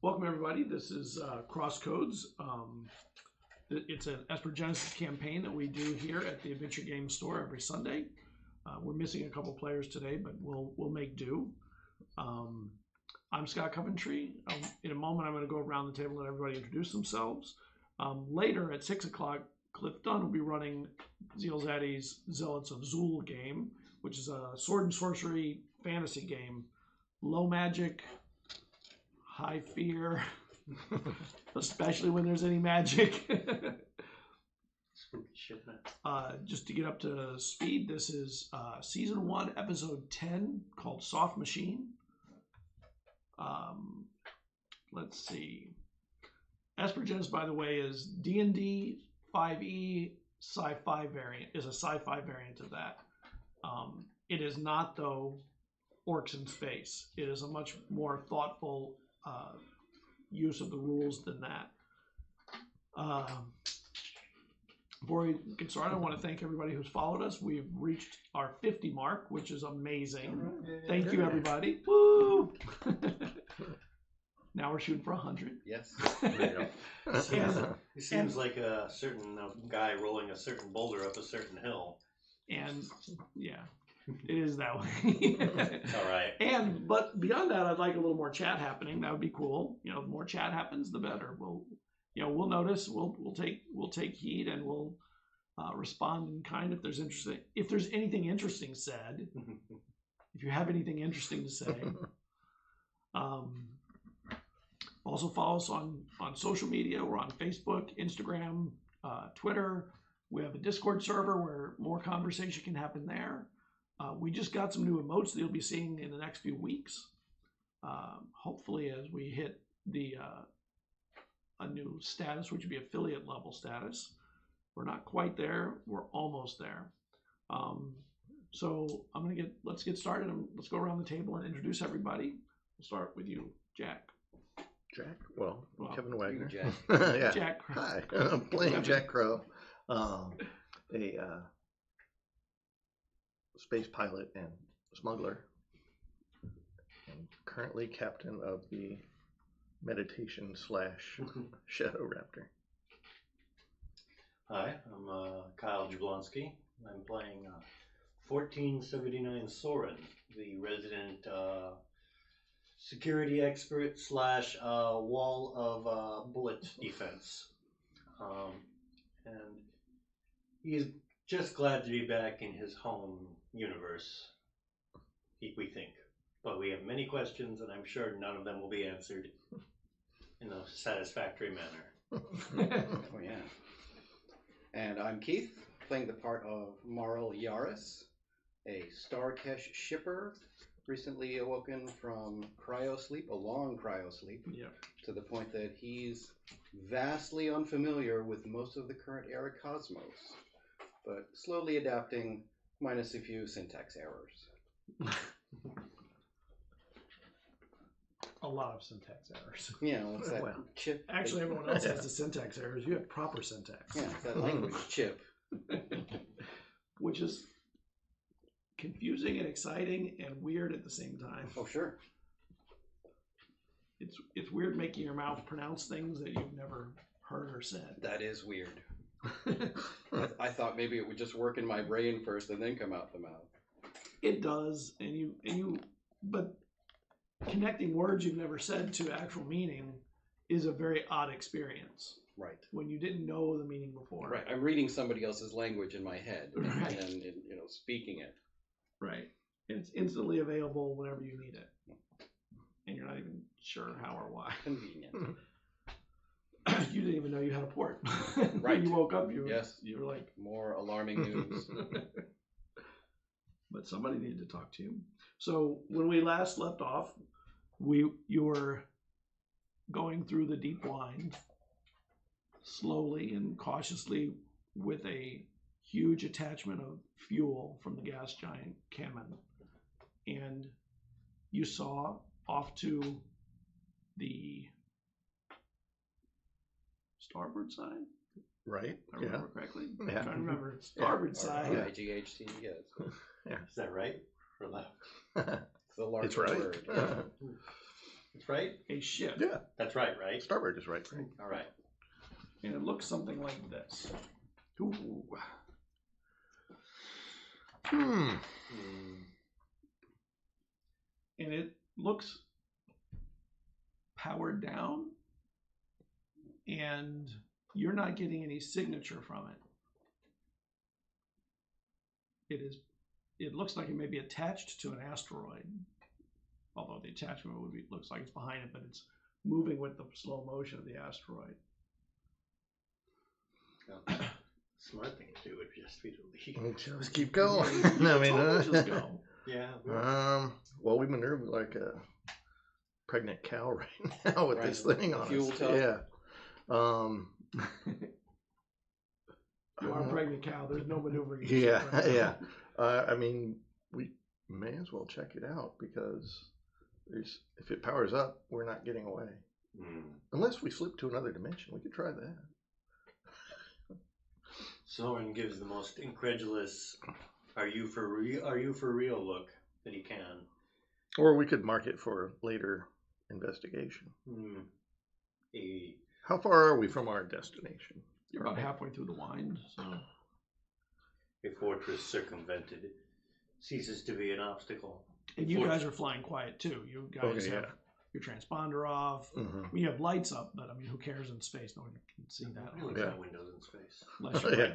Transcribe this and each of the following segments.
Welcome, everybody. This is Crosscodes. It's an Esper Genesis campaign that we do here at the Adventure Game Store every Sunday. We're missing a couple players today, but we'll make do. I'm Scott Coventry. In a moment, I'm going to go around the table and let everybody introduce themselves. Later at 6 o'clock, Cliff Dunn will be running ZealZaddy's Zealots of Zul game, which is a sword and sorcery fantasy game. Low magic, high fear, especially when there's any magic. Just to get up to speed, this is Season 1, Episode 10, called Soft Machine. Let's see. Esper Genesis, by the way, is D&D 5e sci-fi variant, is a sci-fi variant of that. It is not, though, Orcs in Space. It is a much more thoughtful use of the rules than that. Before we get started, I want to thank everybody who's followed us. We've reached our 50 mark, which is amazing. Thank you, everybody. Woo! Now we're shooting for 100. Yes. He seems like a certain guy rolling a certain boulder up a certain hill. And yeah, it is that way. All right. But beyond that, I'd like a little more chat happening. That would be cool. You know, the more chat happens, the better. We'll notice. We'll take heed, and we'll respond in kind if there's anything interesting said. If you have anything interesting to say. Also follow us on social media. We're on Facebook, Instagram, Twitter. We have a Discord server where more conversation can happen there. We just got some new emotes that you'll be seeing in the next few weeks. Hopefully as we hit a new status, which would be affiliate level status. We're not quite there. We're almost there. So let's get started. Let's go around the table and introduce everybody. We'll start with you, Jack. Jack? Well, Kevin Wagner. Jack. Yeah. Jack. Hi, I'm playing Jack Crow, a space pilot and smuggler, and currently captain of the meditation / Shadow Raptor. Hi, I'm Kyle Jablonski. I'm playing 1479 Soren, the resident security expert / wall of bullet defense. And he's just glad to be back in his home universe, we think. But we have many questions, and I'm sure none of them will be answered in a satisfactory manner. Oh, yeah. And I'm Keith, playing the part of Marl Yaris, a Starkesh shipper, recently awoken from cryosleep, a long cryosleep, to the point that he's vastly unfamiliar with most of the current era cosmos, but slowly adapting, minus a few syntax errors. A lot of syntax errors. Yeah, what's that chip? Actually, everyone else has the syntax errors. You have proper syntax. Yeah, it's that language chip. Which is confusing and exciting and weird at the same time. Oh, sure. It's weird making your mouth pronounce things that you've never heard or said. That is weird. I thought maybe it would just work in my brain first and then come out the mouth. It does, but connecting words you've never said to actual meaning is a very odd experience. Right. When you didn't know the meaning before. Right. I'm reading somebody else's language in my head and then speaking it. Right. And it's instantly available whenever you need it. And you're not even sure how or why. Convenient. You didn't even know you had a port. Right. When you woke up, you were like... More alarming news. But somebody needed to talk to you. So when we last left off, you were going through the deep wind slowly and cautiously with a huge attachment of fuel from the gas giant Kamen. And you saw off to the starboard side? Right. If I remember correctly. Yeah. I'm trying to remember. Starboard side. IGHT, yes. Yeah. Is that right or left? It's the largest right. word. Yeah. right? a ship. Yeah, That's right, right? starboard is right. All right. And it looks something like this. Ooh. Hmm. And it looks powered down, and you're not getting any signature from it. It looks like it may be attached to an asteroid, although the attachment looks like it's behind it, but it's moving with the slow motion of the asteroid. Smart thing to do would just be to leave. Just keep going. Yeah, I mean, totally just go. Yeah. well, we maneuver like a pregnant cow right now with Right, this thing on fuel us. tub. Yeah. You are a pregnant cow. There's no maneuvering. Yeah, right now. yeah. I mean, we may as well check it out because if it powers up, we're not getting away. Unless we slip to another dimension, we could try that. Soren gives the most incredulous, "Are you for real? Are you for real?" look that he can. Or we could mark it for later investigation. How far are we from our destination? You're about halfway through the wind, so. A fortress circumvented ceases to be an obstacle. And you guys are flying quiet too. You guys Okay, have yeah. your transponder off. Mm-hmm. We have lights up, but I mean, who cares in space? No one can see that. Really Yeah. got windows in space.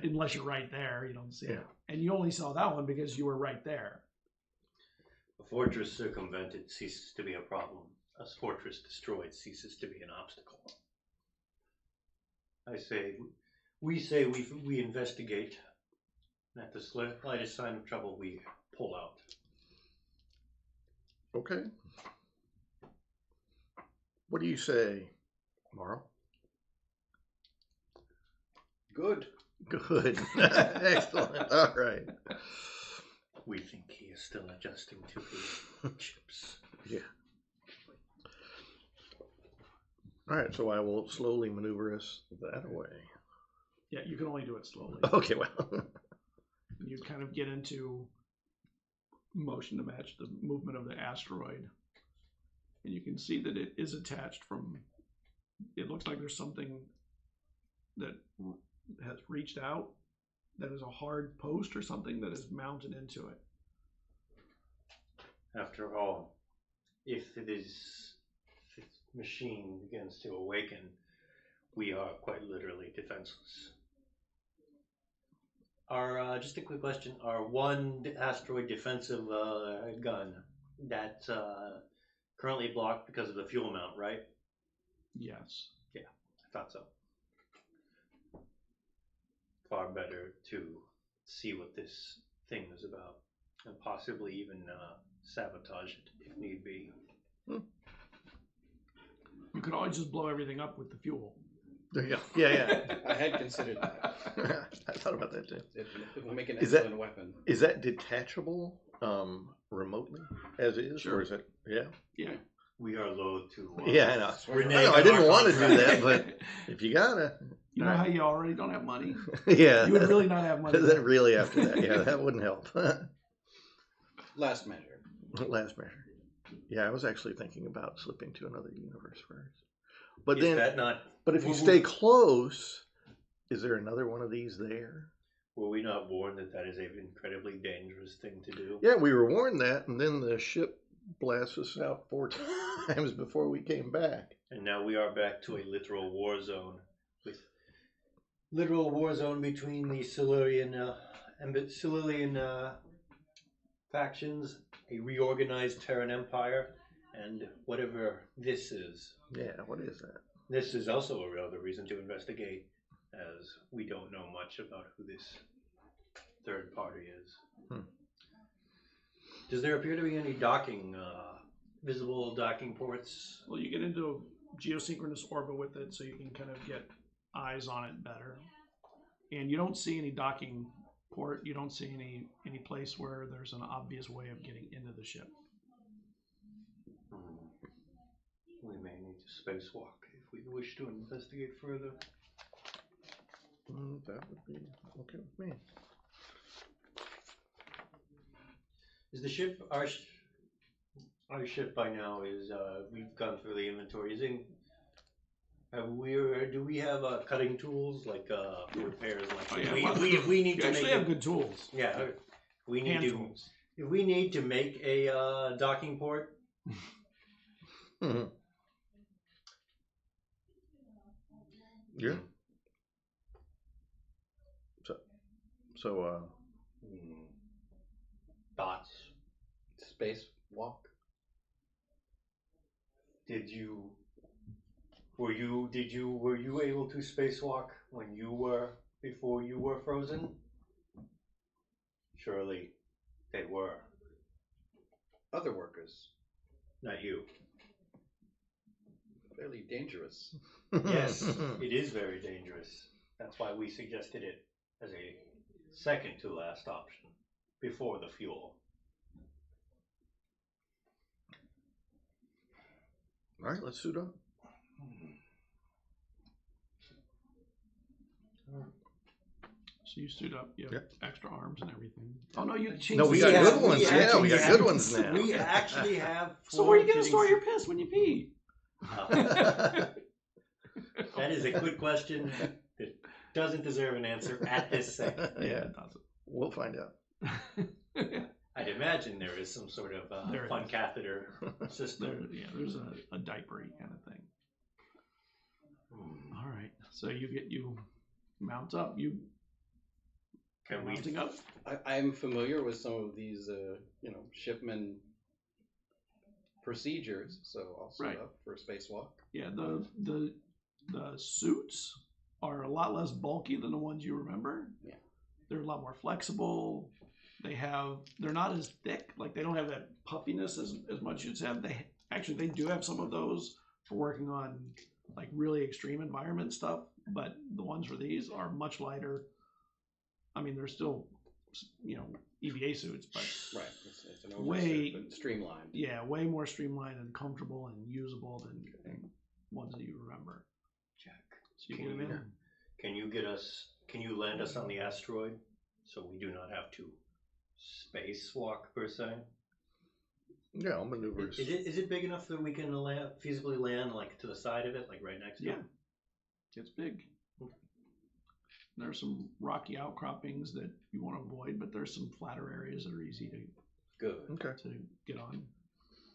Unless you're right there, you don't see Yeah. it. And you only saw that one because you were right there. A fortress circumvented ceases to be a problem. A fortress destroyed ceases to be an obstacle. We say we investigate. At the slightest sign of trouble, we pull out. Okay. What do you say, Morrow? Good. Good. Excellent. All right. We think he is still adjusting to his chips. Yeah. All right, so I will slowly maneuver us that way. Yeah, you can only do it slowly. Okay, well. You kind of get into motion to match the movement of the asteroid. And you can see that it is attached from, it looks like there's something that has reached out that is a hard post or something that is mounted into it. After all, if this machine begins to awaken, we are quite literally defenseless. Just a quick question, our one asteroid defensive gun, that's currently blocked because of the fuel amount, right? Yes. Yeah, I thought so. Far better to see what this thing is about and possibly even sabotage it if need be. You could always just blow everything up with the fuel. There you go. Yeah, I had considered that. yeah. I thought about that too. It will make an Is that- excellent weapon. Is that detachable remotely as is? Sure. Or is it? Yeah. Yeah. We are loath to. Yeah, I know. renege I know, I on didn't our want to do contract. that, but if you gotta. You know how you already don't have money? Yeah. You would really not have money. That really after that. Yeah, that wouldn't help. Last measure. Last measure. Yeah, I was actually thinking about slipping to another universe first. But Is then, that not? but if you stay close, is there another one of these there? Were we not warned that that is an incredibly dangerous thing to do? Yeah, we were warned that, and then the ship blasted us out 4 times before we came back. And now we are back to a literal war zone, with literal war zone between the Silurian factions, a reorganized Terran Empire, and whatever this is. Yeah, what is that? This is also a real reason to investigate, as we don't know much about who this third party is. Does there appear to be any docking, visible docking ports? Well, you get into a geosynchronous orbit with it, so you can kind of get eyes on it better. And you don't see any docking port. You don't see any place where there's an obvious way of getting into the ship. We may need to spacewalk if we wish to investigate further. That would be okay with me. Is the ship Our ship by now is, we've gone through the inventory. Do we have cutting tools, like for repairs? Like Oh, yeah, if we need you to actually make have good tools. Yeah, we need Hand to. tools. If we need to make a docking port, Mhm. Yeah. So, thoughts? Space walk. Were you able to spacewalk before you were frozen? Surely they were. Other workers. Not you. Fairly dangerous. Yes, it is very dangerous. That's why we suggested it as a second to last option before the fuel. All right, let's suit up. So you suit up. You have Yep. extra arms and everything. Oh no, you changed. No, we the got seat. good ones. Yeah, we got good ones now. We actually have. So where are you going to fitting store your seats. piss when you pee? That is a good question that doesn't deserve an answer at this second. Yeah, it doesn't. We'll find out. I'd imagine there is some sort of There fun is. catheter system. There's a diapery kind of thing. All right, so you mount up. Can we? Mounting up. I'm familiar with some of these, shipman procedures, so I'll suit Right. up for a spacewalk. Yeah, the suits are a lot less bulky than the ones you remember. Yeah. They're a lot more flexible. They're not as thick. Like they don't have that puffiness as much as have. They do have some of those for working on like really extreme environment stuff, but the ones for these are much lighter. I mean, they're still, EVA suits, but Right. It's an Way- oversight, but streamlined. yeah, way more streamlined and comfortable and usable than ones that you remember. Jack, So you Can get them you- in. can you land us on the asteroid so we do not have to spacewalk per se? Yeah, I'll maneuver. Is it big enough that we can feasibly land like to the side of it, like right next to Yeah, it? it's big. There are some rocky outcroppings that you want to avoid, but there's some flatter areas that are easy Good. Okay. to get on.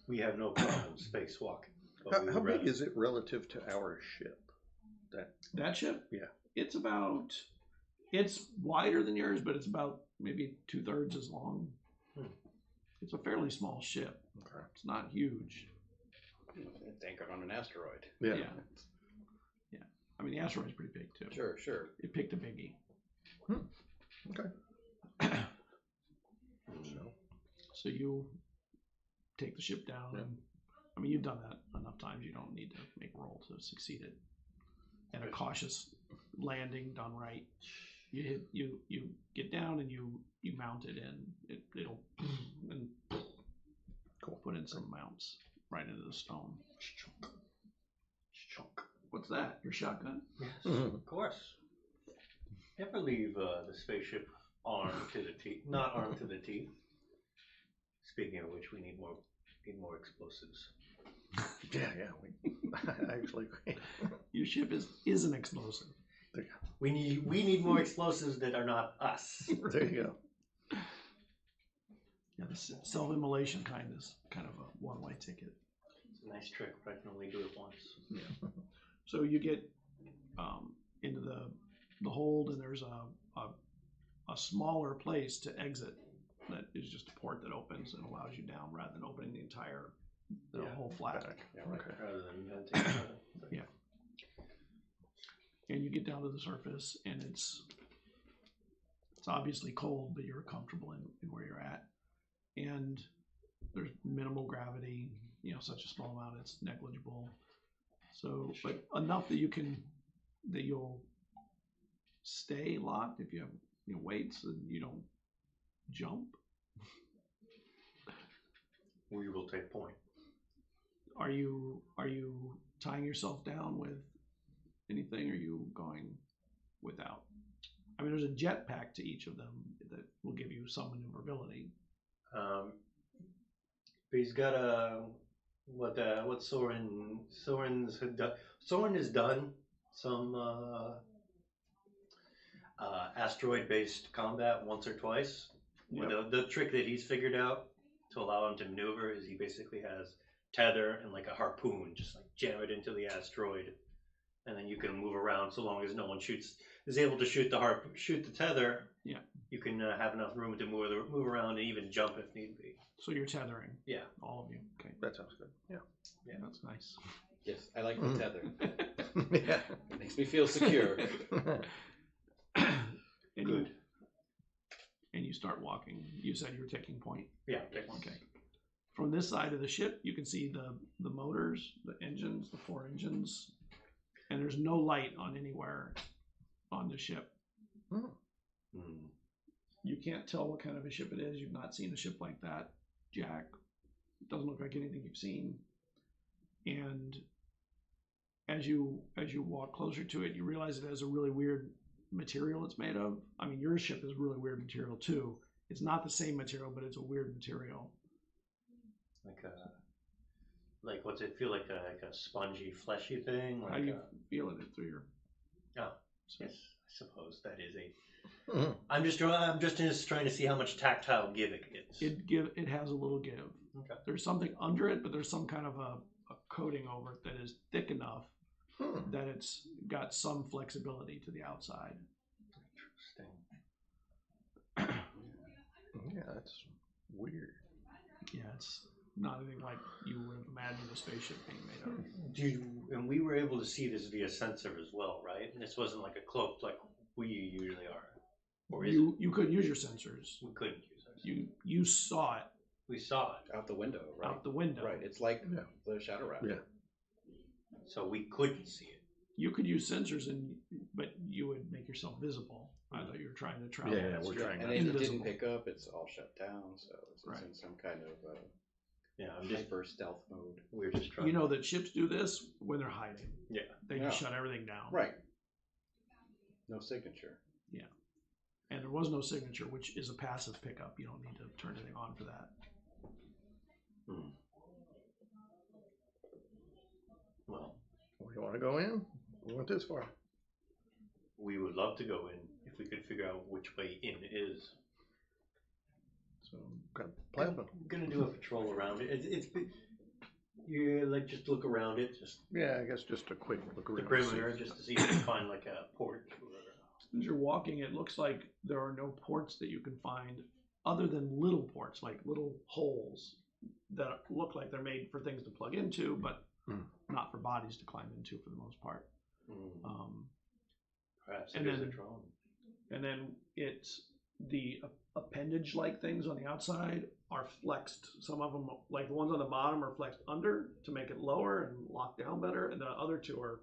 We have no problem spacewalking. but we How would big rather- is it relative to our ship? That ship? Yeah. It's wider than yours, but it's about maybe 2/3 as long. It's a fairly small ship. Okay. It's not huge. It's anchored on an asteroid. Yeah. Yeah. I mean, the asteroid's pretty big too. Sure. It picked a biggie. Okay. So you take the ship down. Yeah. And, I mean, you've done that enough times. You don't need to make a roll to succeed it. And a cautious landing done right. You get down and you mount it in. It'll and Cool. Put in some mounts right into the stone. What's that? Your shotgun? Yes, Mhm. of course. Never leave the spaceship armed to the teeth. Not armed to the teeth. Speaking of which, we need more explosives. Yeah. I actually agree. Your ship is an explosive. We need more explosives that are not us. There you go. Yeah, the self-immolation kind is kind of a one-way ticket. It's a nice trick, but I can only do it once. Yeah. So you get into the hold, and there's a smaller place to exit that is just a port that opens and allows you down rather than opening the whole flat. Yeah, right. Okay. Rather than venting. Yeah. And you get down to the surface, and it's obviously cold, but you're comfortable in where you're at. And there's minimal gravity, such a small amount, it's negligible. So, but enough that you'll stay locked if you have weights and you don't jump. We will take point. Are you tying yourself down with anything? Or are you going without? I mean, there's a jetpack to each of them that will give you some maneuverability. But he's got a what Soren has done some asteroid-based combat once or twice. Yep. The trick that he's figured out to allow him to maneuver is he basically has tether and like a harpoon, just like jam it into the asteroid, and then you can move around so long as no one is able to shoot the tether. Yeah. You can have enough room to move around and even jump if need be. So you're tethering. Yeah. All of you. Okay. That sounds good. Yeah. Yeah, that's nice. Yes, I like the tether. Yeah. It makes me feel secure. And Good. And you start walking. You said you were taking point. Yeah. Take one. Okay. From this side of the ship, you can see the motors, the engines, the 4 engines, and there's no light on anywhere on the ship. You can't tell what kind of a ship it is. You've not seen a ship like that, Jack. It doesn't look like anything you've seen. And as you walk closer to it, you realize it has a really weird material it's made of. I mean, your ship is really weird material too. It's not the same material, but it's a weird material. Like what's it feel like a spongy, fleshy thing? Like How you feeling it through your? Oh, yes, I suppose that is a. I'm just trying to see how much tactile give it gets. It has a little give. Okay. There's something under it, but there's some kind of a coating over it that is thick enough that it's got some flexibility to the outside. Interesting. Yeah, that's weird. Yeah, it's not anything like you would have imagined a spaceship being made of. And we were able to see this via sensor as well, right? And this wasn't like a cloak like we usually are. Or is it? You couldn't use your sensors. We couldn't use ours. You saw it We saw it. Out the window, right? out the window. Right, it's like the Shadow Raptor. Yeah. So we couldn't see it. You could use sensors, but you would make yourself visible. I thought you were trying to travel. Yeah, we're trying And not if to. it invisible. didn't pick up, it's all shut down, so it's Right. in some kind of I'm just hyper stealth mode. we're just trying. You know that ships do this when they're hiding. Yeah. They just shut everything down. Right. No signature. And there was no signature, which is a passive pickup. You don't need to turn anything on for that. Well, We want to go in? We went this far. we would love to go in if we could figure out which way in is. So, got plan. I'm gonna do a patrol around it. You like just look around it, just Yeah, I guess just a quick look the around. perimeter, just to see if you can find like a port. As you're walking, it looks like there are no ports that you can find other than little ports, like little holes that look like they're made for things to plug into, but not for bodies to climb into for the most part. Perhaps and it is a then- drone. And then it's the appendage-like things on the outside are flexed. Some of them, like the ones on the bottom, are flexed under to make it lower and lock down better, and the other two are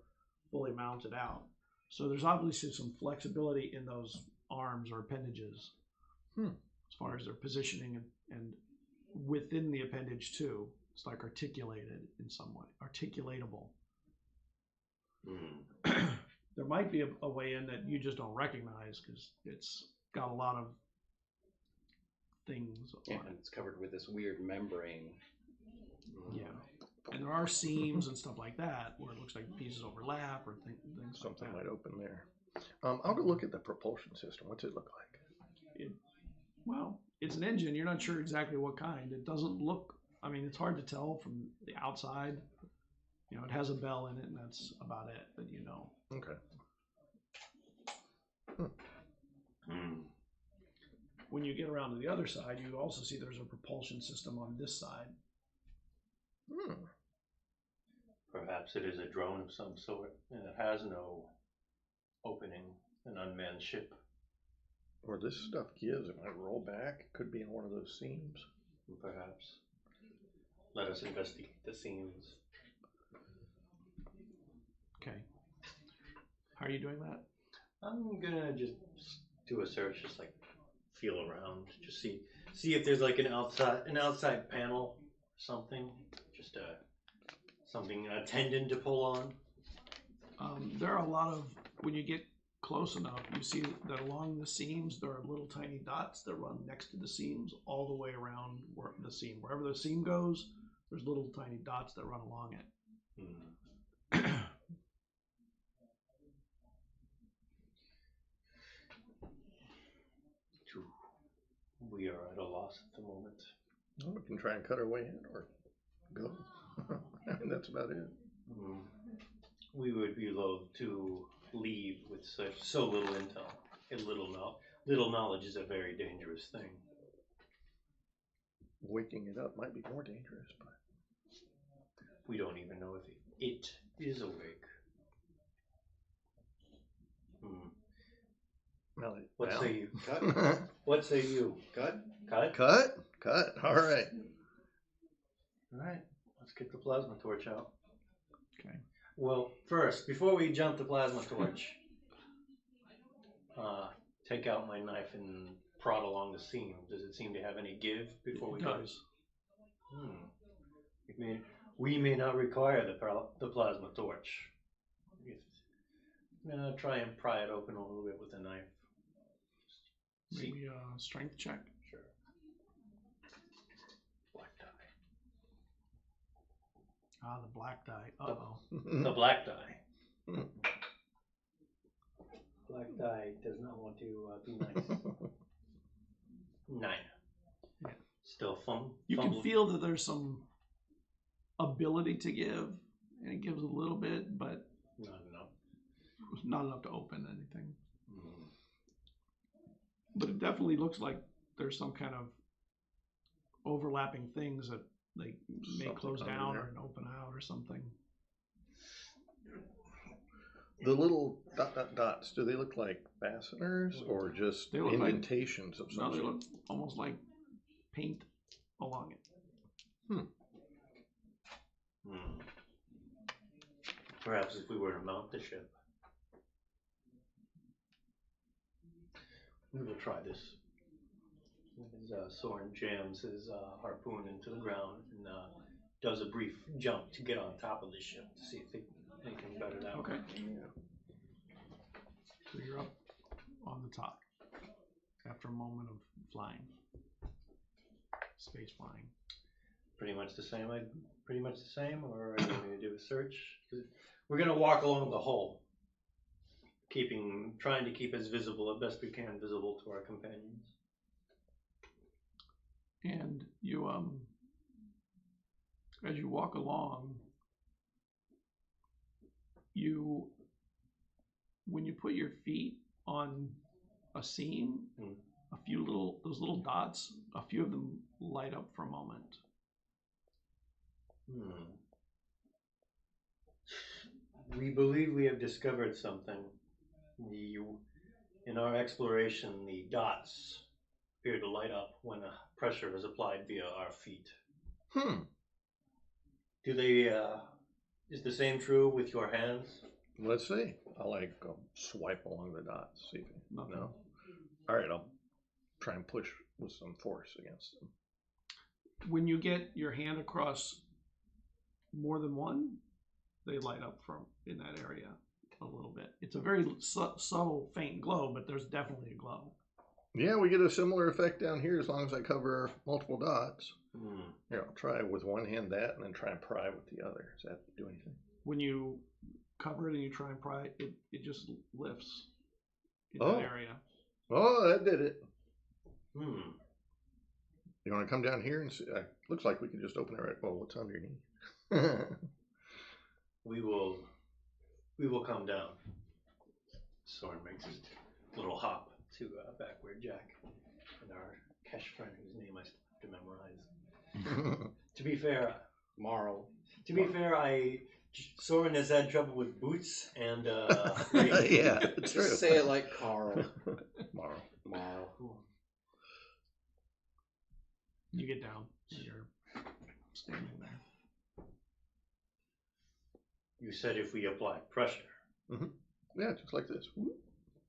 fully mounted out. So there's obviously some flexibility in those arms or appendages as far as their positioning and within the appendage too. It's like articulated in some way, articulatable. There might be a way in that you just don't recognize because it's got a lot of things Yeah, on and it. it's covered with this weird membrane. Yeah. And there are seams and stuff like that where it looks like pieces overlap or things Something like that. might open there. I'll go look at the propulsion system. What's it look like? Well, it's an engine. You're not sure exactly what kind. It doesn't look, I mean, it's hard to tell from the outside. You know, it has a bell in it and that's about it that you know. Okay. When you get around to the other side, you also see there's a propulsion system on this side. Perhaps it is a drone of some sort, and it has no opening, an unmanned ship. Where this stuff gives, it might roll back. It could be in one of those seams. Perhaps. Let us investigate the seams. Okay. How are you doing that? I'm gonna just do a search, just like feel around, just see if there's like an outside panel, something, just a tendon to pull on. There are a lot of, when you get close enough, you see that along the seams there are little tiny dots that run next to the seams all the way around the seam. Wherever the seam goes, there's little tiny dots that run along it. We are at a loss at the moment. Well, we can try and cut our way in or go. I mean, that's about it. We would be loath to leave with so little intel. And little knowledge is a very dangerous thing. Waking it up might be more dangerous, but we don't even know if it is awake. What say you? Cut. What say you? Cut. Cut? Cut. All right. All right. Let's get the plasma torch out. Okay. Well, first, before we jump the plasma torch, take out my knife and prod along the seam. Does it seem to have any give before we go? It does. We may not require the plasma torch. Try and pry it open a little bit with a knife. Maybe a strength check. Sure. Black die. Ah, the black die. Uh-oh. The black die. Black die does not want to be nice. 9. Yeah. Still fun. You can feel that there's some ability to give, and it gives a little bit, but not enough. Not enough to open anything. But it definitely looks like there's some kind of overlapping things that they may close down or open out or something. The little dots, do they look like fasteners or just indentations of some No, they sort? look almost like paint along it. Perhaps if we were to mount the ship. We will try this. Soren jams his harpoon into the ground and does a brief jump to get on top of the ship to see if anything better that Okay. way. So you're up on the top after a moment of flying. Space flying. Pretty much the same, or are you going to do a search? We're going to walk along the hull, trying to keep as visible as best we can, visible to our companions. And you, as you walk along, when you put your feet on a seam, those little dots, a few of them light up for a moment. We believe we have discovered something. In our exploration, the dots appear to light up when pressure is applied via our feet. Do they? Is the same true with your hands? Let's see. I'll swipe along the dots. See if Nothing. No. All right. I'll try and push with some force against them. When you get your hand across more than one, they light up in that area a little bit. It's a very subtle, faint glow, but there's definitely a glow. Yeah, we get a similar effect down here as long as I cover multiple dots. Here, I'll try with one hand that, and then try and pry with the other. Does that do anything? When you cover it and you try and pry it, it just lifts in that area. Oh, that did it. You want to come down here and see? Looks like we can just open it right. Well, what's underneath? We will come down. Soren makes his little hop to back where Jack and our cash friend, whose name I still have to memorize. To be fair, Marl. To be fair, Soren has had trouble with boots and yeah, it's true. Just say it like Carl. Marl. You get down. You're standing there. You said if we apply pressure. Yeah, just like this.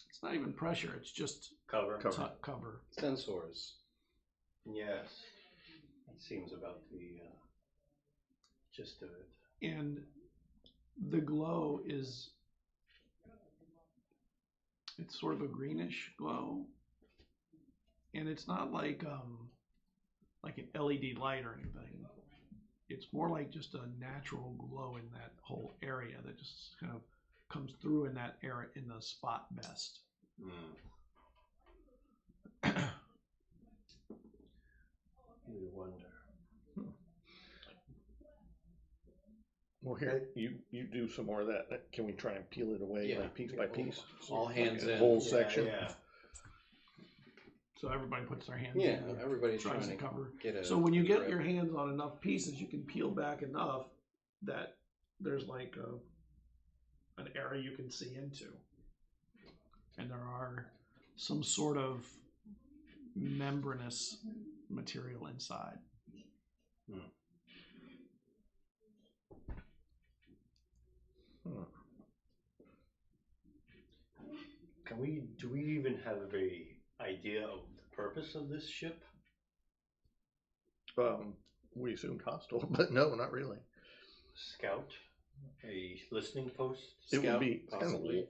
It's not even pressure. It's just Cover. cover. Sensors. Yes. That seems about the gist of it. And the glow is It's sort of a greenish glow, and it's not like an LED light or anything. It's more like just a natural glow in that whole area that just kind of comes through in that area in the spot best. We wonder. Well, here, you do some more of that. Can we try and peel it away like piece by piece? All hands like a in. whole section? Yeah. So everybody puts their hands Yeah, in. everybody's tries trying to cover. get a. So when you get grip. your hands on enough pieces, you can peel back enough that there's like an area you can see into. And there are some sort of membranous material inside. Do we even have a idea of the purpose of this ship? We assumed hostile, but no, not really. Scout? A listening post? It would Scout, be kind of possibly.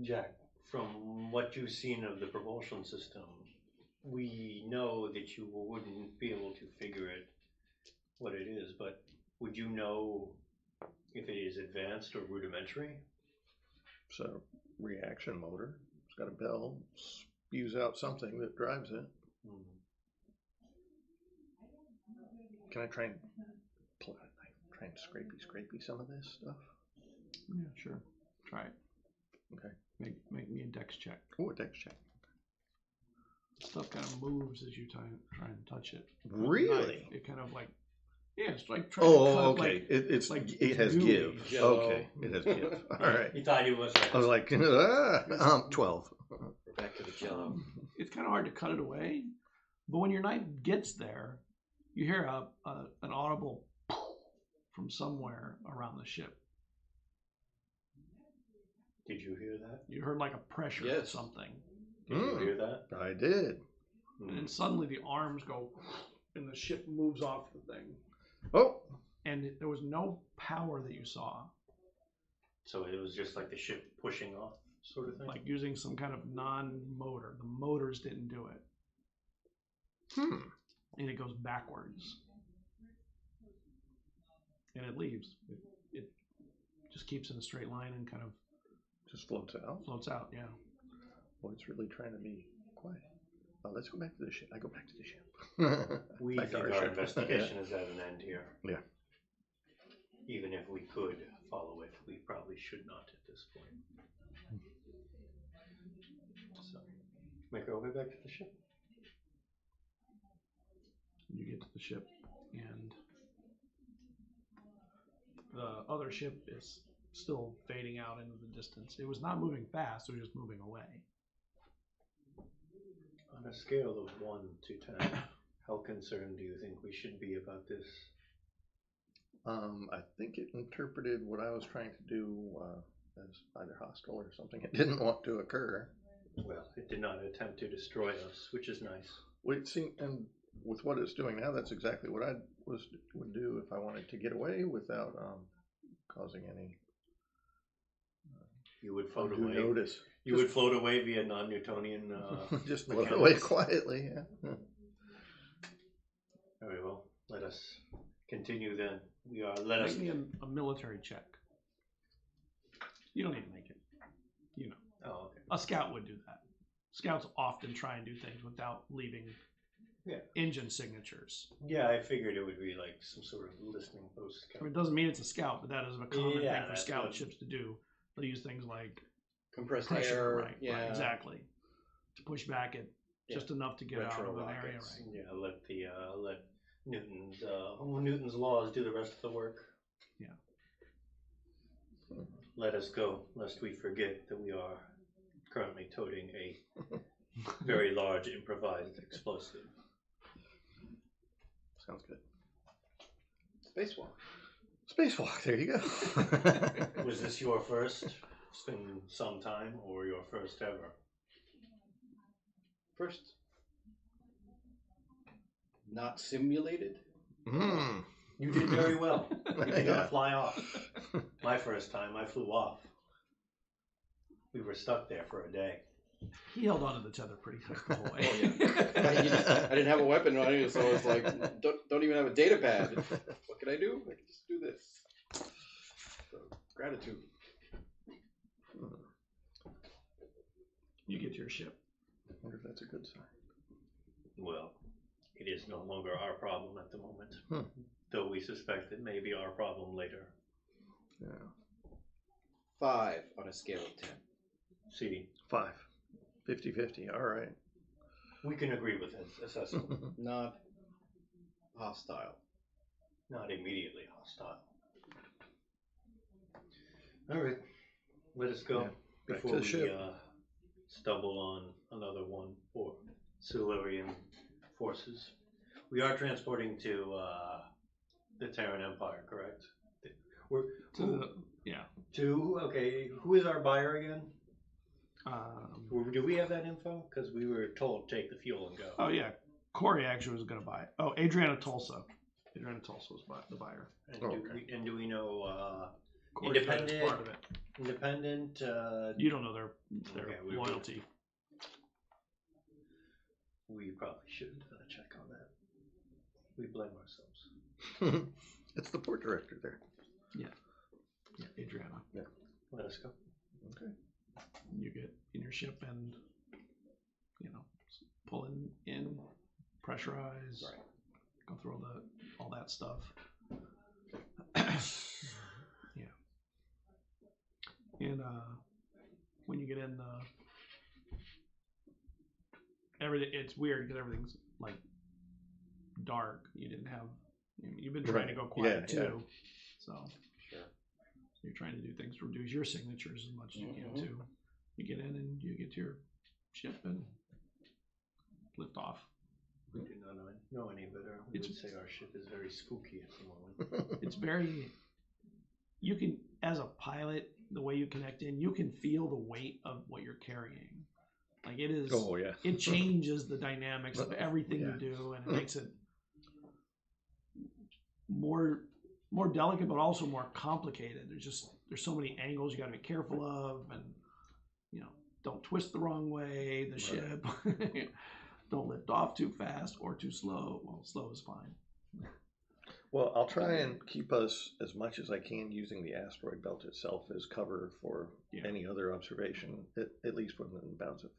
Jack, from what you've seen of the propulsion system, we know that you wouldn't be able to figure it what it is, but would you know if it is advanced or rudimentary? It's a reaction motor. It's got a bell, spews out something that drives it. Can I try and scrapey some of this stuff? Yeah, sure. Try it. Okay. Make me a dex check. Oh, a dex check. Stuff kind of moves as you try and touch it. Really? It kind of like, yeah, it's like trying to cut. Okay. Like, It's like it has gooey. give. Jello. Okay, it has give. All right. You thought it was I was like, 12. We're back to the jello. It's kind of hard to cut it away, but when your knife gets there, you hear an audible from somewhere around the ship. Did you hear that? You heard like a pressure of Yes. something, Did you hear that? I did. and then suddenly the arms go, and the ship moves off the thing. Oh, And there was no power that you saw, So it was just like the ship pushing off, sort of thing? like using some kind of non-motor. The motors didn't do it, and it goes backwards, and it leaves. It just keeps in a straight line and kind of just floats out. floats out. Yeah. Well, it's really trying to be quiet. Let's go back to the ship. I go back to the ship. We Back to think our our ship. investigation is at an end here. Yeah. Even if we could follow it, we probably should not at this point. So, make our way back to the ship. You get to the ship, and the other ship is still fading out into the distance. It was not moving fast, it was just moving away. On a scale of 1 to 10, how concerned do you think we should be about this? I think it interpreted what I was trying to do as either hostile or something it didn't want to occur. Well, it did not attempt to destroy us, which is nice. Well, it seemed, and with what it's doing now, that's exactly what I would do if I wanted to get away without causing any You would float undue away. notice. You would float away via non-Newtonian. Just float mechanics. away quietly. Yeah. Very well. Let us continue then. Let us. Make me a military check. You don't need to make it. You know. Oh, okay. A scout would do that. Scouts often try and do things without leaving engine signatures. Yeah, I figured it would be like some sort of listening post. I mean, it doesn't mean it's a scout, but that is a common Yeah, thing for that's scout what- ships to do. They'll use things like Compressed pressure, air. right, Yeah. right, exactly, to push back it just enough to get out Retro of an area, rockets. right? Yeah, let Newton's laws do the rest of the work. Yeah. Let us go, lest we forget that we are currently toting a very large improvised explosive. Sounds good. Spacewalk. Spacewalk, there you go. Was this your first? It's been some time, or your first ever? First. Not simulated. You did very well. You did Yeah. not fly off. My first time, I flew off. We were stuck there for a day. He held onto the tether pretty tight the whole way. I didn't have a weapon on you, so I was like, don't even have a data pad. What can I do? I can just do this. So, gratitude. You get to your ship. I wonder if that's a good sign. Well, it is no longer our problem at the moment. Though we suspect it may be our problem later. Yeah. 5 on a scale of 10. See, 5. 50-50. All right. we can agree with this assessment. Not hostile. Not immediately hostile. All right, let us go Yeah, back before to the we ship. stumble on another one for Silurian forces. We are transporting to the Terran Empire, correct? We're okay. Who is our buyer again? Do we have that info? Because we were told take the fuel and go. Oh yeah, Corey actually was going to buy it. Oh, Adriana Tulsa. Adriana Tulsa was the buyer. And do we know Corey was independent? part of it. Independent. You don't know their Okay, loyalty. We probably should have done a check on that. We blame ourselves. It's the port director there. Yeah, Adriana. Yeah. Let us go. Okay. You get in your ship and pull in, pressurize, Right. go through all that stuff. Yeah. And when you get in, everything, it's weird because everything's like dark. You've been trying to go quiet too. So Sure. you're trying to do things to reduce your signatures as much as you can too. You get in and you get to your ship and lift off. We do not know any better. We would say our ship is very spooky at the moment. It's very, you can, as a pilot, the way you connect in, you can feel the weight of what you're carrying. Like it is, Oh yeah. it changes the dynamics of everything you do, and it makes it more delicate, but also more complicated. There's so many angles you got to be careful of, and don't twist the wrong way. The ship, don't lift off too fast or too slow. Well, slow is fine. Well, I'll try and keep us as much as I can using the asteroid belt itself as cover for any other observation, at least within bounds of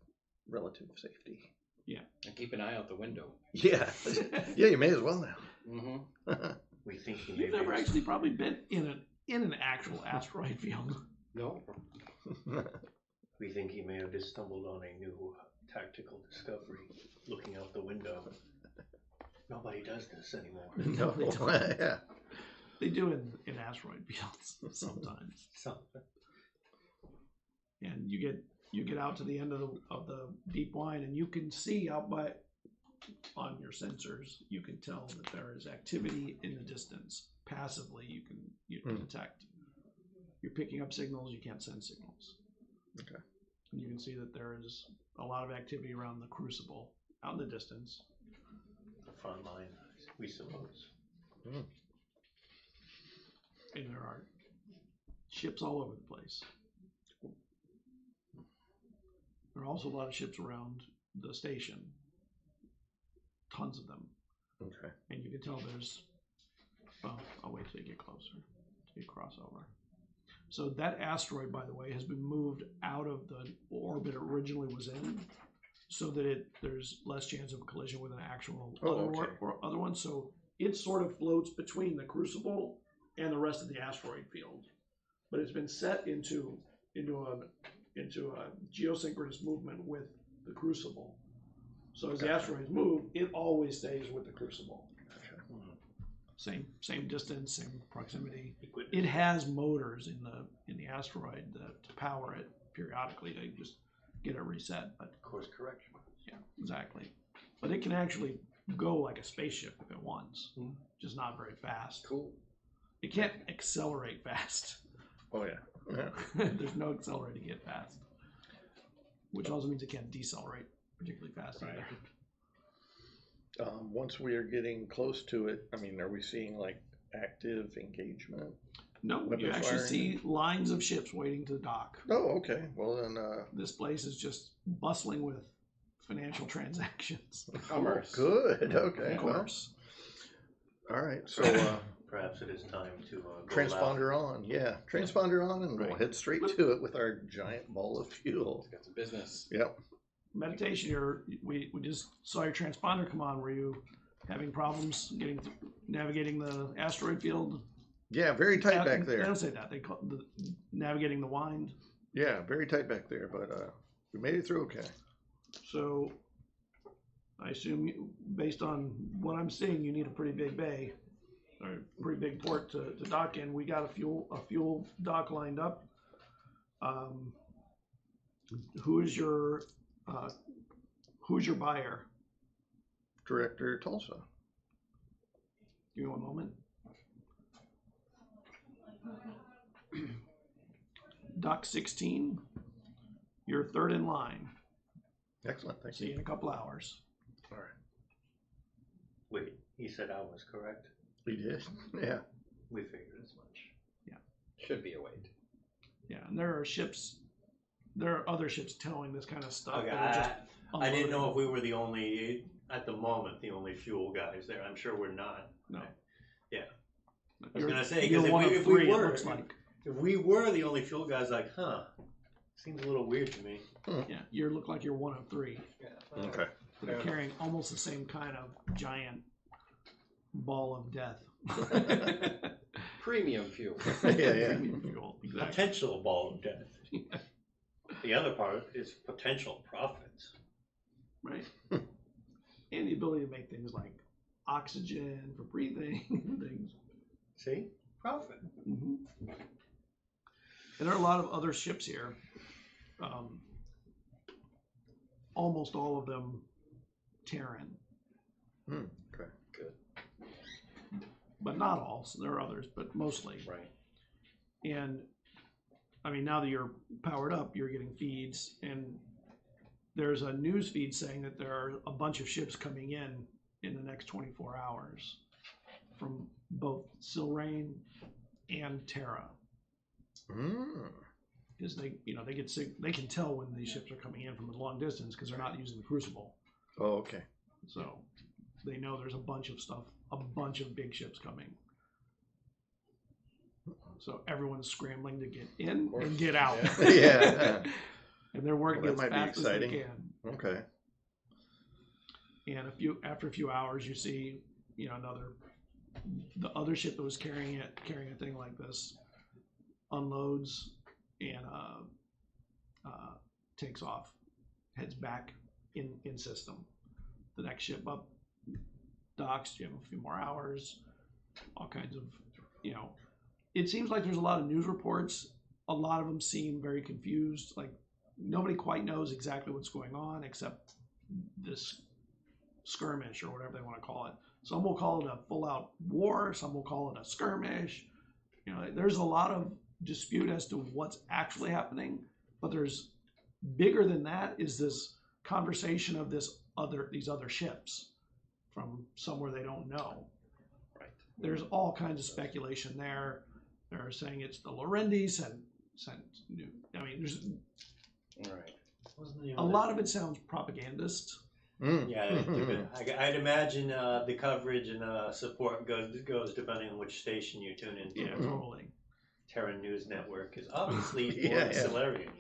relative safety. Yeah. And keep an eye out the window. Yeah. Yeah, you may as well now. Mm-hmm. We think You've never actually probably been in an actual asteroid field. No. We think he may have just stumbled on a new tactical discovery looking out the window. Nobody does this anymore. No, they don't. yeah. They do in asteroid fields sometimes. And you get out to the end of the deep line, and you can see out on your sensors, you can tell that there is activity in the distance. Passively, you can detect. You're picking up signals, you can't send signals. Okay. And you can see that there is a lot of activity around the crucible out in the distance. The front line, we suppose. And there are ships all over the place. There are also a lot of ships around the station. Tons of them. Okay. And you can tell I'll wait till you get closer, till you cross over. So that asteroid, by the way, has been moved out of the orbit it originally was in, so that there's less chance of a collision with an actual other one. So it sort of floats between the crucible and the rest of the asteroid field, but it's been set into a geosynchronous movement with the crucible. So as the asteroids move, it always stays with the crucible. Gotcha. Same distance, same proximity. It has motors in the asteroid to power it periodically to just get it reset. But Course correction. yeah, exactly. But it can actually go like a spaceship if it wants, just not very fast. Cool. It can't accelerate fast. Oh yeah. There's no accelerating it fast, which also means it can't decelerate particularly fast either. Once we are getting close to it, I mean, are we seeing like active engagement? No, Weapon you actually firing? see lines of ships waiting to dock. Oh, okay. Well then, This place is just bustling with financial transactions. Commerce. good. Okay. Of Well, course. all right. So Perhaps it is time to go transponder on. Yeah, transponder on, and we'll Right. head straight to it with our giant ball of fuel. Got some business. Yep. Meditation, we just saw your transponder come on. Were you having problems navigating the asteroid field? Yeah, very tight They back there. don't say that. They call navigating the wind. Yeah, very tight back there, but we made it through okay. So I assume, based on what I'm seeing, you need a pretty big bay or a pretty big port to dock in. We got a fuel dock lined up. Who's your buyer? Director Tulsa. Give me one moment. Dock 16. You're third in line. Excellent, thank See you you. in a couple hours. All right. Wait, he said I was correct? We did. Yeah. We figured as much. Should be a wait. Yeah, and there are other ships towing this kind of stuff. Okay, that are just I didn't know unloading. if we were the only, at the moment, the only fuel guys there. I'm sure we're not. No. Yeah. I was You're- gonna say, you're 'cause one of if we three, it were- looks like. If we were the only fuel guys, like, seems a little weird to me. Yeah, you look like you're one of three Yeah. Okay. that are carrying almost the same kind of giant ball of death. Premium fuel. Yeah. Fuel, exactly. Potential ball of death. The other part is potential profits. Right. And the ability to make things like oxygen for breathing and things. See? Profit. Mm-hmm. And there are a lot of other ships here. Almost all of them Terran, Okay. Good. but not all. So there are others, but mostly. Right. And I mean, now that you're powered up, you're getting feeds, and there's a news feed saying that there are a bunch of ships coming in the next 24 hours from both Silrain and Terra. Because they get sick. They can tell when these ships are coming in from a long distance because they're not using the Crucible. Oh, okay. So they know there's a bunch of stuff, a bunch of big ships coming. So everyone's scrambling to get in and get out. Yeah. And they're working Well, as that might be fast as they exciting. can. Okay. And after a few hours, you see, the other ship that was carrying a thing like this, unloads and takes off, heads back in system. The next ship up docks. You have a few more hours. All kinds of, It seems like there's a lot of news reports. A lot of them seem very confused. Like nobody quite knows exactly what's going on except this skirmish or whatever they want to call it. Some will call it a full-out war. Some will call it a skirmish. There's a lot of dispute as to what's actually happening. But there's bigger than that is this conversation of these other ships from somewhere they don't know. Right. There's all kinds of speculation there. They're saying it's the Lorendi sent new. I mean, there's Right. a lot of it sounds propagandist. Yeah, I'd imagine the coverage and support goes depending on which station you tune in. Yeah, totally. Terran News Network is obviously Yeah, yeah. Solarian.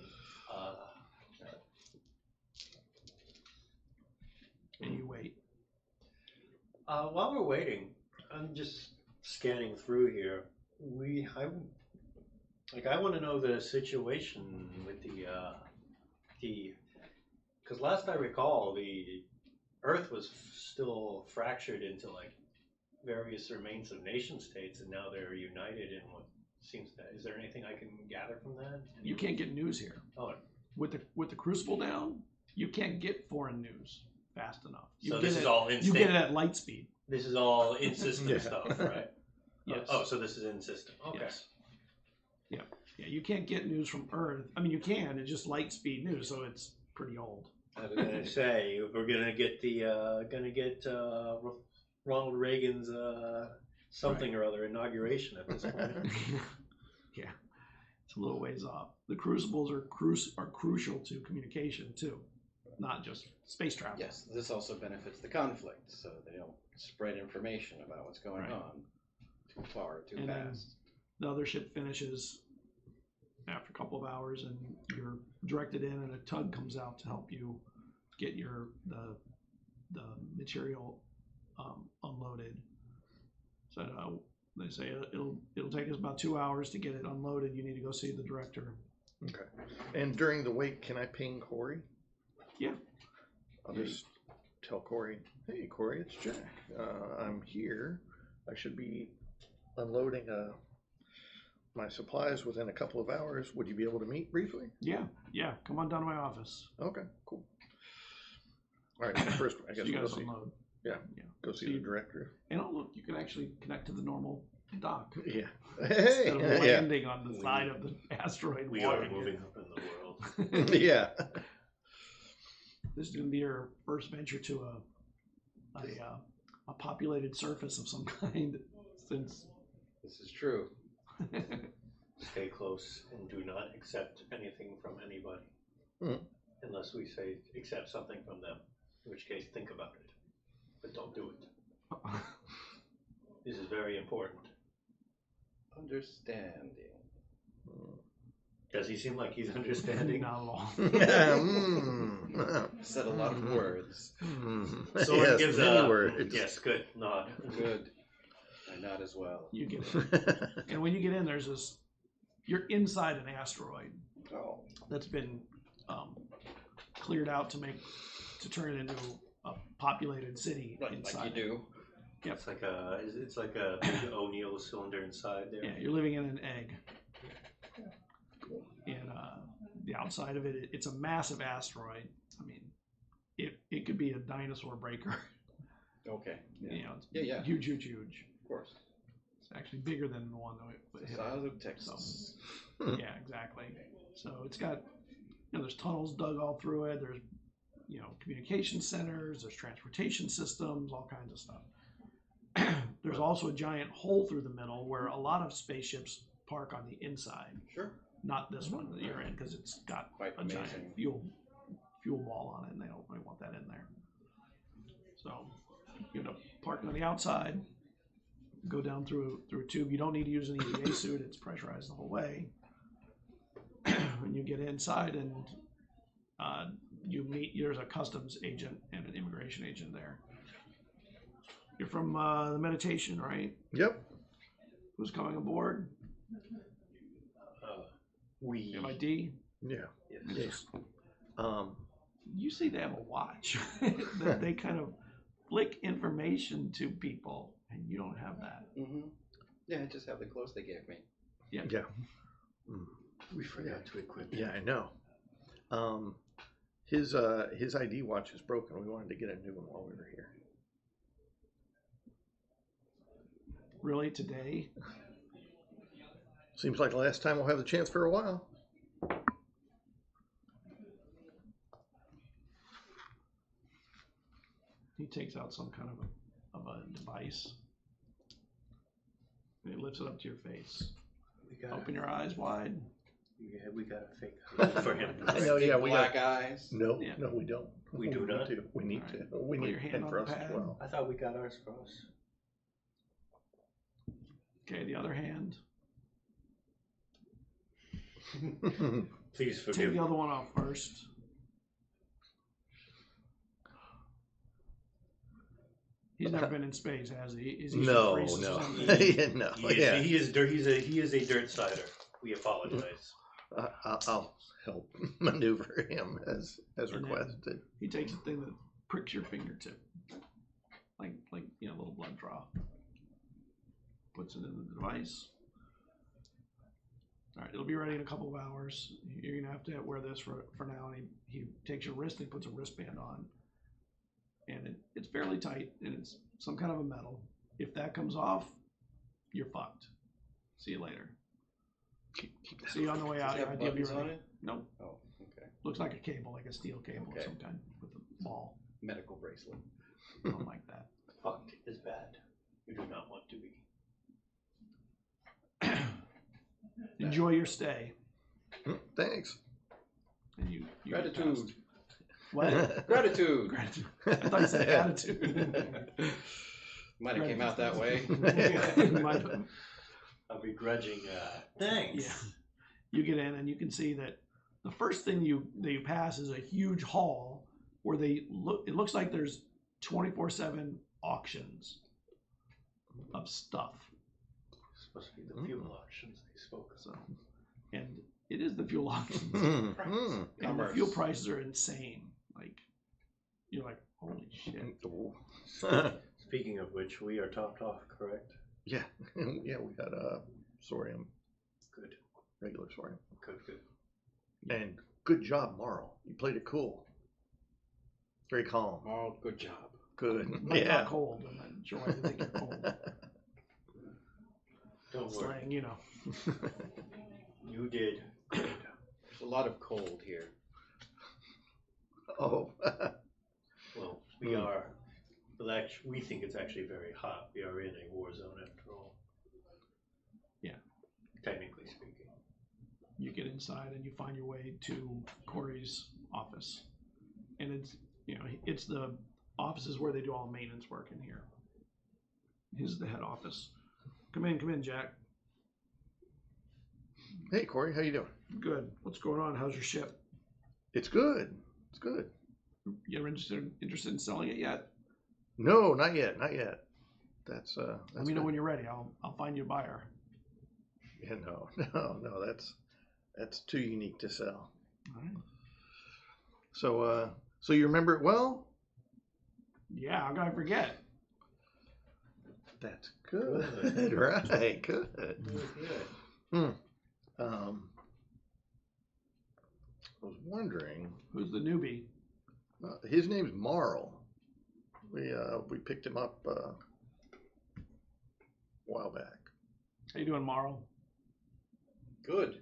And you wait. While we're waiting, I'm just scanning through here. I want to know the situation with because last I recall, the Earth was still fractured into various remains of nation states, and now they're united in what seems that. Is there anything I can gather from that? You can't get news here. Oh, With the Crucible down, you can't get foreign news fast enough. so this is all in You get it at light speed. This is all in system Yeah. stuff, right? Yes. Oh, so this is in system. Okay. Yes. Yeah, you can't get news from Earth. I mean, you can. It's just light speed news, so it's pretty old. I was gonna say we're gonna get Ronald Reagan's something or other inauguration at this point. Yeah, it's a little ways off. The crucibles are crucial to communication too, not just space travel. Yes, this also benefits the conflict, so they don't spread information about what's going on too far, too And then fast. the other ship finishes after a couple of hours, and you're directed in, and a tug comes out to help you get the material unloaded. So they say it'll take us about 2 hours to get it unloaded. You need to go see the director. Okay. And during the wait, can I ping Corey? Yeah. I'll just tell Corey, hey, Corey, it's Jack. I'm here. I should be unloading my supplies within a couple of hours. Would you be able to meet briefly? Yeah. Come on down to my office. Okay, cool. All right, so first, I guess So you we'll guys see. unload. Yeah, go see the director. And oh look, you can actually connect to the normal dock. Yeah. Instead of Hey, landing on the side of the asteroid. We are walking moving it. up in the world. yeah. This is going to be your first venture to a populated surface of some kind since. This is true. Stay close and do not accept anything from anybody. Unless we say accept something from them. In which case, think about it. But don't do it. This is very important. Understanding. Does he seem like he's understanding? Not at all. Said a lot of words. Someone Yes, gives many a words. yes, good nod. Good. I nod as well. You get in. And when you get in, there's this. You're inside an asteroid Oh. that's been cleared out to turn it into a populated city inside. Like you do. Yep. It's like a big O'Neill cylinder inside there. Yeah, you're living in an egg. And the outside of it, it's a massive asteroid. I mean, it could be a dinosaur breaker. Okay. You know, it's Yeah. huge. Of course. It's actually bigger than the one that we The hit. size of Texas. Yeah, exactly. So it's got, there's tunnels dug all through it. There's, communication centers. There's transportation systems, all kinds of stuff. There's also a giant hole through the middle where a lot of spaceships park on the inside. Sure. Not this one that you're in because it's got Quite a amazing. giant fuel ball on it, and they don't really want that in there. So you end up parking on the outside, go down through a tube. You don't need to use an EVA suit; it's pressurized the whole way. When you get inside, and there's a customs agent and an immigration agent there. You're from the meditation, right? Yep. Who's coming aboard? We. MID? Yeah. Yes. You see they have a watch that they kind of flick information to people, and you don't have that. Mm-hmm. Yeah, I just have the clothes they gave me. Yeah. We forgot to equip him. Yeah, I know. His ID watch is broken. We wanted to get a new one while we were here. Really, today? Seems like the last time we'll have the chance for a while. He takes out some kind of a device. And he lifts it up to your face. Open your eyes wide. Yeah, we got a fake for him. I know, yeah, we Black got. eyes. No, Yeah. no, we don't. We do not? Need to. We need All right. to. We Put need your hand and on for the us as pad. well. I thought we got ours for us. Okay, the other hand. Please Take forgive the me. other one off first. He's never been in space, has he? Is he No, freezes no, something? yeah, no, He is, yeah. he is a dirt sider. We apologize. I'll help maneuver him as then- requested. He takes a thing that pricks your fingertip, like a little blood draw. Puts it in the device. All right, it'll be ready in a couple of hours. You're gonna have to wear this for now. And he takes your wrist and puts a wristband on, and it's fairly tight, and it's some kind of a metal. If that comes off, you're fucked. See you later. Keep that See you on the way Does out. it Your have ID will be buttons on ready. it? No, Oh, okay. looks like a cable, like a steel cable of Okay. some kind with a ball. Medical bracelet. Something like that. Fucked is bad. You do not want to be. enjoy your stay. Thanks. And you get Gratitude. passed. What? Gratitude. Gratitude. I thought you said attitude. Might have came out that way. Might have. A begrudging, thanks. Yeah. You get in and you can see that the first thing that you pass is a huge hall where it looks like there's 24/7 auctions of stuff. It's supposed to be the fuel auctions they spoke of. So, and it is the fuel auctions. Mm. And the fuel prices are insane. Like, you're like, holy shit. Speaking of which, we are topped off, correct? Yeah, yeah, we got Sorium, Good, regular Sorium. good. And good job, Marl. You played it cool. Very calm. Oh, good job. Good. I'm Yeah. not cold. I'm not sure why you think you're cold. Don't worry. Slang, you know. You did good. There's a lot of cold here. Oh. Well, we think it's actually very hot. We are in a war zone after all. Yeah. Technically speaking. You get inside and you find your way to Corey's office. And it's the offices where they do all the maintenance work in here. His is the head office. Come in, Jack. Hey, Corey, how you doing? Good. What's going on? How's your ship? It's good. It's good. You ever interested in selling it yet? No, not yet. That's Let me know when you're ready. I'll find you a buyer. Yeah, no. That's too unique to sell. All right. So you remember it well? Yeah, how can I forget? That's good. Right, good. Good. I was wondering. Who's the newbie? His name's Marl. We picked him up a while back. How you doing, Marl? Good.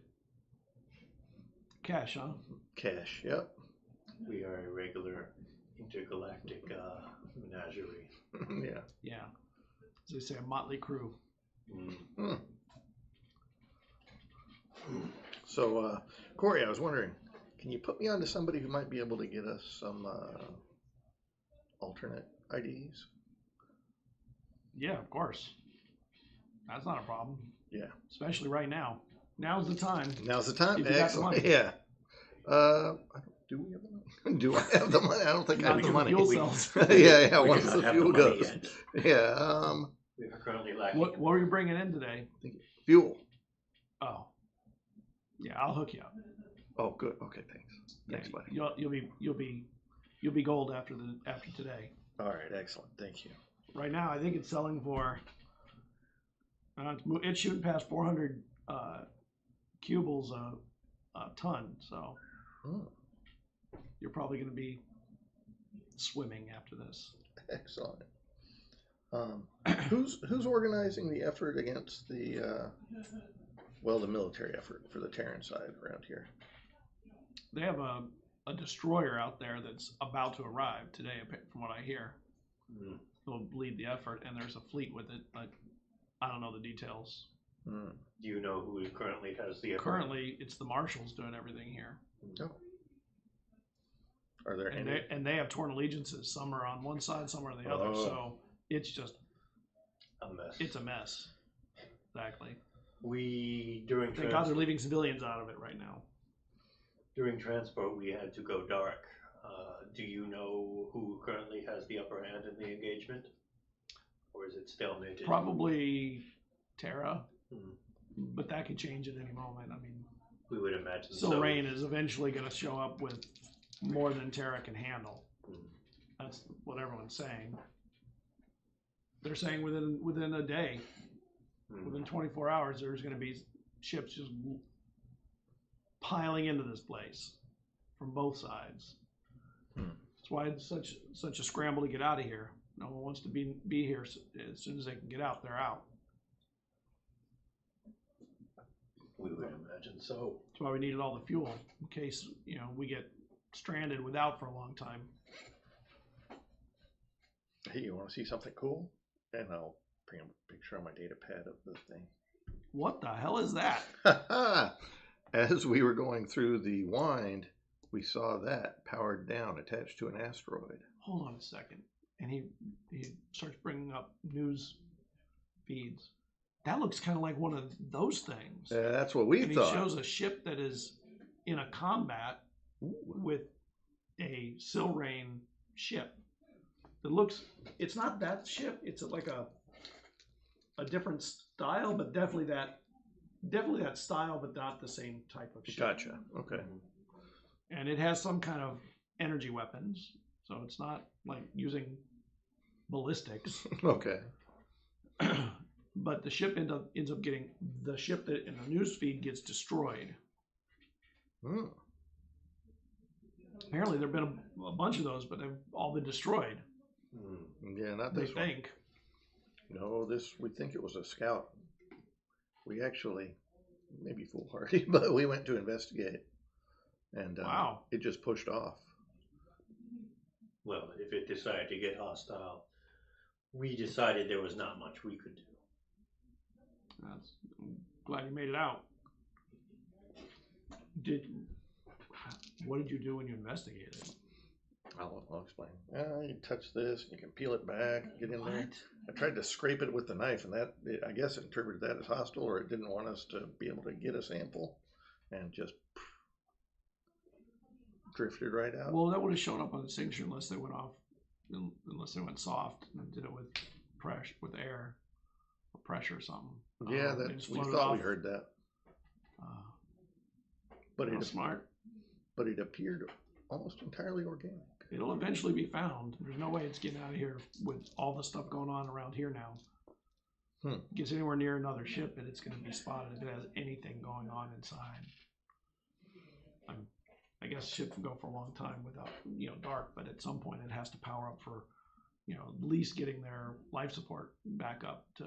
Cash, huh? Cash. Yep. We are a regular intergalactic menagerie. Yeah. Yeah. As they say, a motley crew. Mm. So, Corey, I was wondering, can you put me on to somebody who might be able to get us some alternate IDs? Yeah, of course. That's not a problem. Yeah. Especially right now. Now's the time. Now's the time. If you got the Excellent. money. Yeah. Do we have the money? Do I have the money? I don't think I have Not the the money. fuel cells. Yeah. We Once do the not have fuel the money goes. yet. Yeah. We are currently lacking. What were you bringing in today? Fuel. Oh. Yeah, I'll hook you up. Oh, good. Okay. Thanks. Yeah, Thanks, buddy. you'll be gold after today. All right. Excellent. Thank you. Right now, I think it's selling for. It's shooting past 400 cubiles a ton, so you're probably going to be swimming after this. Excellent. Who's organizing the effort against the military effort for the Terran side around here? They have a destroyer out there that's about to arrive today, from what I hear. Mm. They'll lead the effort, and there's a fleet with it, but I don't know the details. Do you know who currently has the effort? Currently, it's the marshals doing everything here. No. Are there any? And they have torn allegiances. Some are on one side, some are on the other. Oh. So it's just A mess. it's a mess. Exactly. During Thank God they're leaving civilians out of it right now. During transport, we had to go dark. Do you know who currently has the upper hand in the engagement? Or is it stalemated? Probably Terra, Hmm. but that could change at any moment. I mean, We would imagine Silrain is eventually going to show up with more than Terra can handle. Hmm. That's what everyone's saying. They're saying within a day, within 24 hours, there's going to be ships just piling into this place from both sides. That's why it's such a scramble to get out of here. No one wants to be here. As soon as they can get out, they're out. We would imagine so. That's why we needed all the fuel in case we get stranded without for a long time. Hey, you want to see something cool? And I'll bring a picture on my data pad of the thing. What the hell is that? As we were going through the wind, we saw that powered down, attached to an asteroid. Hold on a second. And he starts bringing up news feeds. That looks kind of like one of those things. That's what we and thought. He shows a ship that is in a combat with a Silrain ship. It looks, it's not that ship. It's like a different style, but definitely that style, but not the same type of ship. Gotcha. Okay. And it has some kind of energy weapons, so it's not like using ballistics. Okay. But the ship ends up getting, the ship that in the news feed gets destroyed. Hmm. Apparently there have been a bunch of those, but they've all been destroyed. Yeah, not They this one. think. No, we think it was a scout. We actually, maybe foolhardy, but we went to investigate. And Wow. It just pushed off. Well, if it decided to get hostile, we decided there was not much we could do. I'm glad you made it out. What did you do when you investigated? I'll explain. You touch this, you can peel it back, get in there. What? I tried to scrape it with the knife, and I guess it interpreted that as hostile, or it didn't want us to be able to get a sample, and just drifted right out. Well, that would have shown up on the signature unless they went off, unless they went soft and did it with pressure, with air or pressure or something. Yeah, They we just floated thought off. we heard that, but Well, smart. But it appeared almost entirely organic. It'll eventually be found. There's no way it's getting out of here with all the stuff going on around here now. Gets anywhere near another ship, and it's going to be spotted if it has anything going on inside. I guess ship can go for a long time without, dark, but at some point it has to power up for, at least getting their life support back up to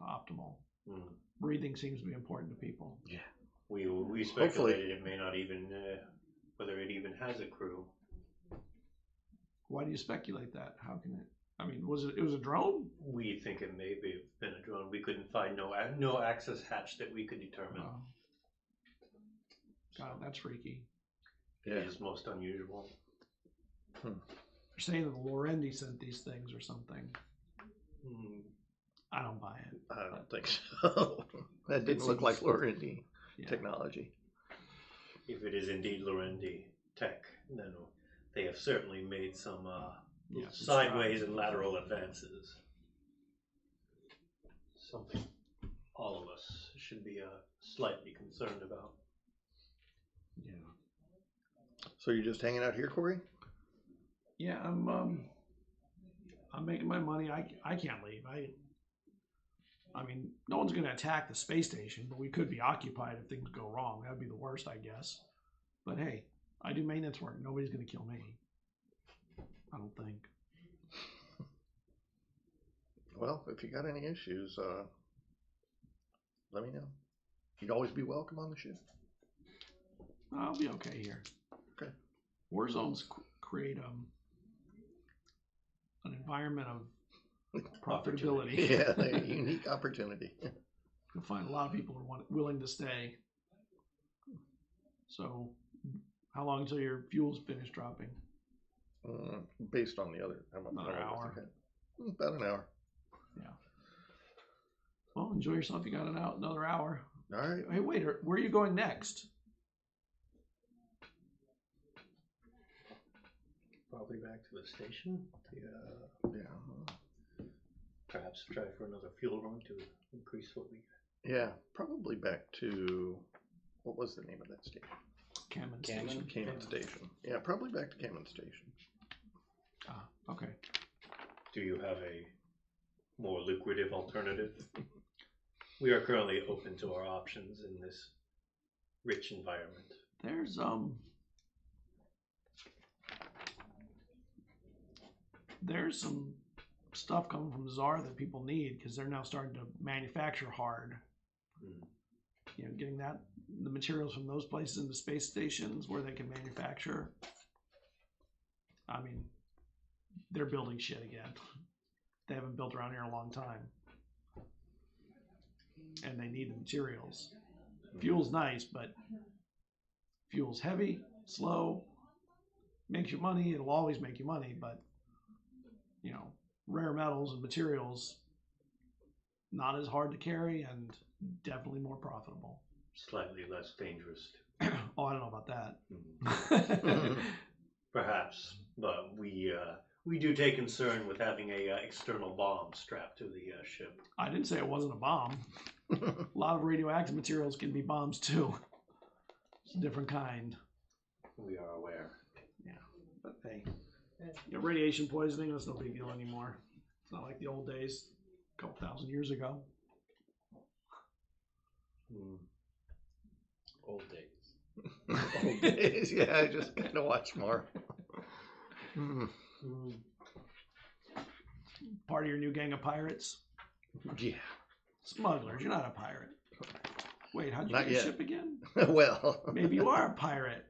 optimal. Breathing seems to be important to people. Yeah. We speculated it may not even, whether it even has a crew. Why do you speculate that? How can it? I mean, it was a drone? We think it may have been a drone. We couldn't find no access hatch that we could determine. Oh. God, that's freaky. It is most unusual. They're saying that the Lorendi sent these things or something. I don't buy it. I don't think so. That didn't look like Lorendi technology. If it is indeed Lorendi tech, then they have certainly made some sideways and lateral advances. Something all of us should be slightly concerned about. Yeah. So you're just hanging out here, Corey? Yeah, I'm making my money. I can't leave. I mean, no one's going to attack the space station, but we could be occupied if things go wrong. That'd be the worst, I guess. But hey, I do maintenance work. Nobody's going to kill me. I don't think. Well, if you got any issues, let me know. You'd always be welcome on the ship. I'll be okay here. Okay. War zones create an environment of profitability. Yeah, a unique opportunity. You'll find a lot of people are willing to stay. So, how long until your fuel's finished dropping? Based on the other. Another hour. About an hour. Yeah. Well, enjoy yourself. You got another hour. All right. Hey, wait. Where are you going next? Probably back to the station. Yeah. Perhaps try for another fuel run to increase what we get. Yeah, probably back to, what was the name of that station? Kamen Station. Kamen Station. Yeah, probably back to Kamen Station. Okay. Do you have a more lucrative alternative? We are currently open to our options in this rich environment. There's some stuff coming from Czar that people need because they're now starting to manufacture hard. Getting the materials from those places into space stations where they can manufacture. I mean, they're building shit again. They haven't built around here in a long time. and they need the materials. Fuel's nice, but fuel's heavy, slow, makes you money. It'll always make you money, but you know, rare metals and materials, not as hard to carry and definitely more profitable. Slightly less dangerous. Oh, I don't know about that. Perhaps, but we do take concern with having a external bomb strapped to the ship. I didn't say it wasn't a bomb. A lot of radioactive materials can be bombs too. It's a different kind. We are aware. Yeah, but hey, radiation poisoning, that's no big deal anymore. It's not like the old days, a couple thousand years ago. Old days. Old days, yeah, I just kind of watch more. Part of your new gang of pirates? Yeah. Smugglers, you're not a pirate. Wait, how'd you Not get your yet. ship again? Well, Maybe you are a pirate.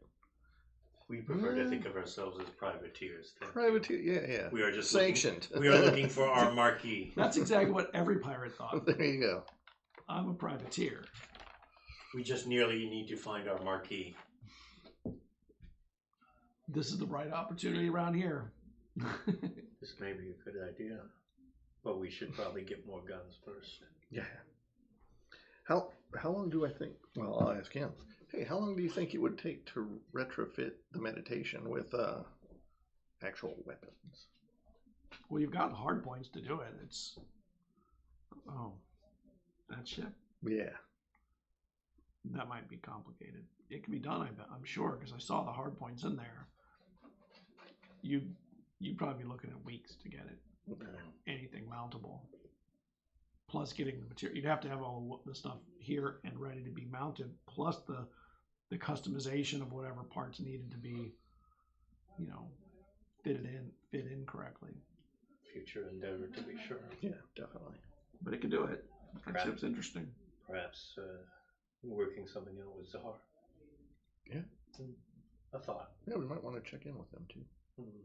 We prefer to think of ourselves as privateers. privateer, yeah. We are just Sanctioned. We are looking for our marquee. That's exactly what every pirate thought. There you go. I'm a privateer. We just nearly need to find our marquee. This is the right opportunity around here. This may be a good idea, but we should probably get more guns first. Yeah. How long do I think? Well, I'll ask him. Hey, how long do you think it would take to retrofit the meditation with actual weapons? Well, you've got hard points to do it. It's that ship. Yeah. That might be complicated. It can be done, I'm sure, because I saw the hard points in there. You'd probably be looking at weeks to get it. Okay. Anything mountable. Plus getting the material. You'd have to have all the stuff here and ready to be mounted, plus the customization of whatever parts needed to be, fit in correctly. Future endeavor, to be sure. Yeah, definitely. But it can do it. That ship's interesting. Perhaps working something out with Zahar. Yeah. A thought. Yeah, we might want to check in with them too. Mm-hmm.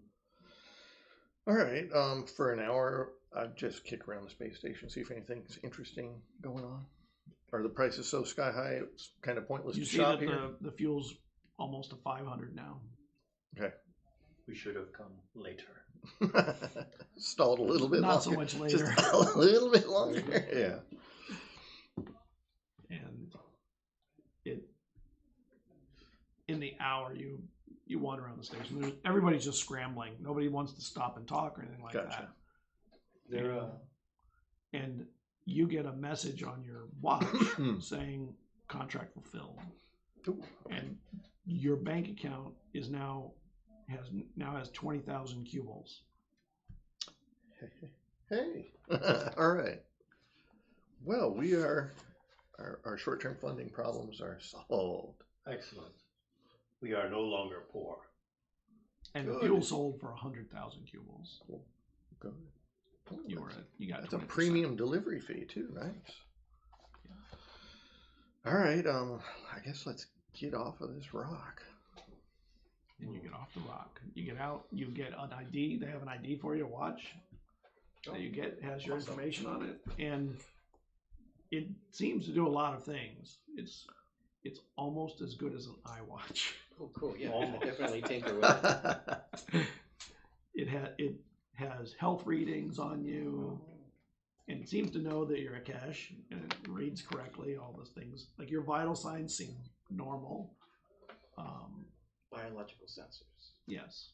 All right. For an hour, I'd just kick around the space station, see if anything's interesting going on. Are the prices so sky high it's kind of pointless You to see shop that here? the fuel's almost to 500 now. Okay. We should have come later. Stalled a little bit Not longer. so much later. Just a little bit longer. Yeah. And in the hour you wander around the station. Everybody's just scrambling. Nobody wants to stop and talk or anything like Gotcha. that. And you get a message on your watch saying contract fulfilled. Ooh, okay. And your bank account has 20,000 cuboles. Hey. All right. Well, we are our short-term funding problems are solved. Excellent. We are no longer poor. And the Good. fuel sold for 100,000 cuboles. Good. You got That's a 20%. premium delivery fee too. Nice. All right. I guess let's get off of this rock. And you get off the rock. You get out. You get an ID. They have an ID for you to watch. That you get has your information on it, and it seems to do a lot of things. It's almost as good as an iWatch. Oh, cool. Yeah, Almost. definitely tinker with it. It has health readings on you, and it seems to know that you're a cache, and it reads correctly. All those things, like your vital signs, seem normal. Biological sensors. Yes.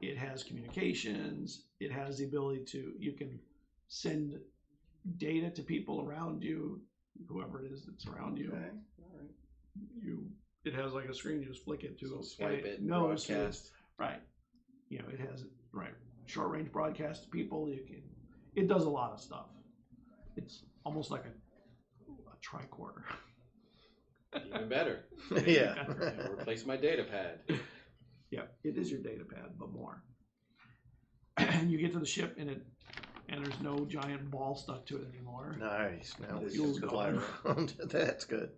It has communications. It has the ability you can send data to people around you, whoever it is that's around you. Okay. All right. It has like a screen, you just flick it to So a swipe it, knows who- broadcast. Right. It has short range broadcast to people. It does a lot of stuff. It's almost like a tricorder. Even better. Yeah. I'll replace my data pad. Yeah, it is your data pad, but more. And you get to the ship, and there's no giant ball stuck to it anymore. Nice. Now we Fuel's can fly gone. around. That's good.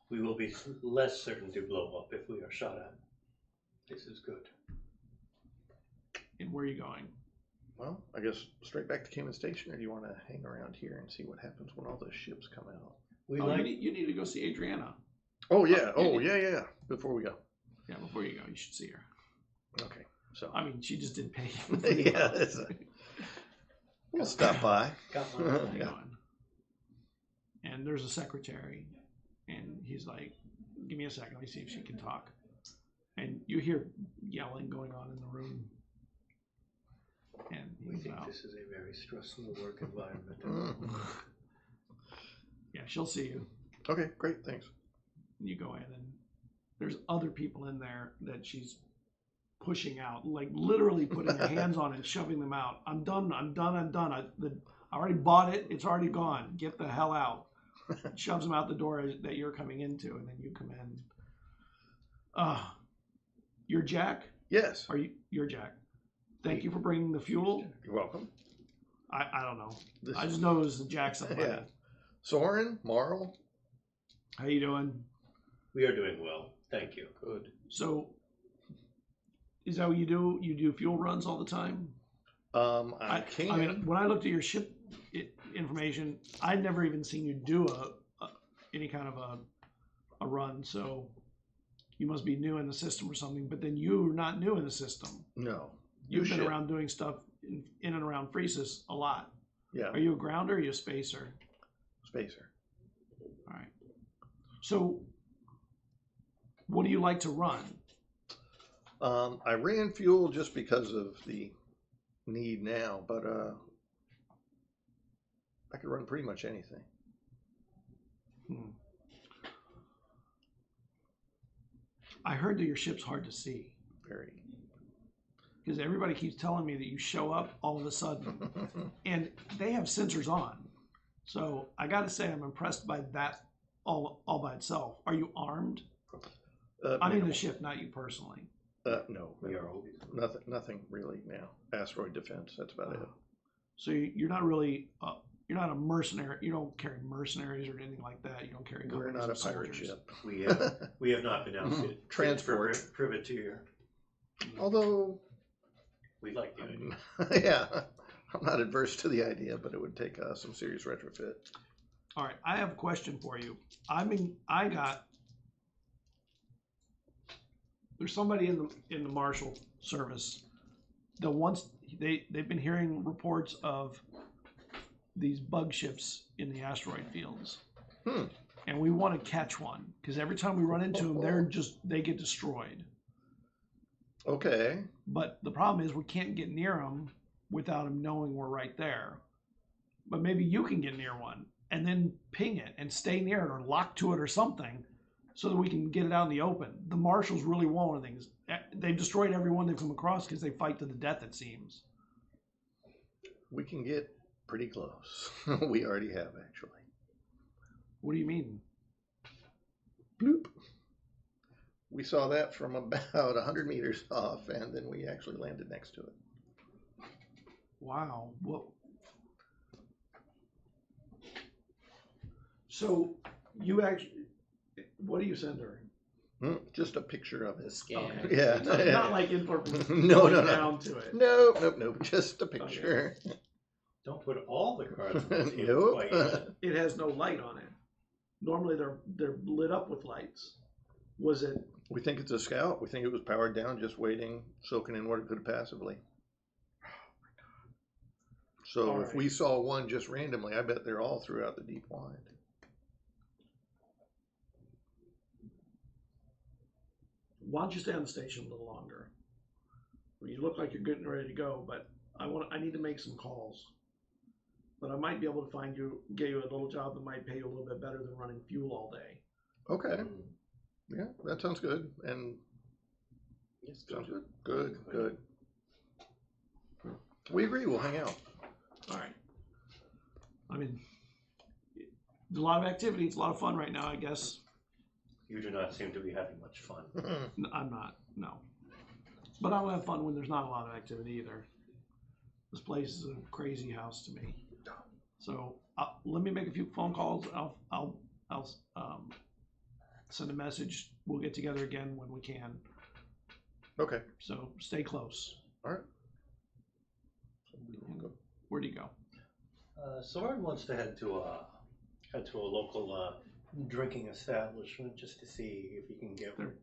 We will be less certain to blow up if we are shot at. This is good. And where are you going? Well, I guess straight back to Cayman Station, or do you want to hang around here and see what happens when all those ships come out? You need to go see Adriana. Oh, yeah. Yeah. Before we go. Yeah, before you go, you should see her. Okay. So. I mean, she just didn't pay. Yeah. We'll stop by. Yeah. And there's a secretary, and he's like, give me a second, let me see if she can talk. And you hear yelling going on in the room. And We he's think out. this is a very stressful work environment. Yeah, she'll see you. Okay, great, thanks. And you go in, and there's other people in there that she's pushing out, like literally putting her hands on and shoving them out. I'm done. I already bought it. It's already gone. Get the hell out. Shoves them out the door that you're coming into, and then you come in. You're Jack? Yes. You're Jack. Thank you for bringing the fuel. You're welcome. I don't know. I just know it was Jack somebody. Yeah. Soren, Marl. How you doing? We are doing well. Thank you. Good. So, is that what you do? You do fuel runs all the time? I can. I mean, when I looked at your ship information, I'd never even seen you do any kind of a run. So, you must be new in the system or something. But then you're not new in the system. No. You've been around doing stuff in and around Freesis a lot. Yeah. Are you a grounder or are you a spacer? Spacer. All right. So, what do you like to run? I ran fuel just because of the need now, but I could run pretty much anything. I heard that your ship's hard to see. Very. Because everybody keeps telling me that you show up all of a sudden, and they have sensors on. So I got to say, I'm impressed by that all by itself. Are you armed? I mean the ship, not you personally. No, We are always. nothing really now. Asteroid defense, that's about it. So you're not really, you're not a mercenary. You don't carry mercenaries or anything like that. You don't carry. We're not a pirate soldiers. ship. We have not been out to Transport. privateer. Although, We like the idea. yeah, I'm not adverse to the idea, but it would take some serious retrofit. All right, I have a question for you. There's somebody in the Marshal Service that once they've been hearing reports of these bug ships in the asteroid fields, and we want to catch one because every time we run into them, they get destroyed. Okay. But the problem is we can't get near them without them knowing we're right there. But maybe you can get near one and then ping it and stay near it or lock to it or something so that we can get it out in the open. The Marshals really want things. They've destroyed everyone they've come across because they fight to the death, it seems. We can get pretty close. We already have, actually. What do you mean? Bloop. We saw that from about 100 meters off, and then we actually landed next to it. Wow. Well, so you actually, what do you send her? Just a picture of The it. scan. Okay. Yeah. Not like info No. down to it. No. Just a picture. Don't put all the cards in the Nope. quite yet. It has no light on it. Normally they're lit up with lights. Was it? We think it's a scout. We think it was powered down, just waiting, soaking in what it could passively. So All if right. we saw one just randomly, I bet they're all throughout the deep wide. Why don't you stay on the station a little longer? You look like you're getting ready to go, but I need to make some calls. But I might be able to get you a little job that might pay you a little bit better than running fuel all day. Okay. Yeah, that sounds good. And Yes, sounds good. Good. We agree. We'll hang out. All right. I mean, there's a lot of activity. It's a lot of fun right now, I guess. You do not seem to be having much fun. I'm not, no. But I don't have fun when there's not a lot of activity either. This place is a crazy house to me. So let me make a few phone calls. I'll send a message. We'll get together again when we can. Okay. So stay close. All right. Where do you go? Soren wants to head to a local drinking establishment just to see if he can get. They're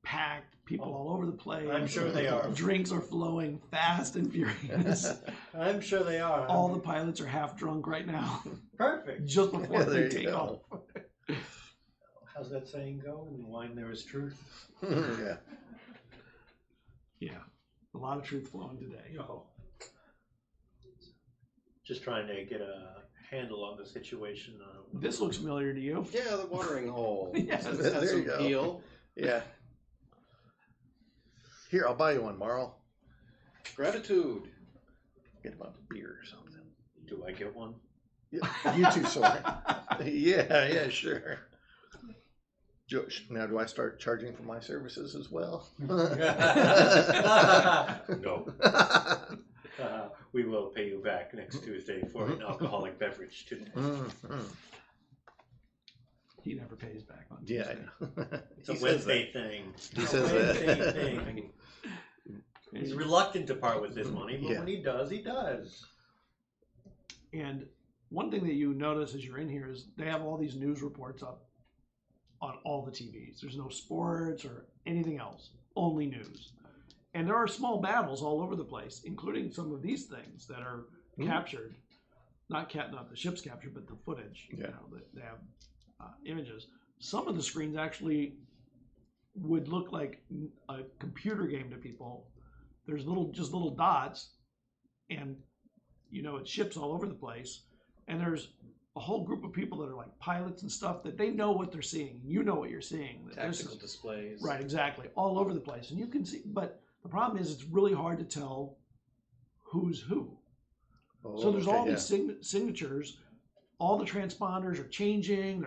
packed, people all over the place. I'm sure they are. Drinks are flowing fast and furious. I'm sure they are. All the pilots are half drunk right now. Perfect. Just before Yeah, they there you take go. off. How's that saying go? In wine there is truth. Yeah. Yeah, a lot of truth flowing today. Oh. Just trying to get a handle on the situation. This looks familiar to you. Yeah, the watering hole. Yes. Has There you some go. peel. Yeah. Here, I'll buy you one, Marl. Gratitude. Get him a beer or something. Do I get one? Yeah, you too, Soren. Yeah, sure. Now, do I start charging for my services as well? No. We will pay you back next Tuesday for an alcoholic beverage too. He never pays back on Yeah, I Tuesday. know. It's a He says Wednesday thing. He It's says a Wednesday that. thing. He's reluctant to part with his money, but Yeah. when he does, he does. And one thing that you notice as you're in here is they have all these news reports up on all the TVs. There's no sports or anything else, only news. And there are small battles all over the place, including some of these things that are captured. Not the ships captured, but the footage. Yeah. You know, they have images. Some of the screens actually would look like a computer game to people. There's little dots, and it's ships all over the place. And there's a whole group of people that are like pilots and stuff that they know what they're seeing. You know what you're seeing. Tactical displays. Right, exactly. All over the place. And you can see, but the problem is it's really hard to tell who's who. Oh, So there's okay, all these signatures. All the transponders are changing.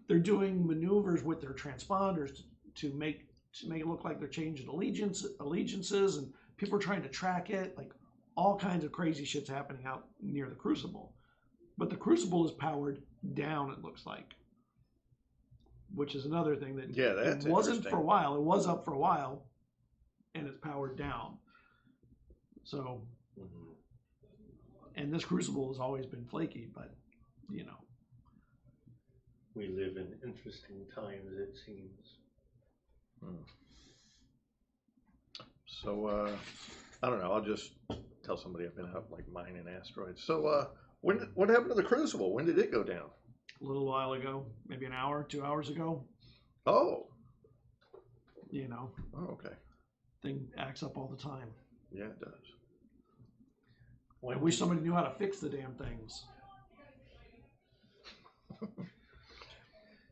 They're doing maneuvers with their transponders to make it look like they're changing allegiances, and people are trying to track it. Like all kinds of crazy shit's happening out near the Crucible. But the Crucible is powered down, it looks like, which is another thing that that's it wasn't interesting. for a while. It was up for a while, and it's powered down. So, and this Crucible has always been flaky, but We live in interesting times, it seems. So, I don't know. I'll just tell somebody I've been out like mining asteroids. So, what happened to the Crucible? When did it go down? a little while ago, maybe an hour, 2 hours ago, Oh. Oh, okay. thing acts up all the time. Yeah, it does. I wish somebody knew how to fix the damn things.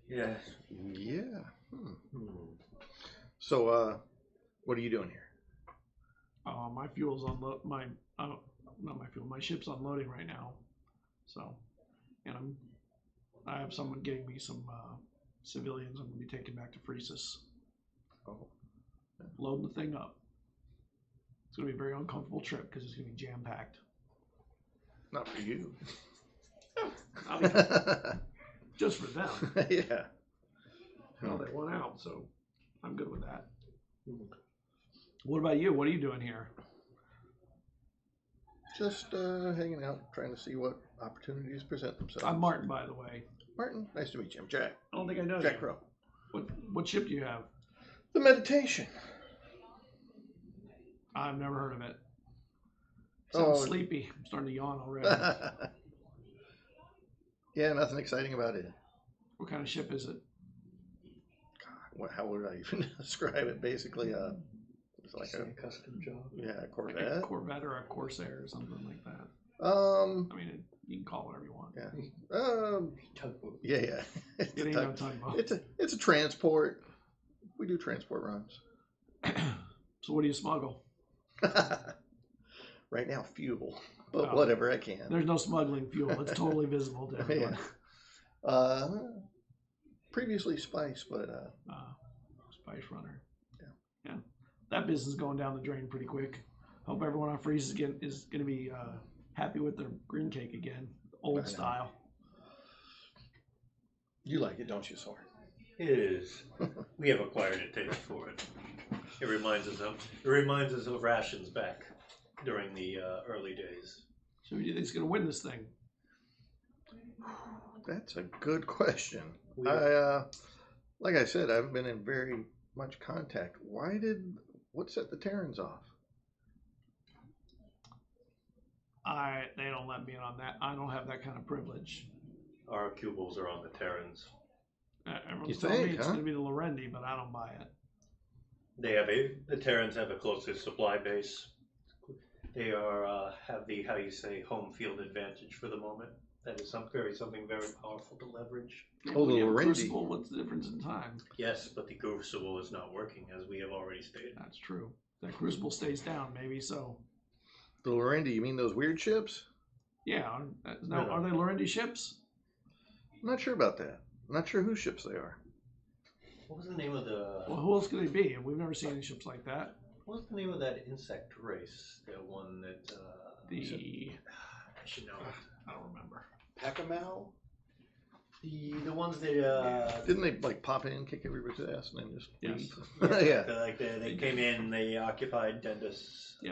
Yeah. Yeah. So, what are you doing here? My fuel's my ship's unloading right now. So, and I have someone getting me some civilians I'm going to be taking back to Phreesis. Oh. Loading the thing up. It's going to be a very uncomfortable trip because it's going to be jam-packed. Not for you. I mean, just for them. Yeah. Well, they want out, so I'm good with that. What about you? What are you doing here? Just hanging out, trying to see what opportunities present themselves. I'm Martin, by the way. Martin. Nice to meet you. I'm Jack. I don't think I know Jack you. Crow. What ship do you have? The meditation. I've never heard of it. Sounds Oh. sleepy. I'm starting to yawn already. Yeah, nothing exciting about it. What kind of ship is it? How would I even describe it? Basically, it's like a custom job. Like a Corvette. Corvette or a Corsair or something like that. Um, I mean, you can call it whatever you want. yeah. Yeah. It ain't no tugboat. It's a transport. We do transport runs. So what do you smuggle? Right now, fuel. But Oh. whatever I can. There's no smuggling fuel. It's totally visible to everyone. Yeah. Previously Spice, but Spice Runner. Yeah. That business is going down the drain pretty quick. Hope everyone on Freeze is going to be happy with their green cake again, I old know. style. You like it, don't you, Soren? It is. We have acquired a taste for it. It reminds us of rations back during the early days. So who do you think's going to win this thing? That's a good question. We- Like I said, I haven't been in very much contact. What set the Terrans off? They don't let me in on that. I don't have that kind of privilege. Our cubles are on the Terrans. Everyone's You telling me think, it's huh? going to be the Lorendi, but I don't buy it. The Terrans have a closer supply base. They have the, how you say, home field advantage for the moment. That is something very powerful to leverage. Oh, the We have a Lorendi. Crucible, what's the difference in time? Yes, but the Crucible is not working, as we have already stated. That's true. That Crucible stays down, maybe so. The Lorendi, you mean those weird ships? Yeah. No. Are they Lorendi ships? I'm not sure about that. I'm not sure whose ships they are. What was the name of the? Well, who else could they be? We've never seen any ships like that. What was the name of that insect race? The one that. The I should know. I don't remember. Pachamel? The ones that. Didn't they like pop in, kick everybody's ass, and then just Yes. leave? Yeah. Like they came in, they occupied Yeah.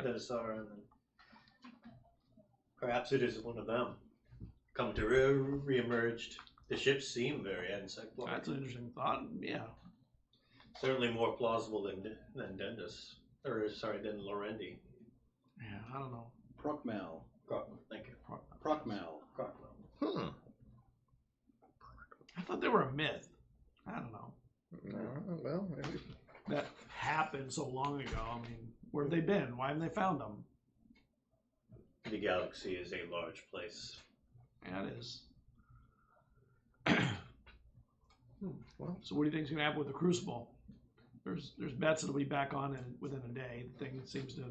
Dennisar, and then perhaps it is one of them. Come to re-emerged. The ships seem very insect-like. That's an interesting thought. Yeah. Certainly more plausible than Dendis, than Lorendi. Yeah. I don't know. Procmel. Thank you. Procmel. I thought they were a myth. I don't know. Well, maybe. That happened so long ago. I mean, where have they been? Why haven't they found them? The galaxy is a large place. Yeah, it is. Well, So what do you think is going to happen with the Crucible? There's bets it'll be back on within a day. The thing seems to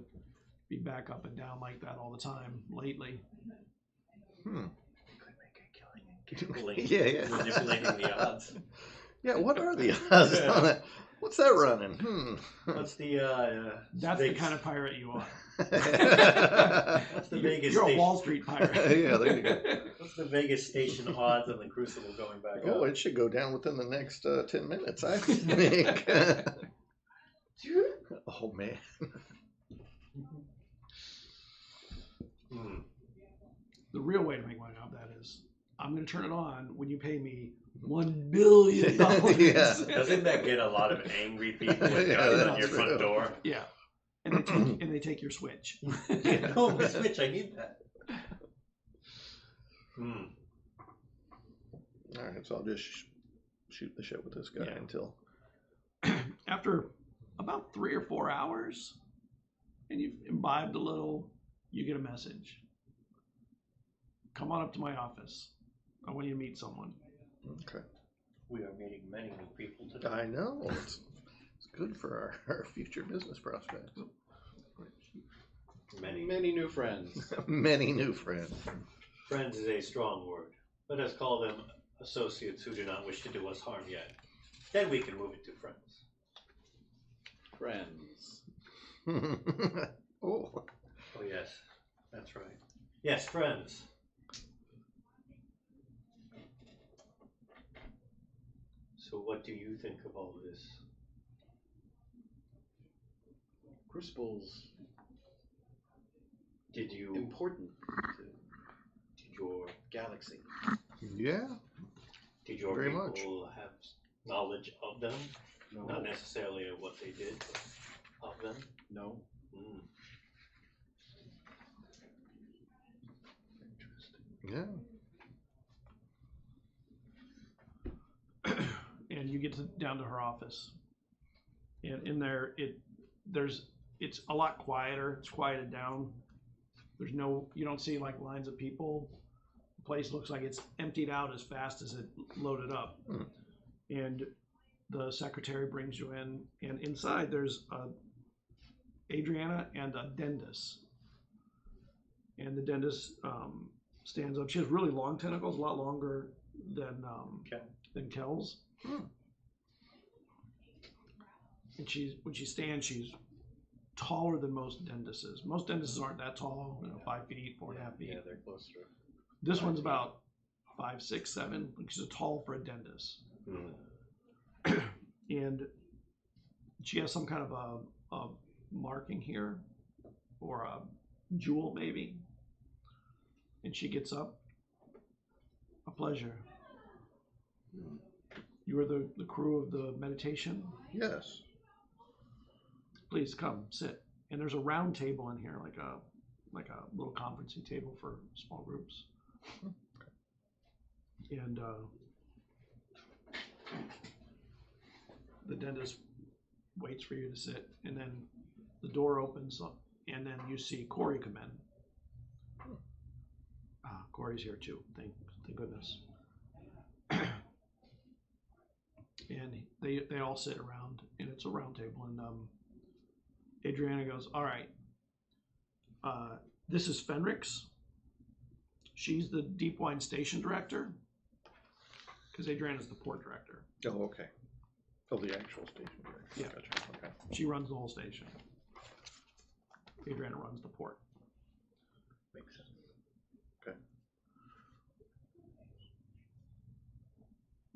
be back up and down like that all the time lately. Could make a killing. Yeah. Manipulating the odds. Yeah, what are the odds on that? What's that running? What's the That's the kind of pirate you are. What's the Vegas You're a station? Wall Street pirate. Yeah, there you go. What's the Vegas station odds on the Crucible going back Oh, up? it should go down within the next 10 minutes, I think. Oh, man. The real way to make money off that is I'm going to turn it on when you pay me $1 billion. Yeah. Doesn't that get a lot of angry people with Yeah, guns on that's your front true. door? Yeah. And they take your Switch. Yeah, oh, my Switch, I need that. All right, so I'll just shoot the shit with this guy Yeah. until. After about 3 or 4 hours, and you've imbibed a little, you get a message. Come on up to my office. I want you to meet someone. Okay. We are meeting many new people today. I know. It's good for our future business prospects. Many new friends. Many new friends. friends is a strong word. Let us call them associates who do not wish to do us harm yet. Then we can move it to friends. Friends. Oh. Oh yes, that's right. Yes, friends. So what do you think of all of this? Crucible's Did you important to did your galaxy. Yeah. did your Very people much. have knowledge of them? No. Not necessarily of what they did, but of them. No. Yeah. And you get down to her office. And in there, it's a lot quieter. It's quieted down. You don't see like lines of people. The place looks like it's emptied out as fast as it loaded up. And the secretary brings you in, and inside there's Adriana and a dentist. And the dentist stands up. She has really long tentacles, a lot longer than Kel's. And when she stands, she's taller than most dentists. Most dentists aren't that tall, 5 feet, 4.5 feet. Yeah, they're closer. This one's about 5, 6, 7. She's tall for a dentist. And she has some kind of a marking here, or a jewel maybe. And she gets up. A pleasure. You are the crew of the meditation? Yes. Please come, sit. And there's a round table in here, like a little conferencing table for small groups. And the dentist waits for you to sit, and then the door opens up, and then you see Corey come in. Corey's here too, thank goodness. And they all sit around, and it's a round table, and Adriana goes, all right, this is Fenrix. She's the Deep Wine Station Director, because Adriana's the port director. Oh, okay. Oh, the actual station director. Yeah. Gotcha. Okay. She runs the whole station. Adriana runs the port. Makes sense. Okay.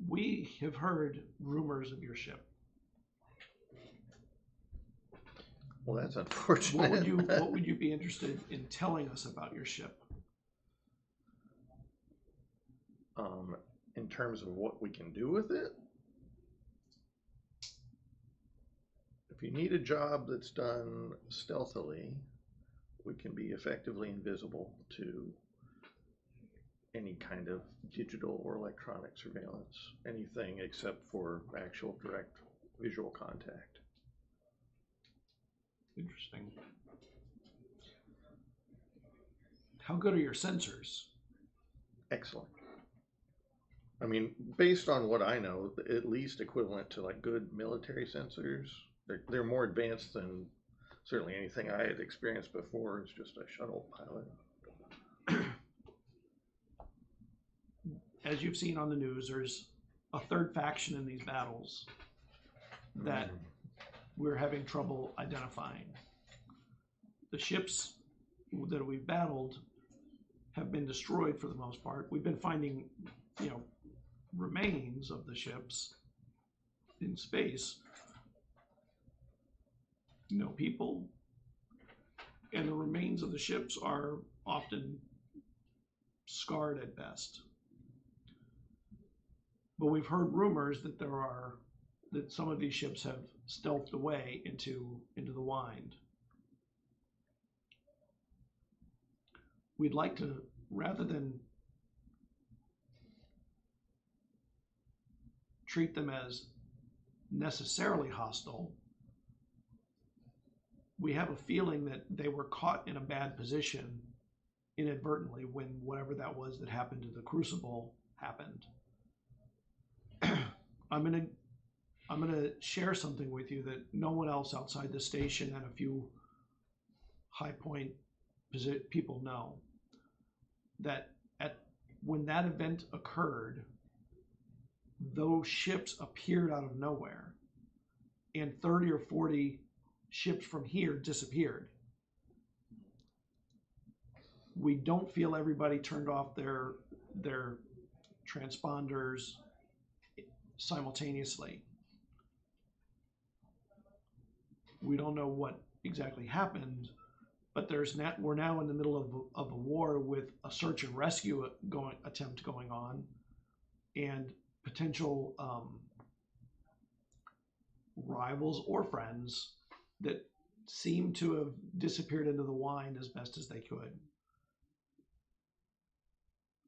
We have heard rumors of your ship. Well, that's unfortunate. What would you be interested in telling us about your ship? In terms of what we can do with it, if you need a job that's done stealthily, we can be effectively invisible to any kind of digital or electronic surveillance, anything except for actual direct visual contact. Interesting. How good are your sensors? Excellent. I mean, based on what I know, at least equivalent to like good military sensors. They're more advanced than certainly anything I had experienced before as just a shuttle pilot. As you've seen on the news, there's a third faction in these battles that we're having trouble identifying. The ships that we've battled have been destroyed for the most part. We've been finding, remains of the ships in space. No people. And the remains of the ships are often scarred at best. But we've heard rumors that that some of these ships have stealthed away into the wind. We'd like to, rather than treat them as necessarily hostile, we have a feeling that they were caught in a bad position inadvertently when whatever that was that happened to the Crucible happened. I'm gonna share something with you that no one else outside the station and a few high point people know. That when that event occurred, those ships appeared out of nowhere, and 30 or 40 ships from here disappeared. We don't feel everybody turned off their transponders simultaneously. We don't know what exactly happened, but we're now in the middle of a war with a search and rescue attempt going on, and potential rivals or friends that seem to have disappeared into the wind as best as they could.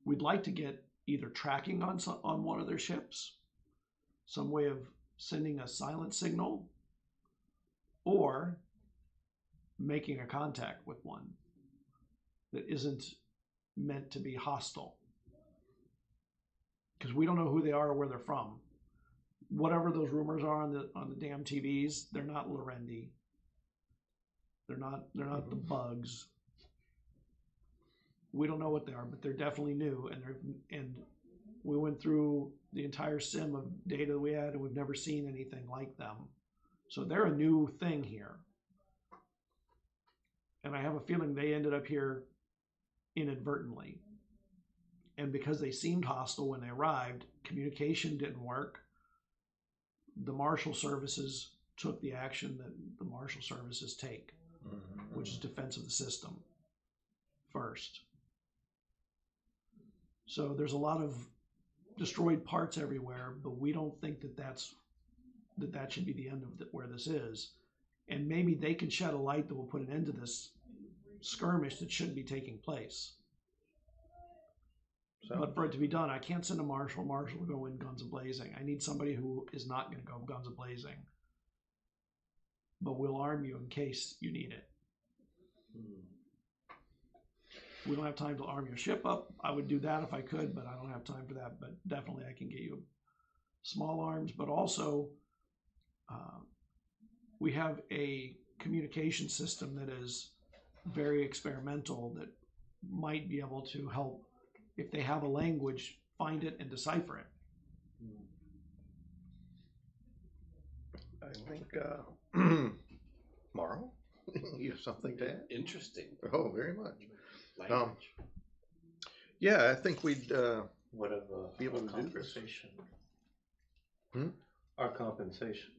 We'd like to get either tracking on one of their ships, some way of sending a silent signal, or making a contact with one that isn't meant to be hostile. Because we don't know who they are or where they're from. Whatever those rumors are on the damn TVs, they're not Lorendi. They're not the bugs. We don't know what they are, but they're definitely new, and we went through the entire sim of data we had, and we've never seen anything like them. So they're a new thing here. And I have a feeling they ended up here inadvertently. And because they seemed hostile when they arrived, communication didn't work. The Marshal Services took the action that the Marshal Services take, which is defense of the system first. So there's a lot of destroyed parts everywhere, but we don't think that that should be the end of where this is. And maybe they can shed a light that will put an end to this skirmish that shouldn't be taking place. So, But for it to be done, I can't send a marshal to go in guns a-blazing. I need somebody who is not going to go guns a-blazing. But we'll arm you in case you need it. We don't have time to arm your ship up. I would do that if I could, but I don't have time for that. But definitely I can get you small arms. But also, we have a communication system that is very experimental that might be able to help, if they have a language, find it and decipher it. I think, Morrow, you have something to add? Interesting. Oh, very much. Language. Yeah, I think we'd What of be able our to do this. compensation? Hmm? Our compensation.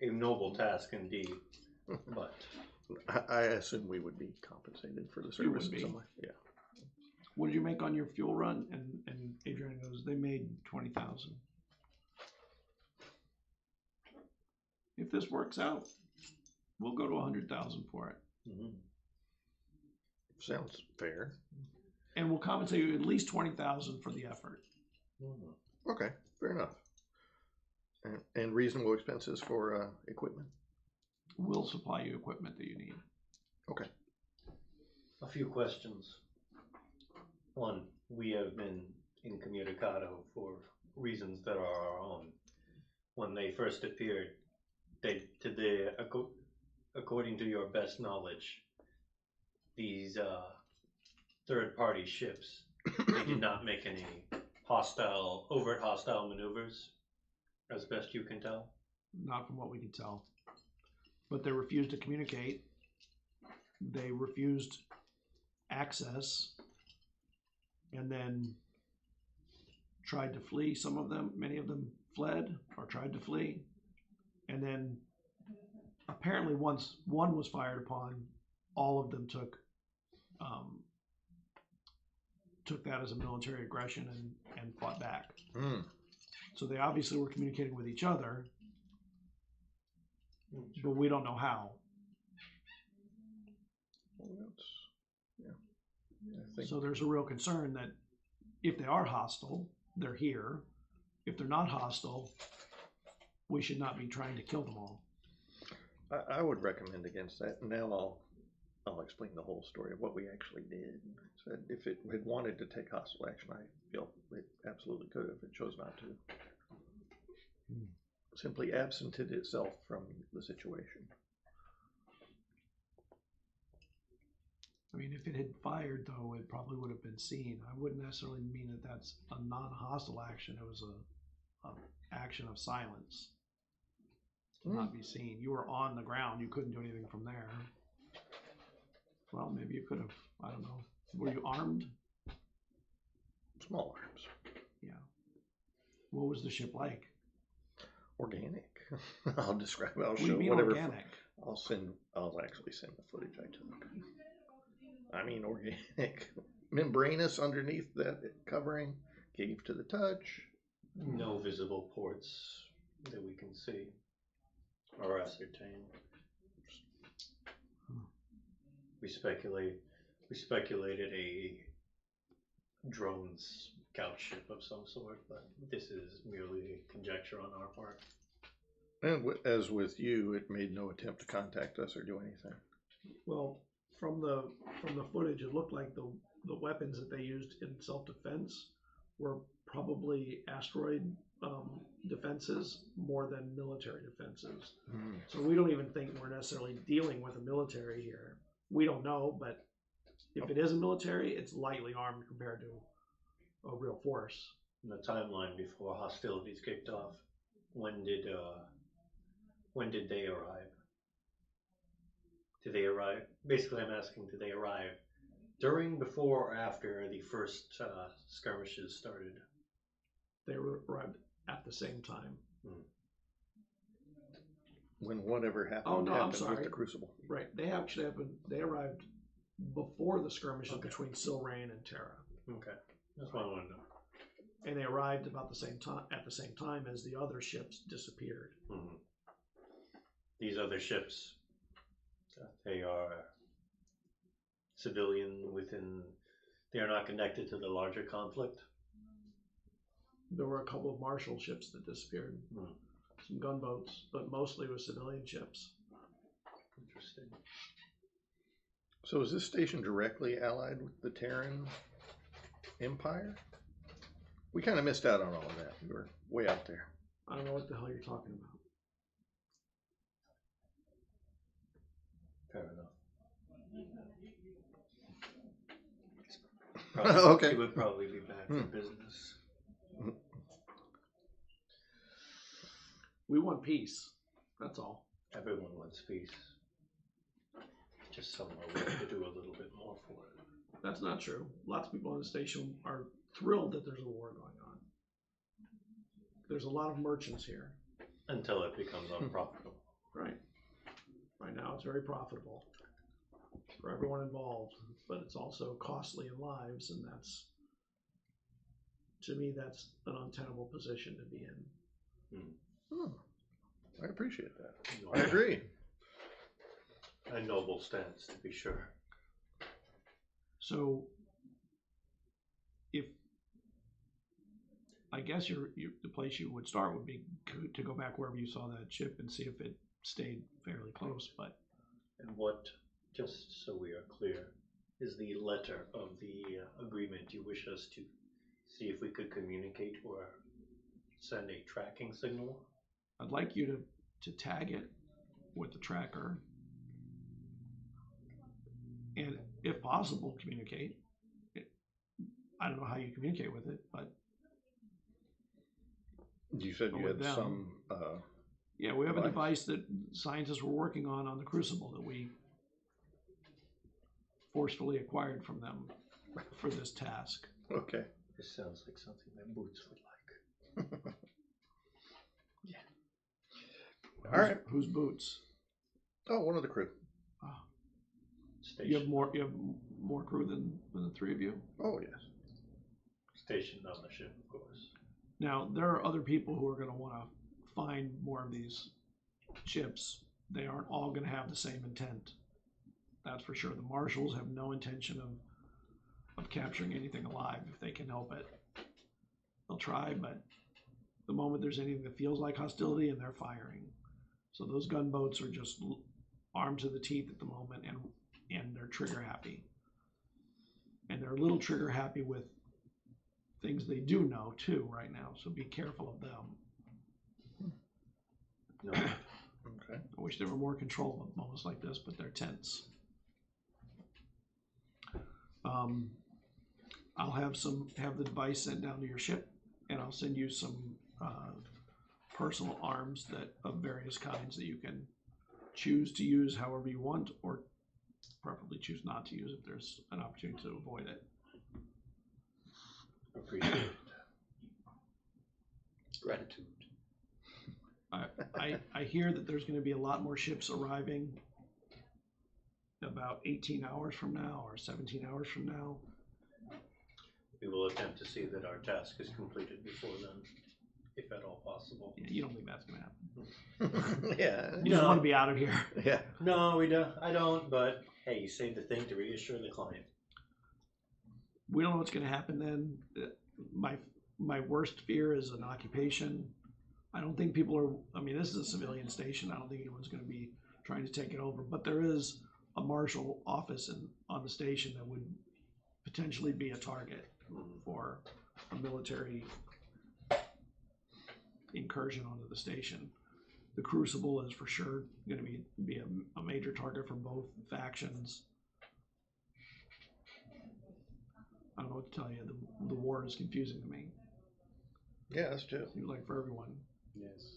A noble task indeed, but I assume we would be compensated for the You service would in be. some way. Yeah. What did you make on your fuel run? And Adrian goes, they made 20,000. If this works out, we'll go to 100,000 for it. Sounds fair. And we'll compensate you at least 20,000 for the effort. Okay, fair enough. And reasonable expenses for equipment. We'll supply you equipment that you need. Okay. a few questions. One, we have been incommunicado for reasons that are our own. When they first appeared, according to your best knowledge, these third-party ships, they did not make any overt hostile maneuvers, as best you can tell. Not from what we can tell. But they refused to communicate. They refused access, and then tried to flee. Many of them fled or tried to flee. And then apparently once one was fired upon, all of them took that as a military aggression and fought back. Mm. So they obviously were communicating with each other, but we don't know how. Well, yeah, I think So there's a real concern that if they are hostile, they're here. If they're not hostile, we should not be trying to kill them all. I would recommend against that. Now I'll explain the whole story of what we actually did. Said if it had wanted to take hostile action, I feel it absolutely could have. It chose not to. Simply absented itself from the situation. I mean, if it had fired, though, it probably would have been seen. I wouldn't necessarily mean that that's a non-hostile action. It was a action of silence to not be seen. You were on the ground. You couldn't do anything from there. Well, maybe you could have. I don't know. Were you armed? Small arms. Yeah. What was the ship like? Organic. I'll describe. I'll What do show you mean whatever. organic? I'll actually send the footage I took. I mean organic. Membranous underneath that covering. Gave to the touch. No visible ports that we can see or ascertain. We speculated a drone scout ship of some sort, but this is merely a conjecture on our part. And as with you, it made no attempt to contact us or do anything. Well, from the footage, it looked like the weapons that they used in self-defense were probably asteroid defenses more than military defenses. So we don't even think we're necessarily dealing with a military here. We don't know, but if it is a military, it's lightly armed compared to a real force. In the timeline before hostilities kicked off, when did they arrive? Did they arrive? Basically, I'm asking, did they arrive during, before, or after the first skirmishes started? They arrived at the same time. When whatever happened, Oh, no, I'm happened sorry. with the Crucible. Right. They actually happened. They arrived before the skirmishes between Silrain and Terra. Okay. That's what I want to know. And they arrived about the same time, at the same time as the other ships disappeared. Mm-hmm. These other ships, they are civilian within. They are not connected to the larger conflict. There were a couple of Marshall ships that disappeared, some gunboats, but mostly with civilian ships. Interesting. So is this station directly allied with the Terran Empire? We kind of missed out on all of that. We were way out there. I don't know what the hell you're talking about. Fair enough. Okay. He would probably be back for business. We want peace. That's all. Everyone wants peace. Just some are willing to do a little bit more for it. That's not true. Lots of people on the station are thrilled that there's a war going on. There's a lot of merchants here. Until it becomes unprofitable. Right. Right now it's very profitable for everyone involved, but it's also costly in lives, and that's, to me, that's an untenable position to be in. I appreciate that. I agree. A noble stance, to be sure. So, if I guess the place you would start would be to go back wherever you saw that ship and see if it stayed fairly close. But And what, just so we are clear, is the letter of the agreement you wish us to see if we could communicate or send a tracking signal? I'd like you to tag it with the tracker, and if possible, communicate. I don't know how you communicate with it, but You said you had some. Yeah, we have a device that scientists were working on the Crucible that we forcefully acquired from them for this task. Okay. This sounds like something that Boots would like. All right. Who's Boots? Oh, one of the crew. Oh. Station. You have more crew than the three of you? Oh, yes. Stationed on the ship, of course. Now, there are other people who are going to want to find more of these ships. They aren't all going to have the same intent. That's for sure. The Marshals have no intention of capturing anything alive if they can help it. They'll try, but the moment there's anything that feels like hostility, and they're firing. So those gunboats are just armed to the teeth at the moment, and they're trigger happy. And they're a little trigger happy with things they do know too right now, so be careful of them. No. Okay. I wish there were more control of moments like this, but they're tense. I'll have the device sent down to your ship, and I'll send you some personal arms of various kinds that you can choose to use however you want, or preferably choose not to use if there's an opportunity to avoid it. Appreciate it. Gratitude. I hear that there's going to be a lot more ships arriving about 18 hours from now or 17 hours from now. We will attempt to see that our task is completed before then, if at all possible. Yeah, you don't think that's going to happen? Yeah. You just want to be out of here. Yeah. No, we don't. I don't. But hey, you say the thing to reassure the client. We don't know what's going to happen then. My worst fear is an occupation. I don't think people are. I mean, this is a civilian station. I don't think anyone's going to be trying to take it over. But there is a marshal office on the station that would potentially be a target for a military incursion onto the station. The Crucible is for sure going to be a major target for both factions. I don't know what to tell you. The war is confusing to me. Yeah, that's true. Seems like for everyone. Yes.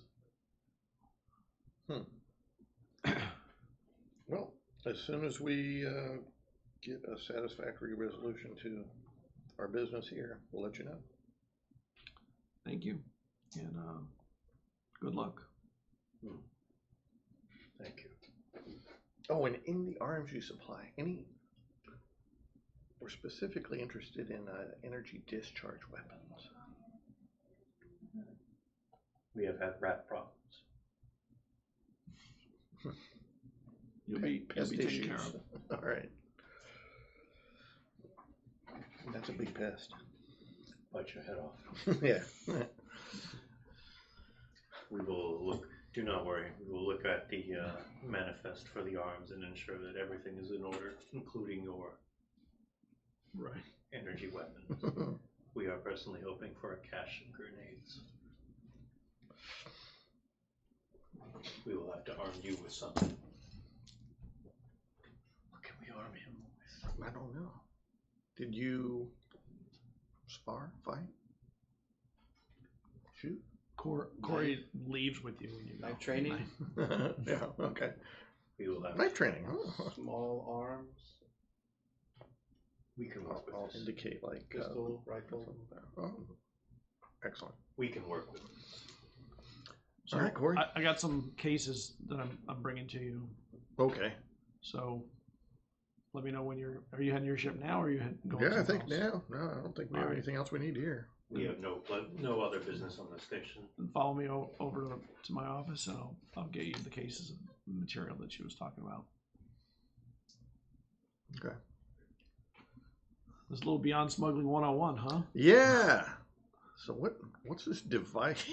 Well, as soon as we get a satisfactory resolution to our business here, we'll let you know. Thank you, and good luck. Thank you. Oh, and in the arms you supply, any We're specifically interested in energy discharge weapons. We have had rat problems. You'll be Pest taken issues. care of. All right. That's a big pest. Bite your head off. Yeah. We will look. Do not worry. We will look at the manifest for the arms and ensure that everything is in order, including your Right. energy weapons. We are personally hoping for a cache of grenades. We will have to arm you with something. What can we arm him with? I don't know. Did you spar, fight, shoot? Corey leaves with you when you go. Knife training, Yeah. Okay. We will have. Knife training. Oh. small arms, We can work with I'll this. indicate like pistol, rifle. Oh, excellent. We can work with this. So All right, Corey. I got some cases that I'm bringing to you. Okay. So let me know when you're. Are you heading your ship now, or are you going? Yeah, I think somewhere else? now. No, I don't think we All have right. anything else we need here. We have no other business on the station. Then follow me over to my office, and I'll get you the cases of material that she was talking about. Okay. This little Beyond Smuggling 101, huh? Yeah. So what's this device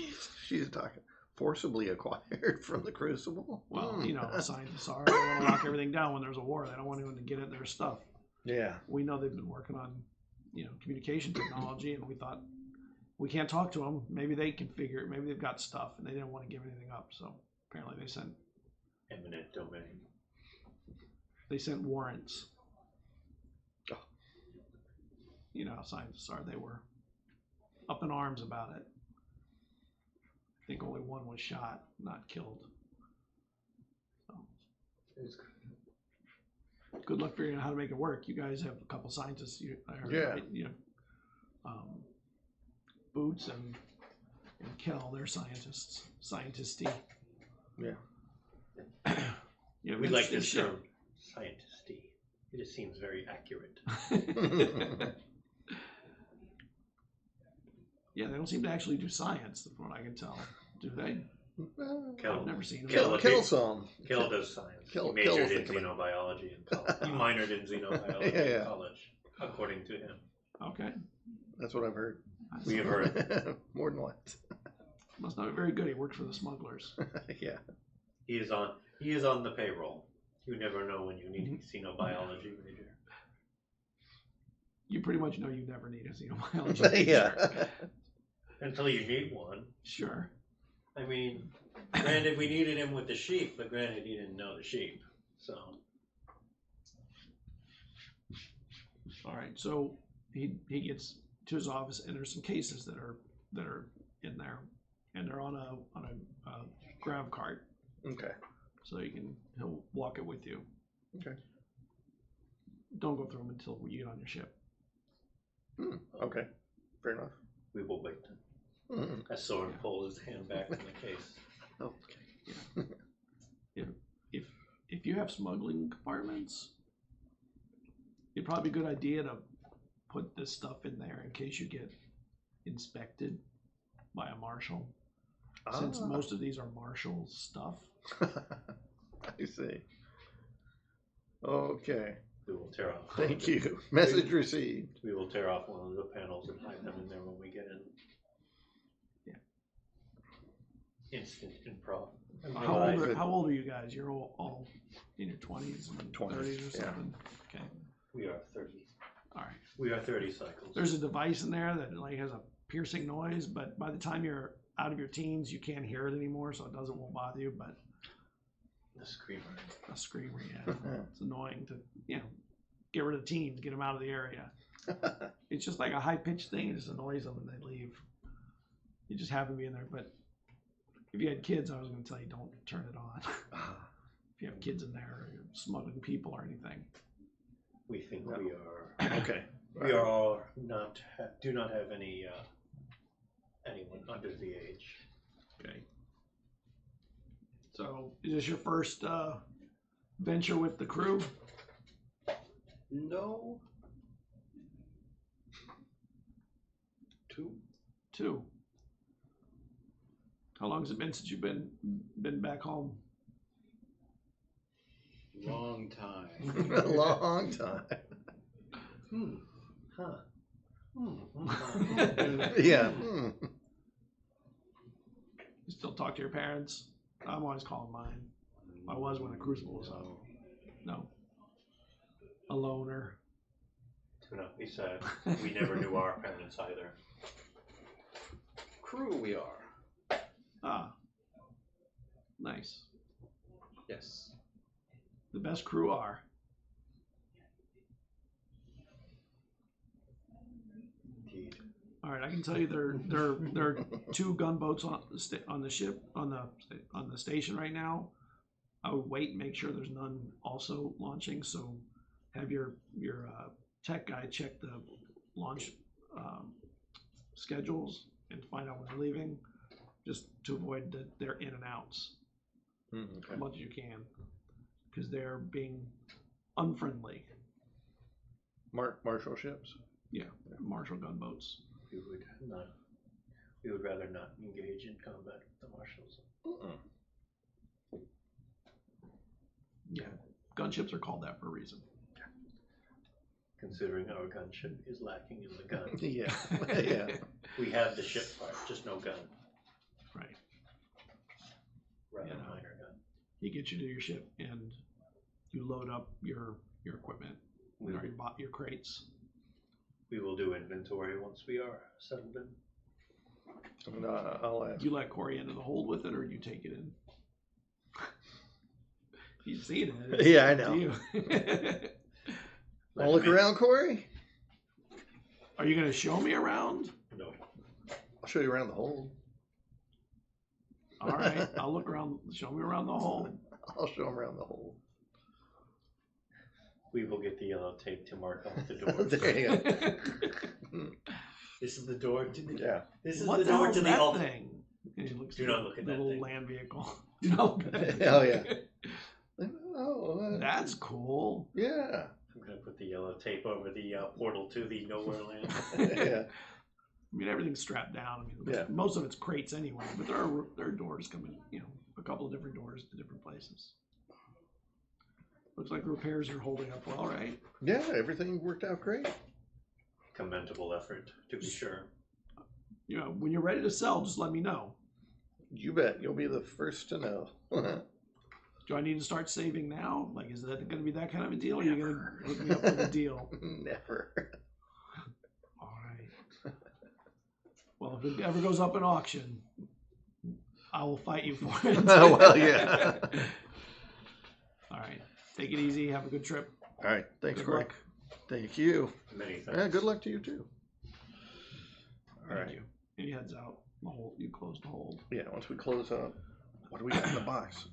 she's talking? Forcibly acquired from the Crucible? Well, you know how scientists are. They want to lock everything down when there's a war. They don't want anyone to get at their stuff. Yeah. We know they've been working on, communication technology, and we thought we can't talk to them. Maybe they can figure it. Maybe they've got stuff, and they didn't want to give anything up. So apparently they sent Eminent domain. warrants. Oh. You know how scientists are. They were up in arms about it. I think only one was shot, not killed. So, good luck figuring out how to make it work. You guys have a couple scientists. I heard, Yeah. right? Boots and Kel, they're scientists. Scientisty. Yeah. Yeah, We like this term, scientisty. It just seems very accurate. Yeah, they don't seem to actually do science, from what I can tell. Do they? Kel, I've never seen them. Kill some. Kel does science. Kel- He majored Kel in think about xenobiology in college. He minored in xenobiology Yeah. in college, according to him. Okay. That's what I've heard. We have heard. More than once. Must not be very good. He works for the smugglers. Yeah. He is on the payroll. You never know when you need a xenobiology major. You pretty much know you never need a xenobiology. Yeah. Until you need one. Sure. I mean, granted, we needed him with the sheep, but granted, he didn't know the sheep. So, All right. So he gets to his office, and there's some cases that are in there, and they're on a grab cart, Okay. so he'll walk it with you. Okay. Don't go through them until you get on your ship. Okay. Fair enough. we will wait. Mm. As Soren pulls his hand back from the case. Okay. If you have smuggling compartments, it'd probably be a good idea to put this stuff in there in case you get inspected by a marshal. Since most of these are marshal stuff. I see. Okay. We will tear off. Thank you. Message received. We will tear off one of the panels and hide them in there when we get in. Yeah. Instant improv. How old are you guys? You're all in your 20s and 20s, 30s or yeah. something? Okay. We are 30. All right. We are 30 cycles. There's a device in there that like has a piercing noise, but by the time you're out of your teens, you can't hear it anymore, so it won't bother you, but The screamer. a screamer, yeah. It's annoying to, get rid of the teens, get them out of the area. It's just like a high-pitched thing, it just annoys them and they leave. You just happen to be in there, but if you had kids, I was going to tell you don't turn it on. If you have kids in there or you're smuggling people or anything. We think we are. Okay. We are all do not have anyone under the age. Okay. So, is this your first venture with the crew? No, 2. 2. How long has it been since you've been back home? Long time. A long time. Huh. Yeah. You still talk to your parents? I'm always calling mine. I was when the Crucible was up. No. A loner. No, he said we never knew our parents either. Crew we are. Ah. Nice. Yes. The best crew are. Indeed. All right, I can tell you there are 2 gunboats on the ship on the station right now. I would wait and make sure there's none also launching. So have your tech guy check the launch schedules and find out when they're leaving, just to avoid their in and outs as much as you can, because they're being unfriendly. Marshal ships. Yeah, Marshal gunboats. We would rather not engage in combat with the marshals. Yeah, gunships are called that for a reason. Considering our gunship is lacking in the gun. Yeah. Yeah. We have the ship part, just no gun. Right. Rather Yeah. minor gun. He gets you to your ship and you load up your equipment. We already bought your crates. We will do inventory once we are settled in. And, I'll ask. You let Corey into the hold with it, or you take it in? You've seen it. Yeah, I up to know. you. I'll look around, Corey. Are you going to show me around? No. I'll show you around the hole. All right, I'll look around. Show me around the hole. I'll show him around the hole. We will get the yellow tape to mark off the door. There you go. This is the door to the. Yeah. This is What the the door hell to is the that altar. thing? And he looks Do at not look at the that little thing. land vehicle. Do not look at that Hell thing. yeah. Oh, That's cool. yeah. I'm going to put the yellow tape over the portal to the nowhere land. Yeah. I mean, everything's strapped down. I mean, Yeah. most of it's crates anyway, but there are doors coming, a couple of different doors to different places. Looks like the repairs are holding up well, right? Yeah, everything worked out great. Commendable effort, to be sure. When you're ready to sell, just let me know. You bet. You'll be the first to know. Do I need to start saving now? Like, is that going to be that kind of a deal? Or are you going to hook me up with a deal? Never. All right. Well, if it ever goes up in auction, I will fight you for it. Well, yeah. All right. Take it easy. Have a good trip. All right. Thanks, Good Corey. luck. Thank you. Many thanks. Yeah, good luck to you, too. All Thank right. you. And he heads out. You close the hold. Yeah, once we close up, what do we got in the box?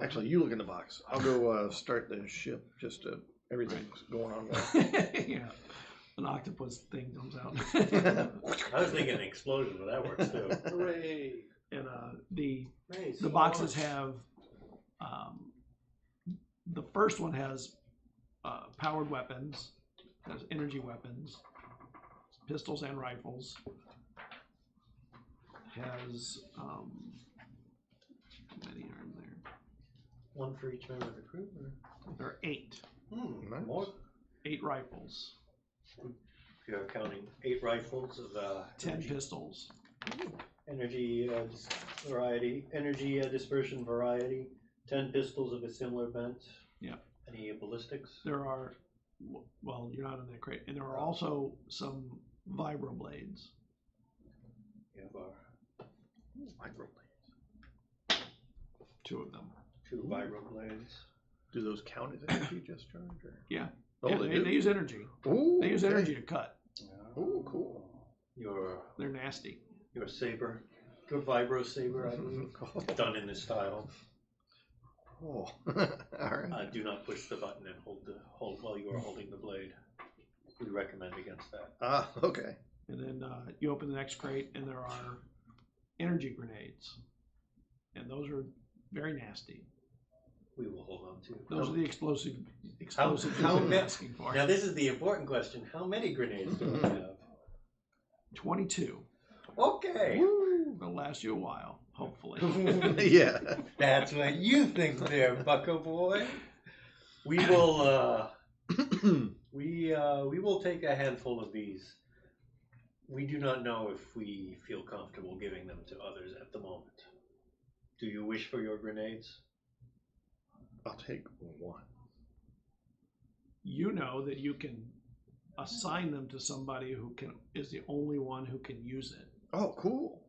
Actually, you look in the box. I'll go start the ship. Just everything's going on well. Yeah. An octopus thing comes out. I was thinking an explosion, but that works too. Hooray! And the Nice. boxes have the first one has powered weapons, has energy weapons, pistols and rifles. Has how many are in there? One for each member of the crew? Or? There are 8. Nice. More? 8 rifles, If you're counting 8 rifles of 10 pistols. energy variety, energy dispersion variety, 10 pistols of a similar bent. Yeah. Any ballistics? There are, well, you're not in that crate, and there are also some vibroblades. We have our Microblades. 2 of them. 2 vibroblades. Do those count as energy discharge? Or? Yeah. Oh, Yeah, they they do? use energy. Ooh, They use okay. energy to cut. Ooh, cool. They're nasty. Your saber, your vibro saber, I believe, done in this style. Oh, all right. Do not push the button and hold while you are holding the blade. We recommend against that. Ah, okay. And then you open the next crate, and there are energy grenades, and those are very nasty. We will hold on to. Those are the explosive how I'm many- asking for. Now this is the important question. How many grenades do we have? 22. Okay. It'll last you a while, hopefully. Yeah. That's what you think there, Bucko boy. We will we will take a handful of these. We do not know if we feel comfortable giving them to others at the moment. Do you wish for your grenades? I'll take one. You know that you can assign them to somebody who is the only one who can use it. Oh, cool.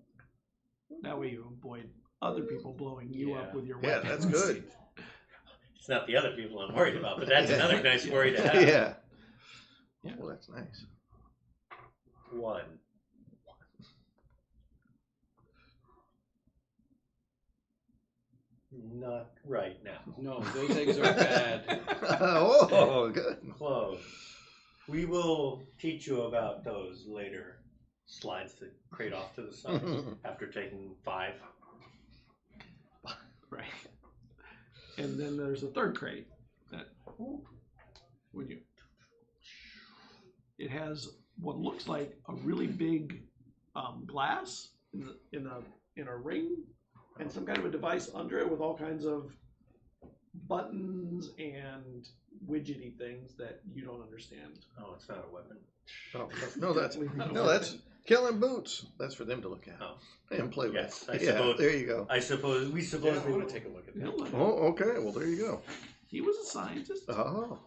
That way you avoid other people blowing you up with your Yeah, weapons. that's good. It's not the other people I'm worried about, but that's another nice worry to have. Yeah. Yeah. Well, that's nice. One. Not right now. No, those eggs are bad. Oh, good. Close. We will teach you about those later. Slides the crate off to the side after taking 5. Right. And then there's a third crate that when you it has what looks like a really big glass in a ring and some kind of a device under it with all kinds of buttons and widgety things that you don't understand. Oh, it's not a weapon. Oh, no, that's killing boots. That's for them to look at and play Yes, with. I suppose. There you go. I suppose we suppose I they want will to take a look at that. He'll- Oh, okay. Well, there you go. He was a scientist. Oh,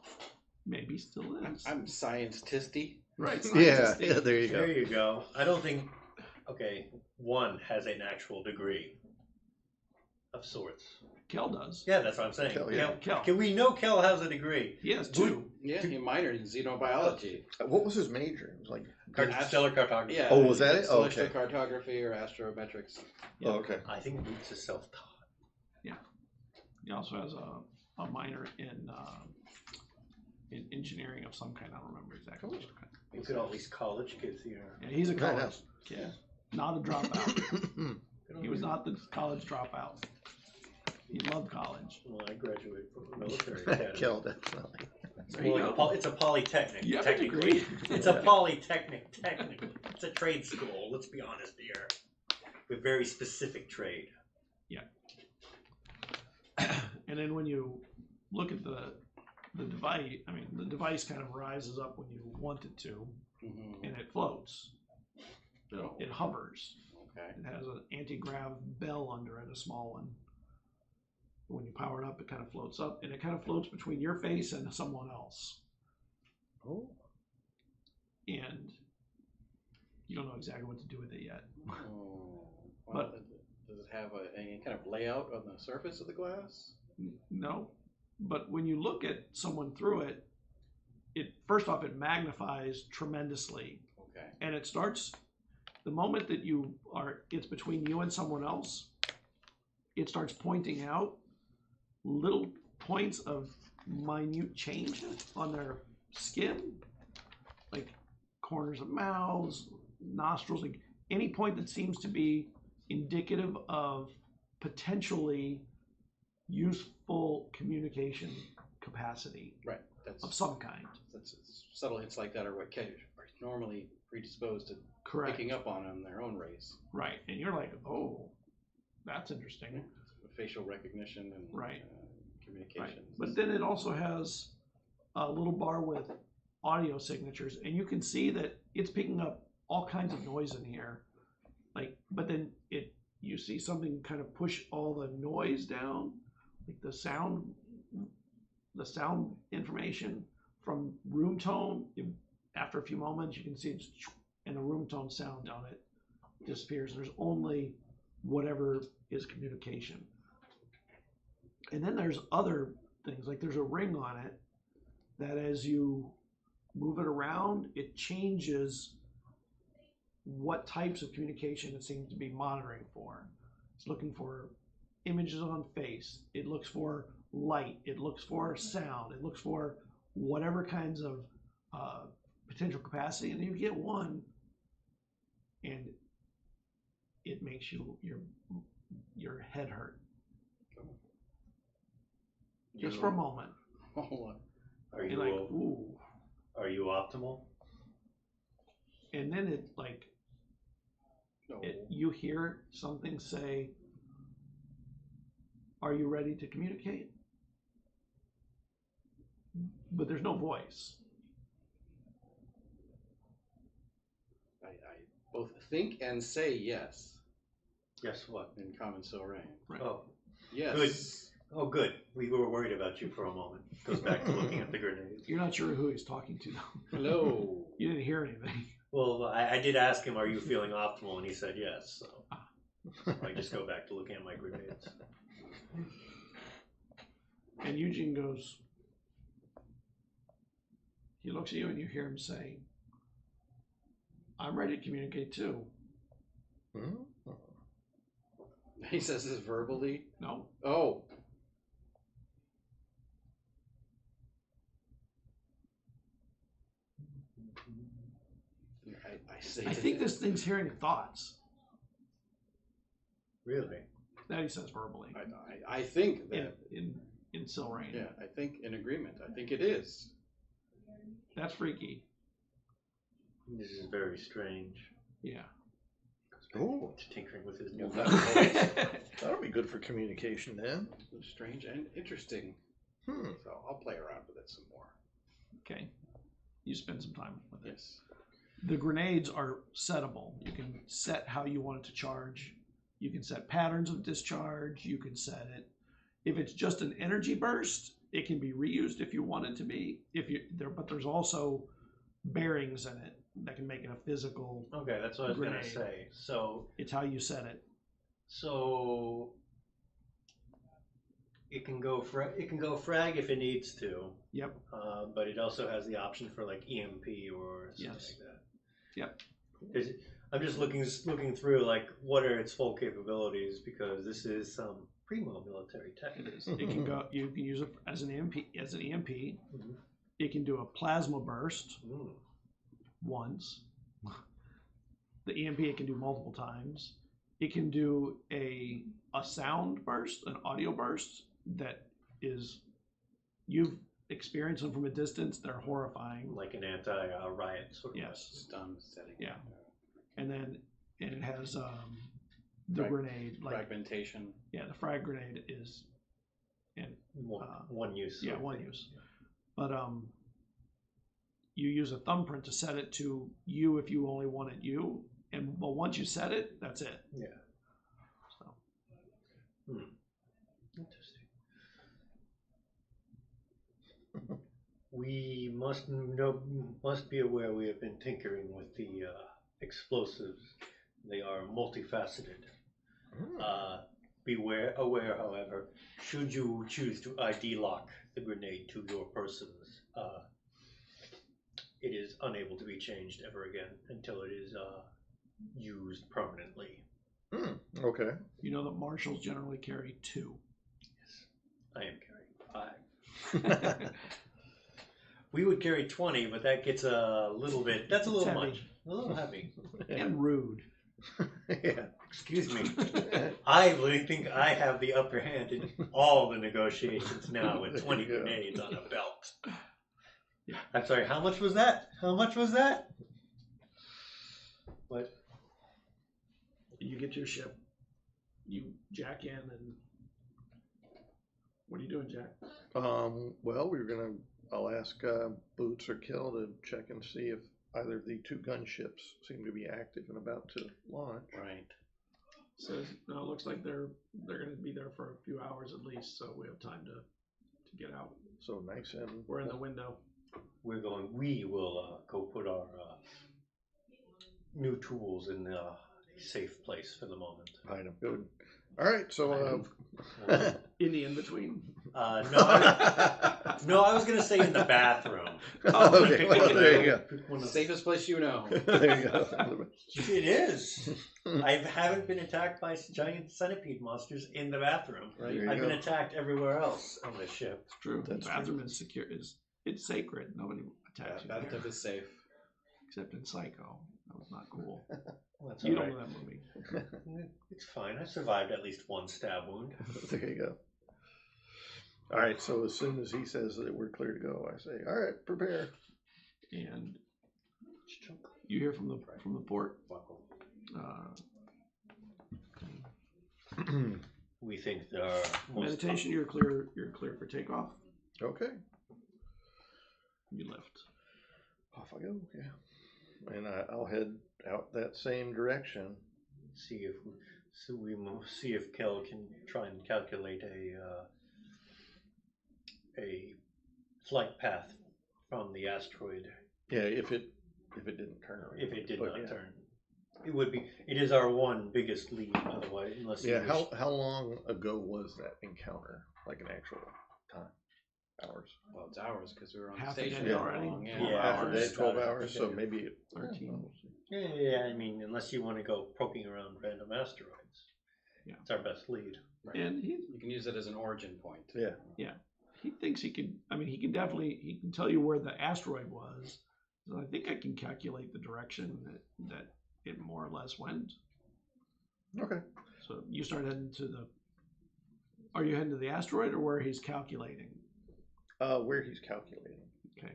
Maybe still is. I'm science-tisty. Right. yeah. scientist-y. Yeah, there you There go. you go. I don't think. Okay, one has an actual degree of sorts. Kel does. Yeah, that's what I'm saying. Kel, yeah. Kel. Can we know Kel has a degree? He has 2. Yeah, he minored in xenobiology. What was his major? It was like. Stellar cartography. Yeah. Oh, was that it? Oh, Celestial okay. cartography or astrometrics. Yeah. Oh, okay. I think Boots is self-taught. He also has a minor in engineering of some kind. I don't remember exactly. What kind. Look at all these college kids here. Yeah, he's a Right, college kid, not a dropout. He was not the college dropout. He loved college. Well, I graduated from the military academy. Kill, definitely. It's There you more like go. it's a polytechnic. You have a technically. degree. It's a polytechnic, technically. It's a trade school, let's be honest here. With very specific trade. And then when you look at the device, I mean, the device kind of rises up when you want it to, Mm-hmm. and it floats. It hovers. Okay. It has an anti-grav bell under it, a small one. When you power it up, it kind of floats up, and it kind of floats between your face and someone else. Oh. And you don't know exactly what to do with it yet. Oh. Well, But- does it have any kind of layout on the surface of the glass? No, but when you look at someone through it, first off it magnifies tremendously, Okay. and it starts the moment that it's between you and someone else. It starts pointing out little points of minute change on their skin, like corners of mouths, nostrils, like any point that seems to be indicative of potentially useful communication capacity Right. That's of some kind. subtle hits like that are what kids are normally predisposed to Correct. picking up on their own race. Right. And you're like, oh, that's interesting. Facial recognition and Right. Communication. Right. But then it also has a little bar with audio signatures, and you can see that it's picking up all kinds of noise in here. Like, but then you see something kind of push all the noise down, like the sound information from room tone. After a few moments, you can see it's, and the room tone sound on it disappears. There's only whatever is communication. And then there's other things, like there's a ring on it that as you move it around, it changes what types of communication it seems to be monitoring for. It's looking for images on face, it looks for light, it looks for sound, it looks for whatever kinds of potential capacity, and then you get one and it makes your head hurt. Just for a moment. Hold on. Are And you like, ooh. Are you optimal? And then it like No. You hear something say, "Are you ready to communicate?" But there's no voice. I both think and say yes Guess what? in common Silrain. Right. Oh, Yes. good. Oh, good. We were worried about you for a moment. Goes back to looking at the grenades. You're not sure who he's talking to, though. Hello. You didn't hear anything. Well, I did ask him, are you feeling optimal? And he said yes. So I just go back to looking at my grenades. And Eugene goes, he looks at you and you hear him say, "I'm ready to communicate too." He says this verbally. No. Oh. I say. I think this thing's hearing thoughts. Really? That he says verbally. I think that. In Silrain. Yeah, I think in agreement. I think it is. That's freaky. This is very strange. Yeah. Oh, Tinkering with his new Well, voice. that'll be good for communication then. Strange and interesting. So I'll play around with it some more. Okay. You spend some time with it. Yes. The grenades are settable. You can set how you want it to charge. You can set patterns of discharge. You can set it. If it's just an energy burst, it can be reused if you want it to be. But there's also bearings in it that can make it a physical. Okay, that's what I was going to Grenade. say. So It's how you set it. it can go frag if it needs to. Yep. But it also has the option for like EMP or something Yes. like that. Yep. I'm just looking through like what are its full capabilities, because this is some primo military tech. It is. It can go. You can use it as an EMP. Mhm. It can do a plasma burst Mm. once. The EMP it can do multiple times. It can do a sound burst, an audio burst that is, you've experienced them from a distance. They're horrifying. Like an anti-riot sort of. Yes. Stun setting. Yeah. And it has the Frag- grenade. Like Fragmentation. yeah, the frag grenade is One use. yeah, sort of one thing. use. But you use a thumbprint to set it to you if you only want it you, and well, once you set it, that's it. Yeah. So Interesting. We must be aware we have been tinkering with the explosives. They are multifaceted. Aware, however, should you choose to ID lock the grenade to your persons, it is unable to be changed ever again until it is used permanently. Okay. you know that marshals generally carry 2. Yes, I am carrying 5. We would carry 20, but that gets a little bit. That's a little It's heavy. much. A little heavy. And rude. Yeah. Excuse me. I really think I have the upper hand in all the negotiations now with 20 There you go. grenades on a belt. Yeah. I'm sorry, how much was that? How much was that? What? You get to your ship. You jack in, and what are you doing, Jack? Well, I'll ask Boots or Kill to check and see if either of the 2 gunships seem to be active and about to launch. Right. Says no. It looks like they're going to be there for a few hours at least, so we have time to get out. So nice and We're in the window. We will go put our new tools in a safe place for the moment. item. Good. All right. So In the in between. No, I was going to say in the bathroom. okay. Well, there you go. One of- Safest place you know. There you go. It is. I haven't been attacked by giant centipede monsters in the bathroom. Right. There you I've been go. attacked everywhere else on the ship. It's true. That's The bathroom is secure. It's sacred. Nobody attacks you Bathtub there, is safe. except in Psycho. That was not cool. Well, that's You all don't right. know that movie. It's fine. I survived at least one stab wound. There you go. All right. So as soon as he says that we're clear to go, I say, "All right, prepare." And you hear from the port. Buckle. we think there are Meditation, you're clear for takeoff. Okay. You lift. Off I go, yeah. And I'll head out that same direction. See if Kel can try and calculate a flight path from the asteroid. Yeah, if it didn't turn around. If it did not turn. It is our one biggest lead, otherwise, unless you wish. How long ago was that encounter? Like an actual time? Hours? Well, it's hours because we were on Half a station day that already. long. Half a day, 12 About hours, so maybe 13. Yeah, I mean, unless you want to go poking around random asteroids. Yeah. It's our best lead. Right. And You can use it as an origin point. Yeah. he thinks he can. I mean, he can tell you where the asteroid was. So I think I can calculate the direction that it more or less went. Okay. So you start heading to the. Are you heading to the asteroid or where he's calculating? Where he's calculating. Okay.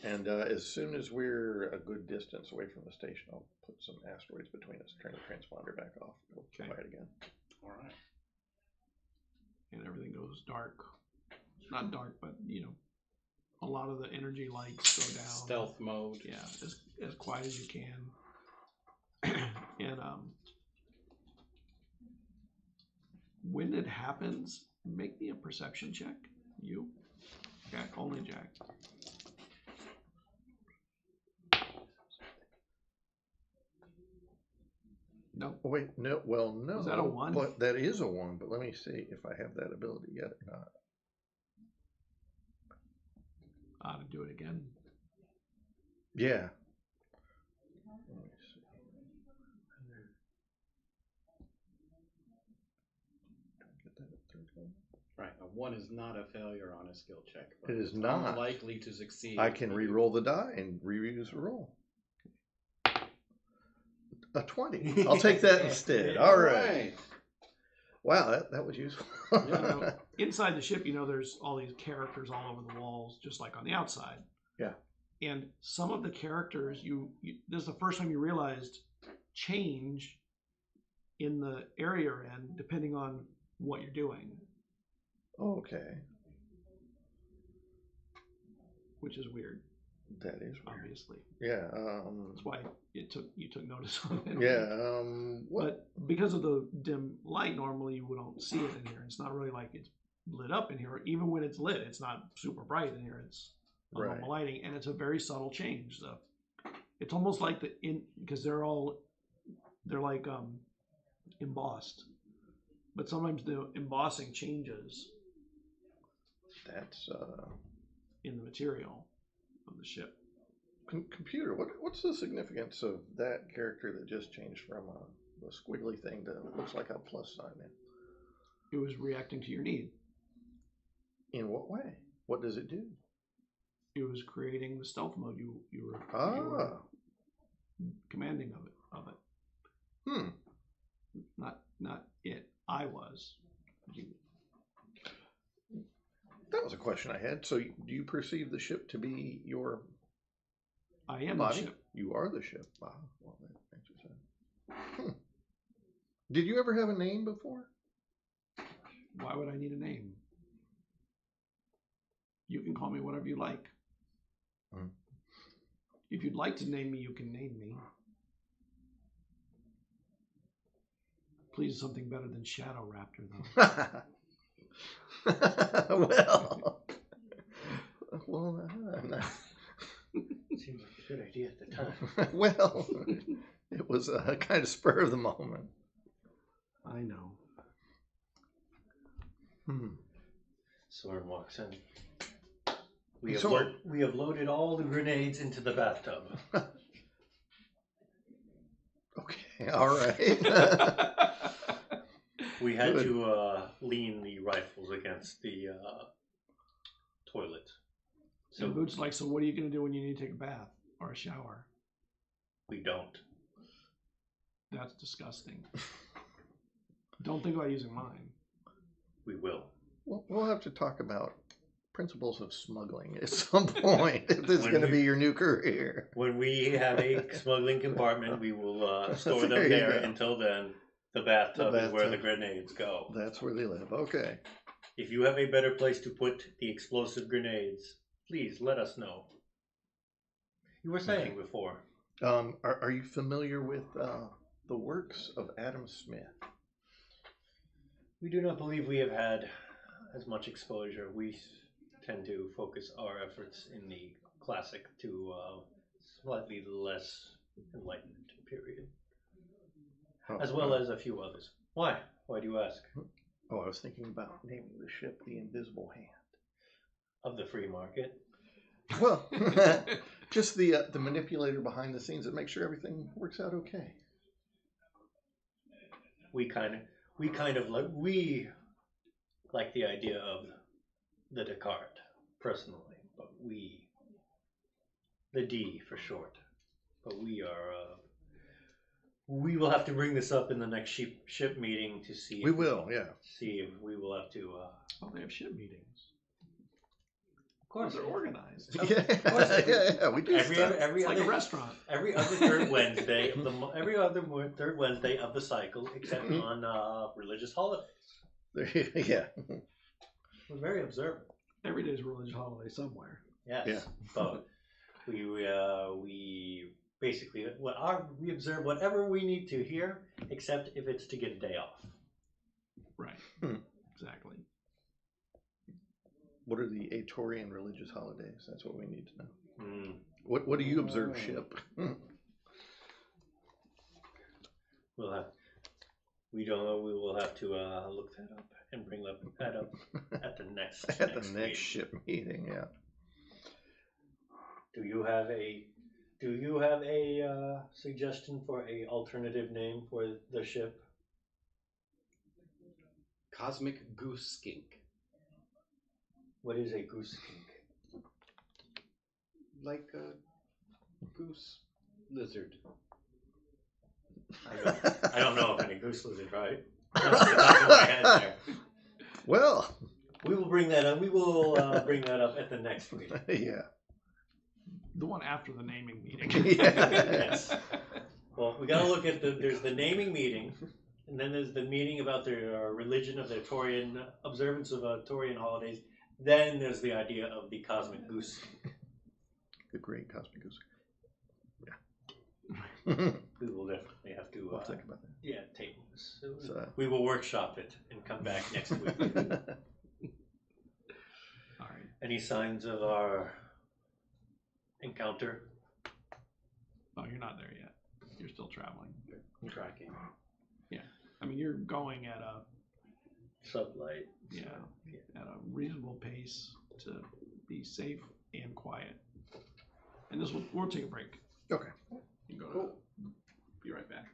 And as soon as we're a good distance away from the station, I'll put some asteroids between us, turn the transponder back off, go Okay. try it again. All right. And everything goes dark. Not dark, but a lot of the energy lights go down. Stealth mode. Yeah, as quiet as you can. And when it happens, make me a perception check. You, Jack, only Jack. No. Oh, wait, no, well, no. Is that a 1? But that is a 1, but let me see if I have that ability yet or not. To do it again. Yeah. Let me see. Get that at 13? Right. A 1 is not a failure on a skill check. But It is it's not. unlikely to succeed. I can re-roll the die and reuse the roll. A 20. I'll take that instead. All right. Wow, that was useful. Inside the ship, there's all these characters all over the walls, just like on the outside. Yeah. And some of the characters, this is the first time you realized, change in the area you're in, depending on what you're doing. Okay. Which is weird. That is weird. Obviously. Yeah. That's why you took notice of it. Yeah. But because of the dim light, normally we don't see it in here. It's not really like it's lit up in here. Even when it's lit, it's not super bright in here. It's normal lighting, and it's a very subtle change. So it's almost like because they're like embossed, but sometimes the embossing changes. That's in the material of the ship. Computer, what's the significance of that character that just changed from a squiggly thing to looks like a plus sign? It was reacting to your need. In what way? What does it do? It was creating the stealth mode you were commanding of it. Not it. I was. That was a question I had. So, do you perceive the ship to be your I am body? the ship. You are the ship. Wow. Well, that answers that. Did you ever have a name before? Why would I need a name? You can call me whatever you like. If you'd like to name me, you can name me. Please, something better than Shadow Raptor, though. well, Seemed like a good idea at the time. well, it was a kind of spur of the moment. I know. Soren walks in. We have loaded all the grenades into the bathtub. Okay, all right. We had to lean the rifles against the toilet. So Boots like, so what are you going to do when you need to take a bath or a shower? We don't. That's disgusting. Don't think about using mine. We will. We'll have to talk about principles of smuggling at some point if this is going to be your new career. When we have a smuggling compartment, we will store them There you there. go. Until then, The bathtub is where the bathtub. grenades go. That's where they live. Okay. If you have a better place to put the explosive grenades, please let us know. You were saying before. Are you familiar with the works of Adam Smith? We do not believe we have had as much exposure. We tend to focus our efforts in the classic to slightly less enlightened period, as well as a few others. Why? Why do you ask? Oh, I was thinking about naming the ship the Invisible Hand. Of the free market? Well, just the manipulator behind the scenes that makes sure everything works out okay. We like the idea of the Descartes, personally, but the D for short. But we will have to bring this up in the next ship meeting to see. We will, yeah. See if we will have to. Oh, they have ship meetings. Of course, they're organized. Yeah, we do. Every It's other like a restaurant. Every other third Wednesday of third Wednesday of the cycle, except on religious holidays. Yeah. We're very observant. Every day's a religious holiday somewhere. Yes. Yeah. But we basically we observe whatever we need to here, except if it's to get a day off. Right. Exactly. What are the Atorian religious holidays? That's what we need to know. Mm. What do you observe, ship? We'll have. We don't know. We will have to look that up and bring that up at the next Next meeting. ship meeting, yeah. Do you have a suggestion for a alternative name for the ship? Cosmic Goose Skink. What is a goose skink? Like a goose lizard. I don't know of any goose lizard, right? That's the top of my head there. Well, We will bring that up. We will bring that up at the next meeting. yeah. The one after the naming meeting. Yes. Well, we got to look at there's the naming meeting, and then there's the meeting about the religion of the Taurian, observance of Taurian holidays. Then there's the idea of the cosmic goose. The great cosmic goose. We will definitely have to We'll think about that. yeah, take this. So, We will workshop it and come back next week. All right. Any signs of our encounter? Oh, you're not there yet. You're still traveling. Tracking. I mean, you're going at a Sublight. at a reasonable pace to be safe and quiet. And we'll take a break. okay. You go to, Cool. Be right back.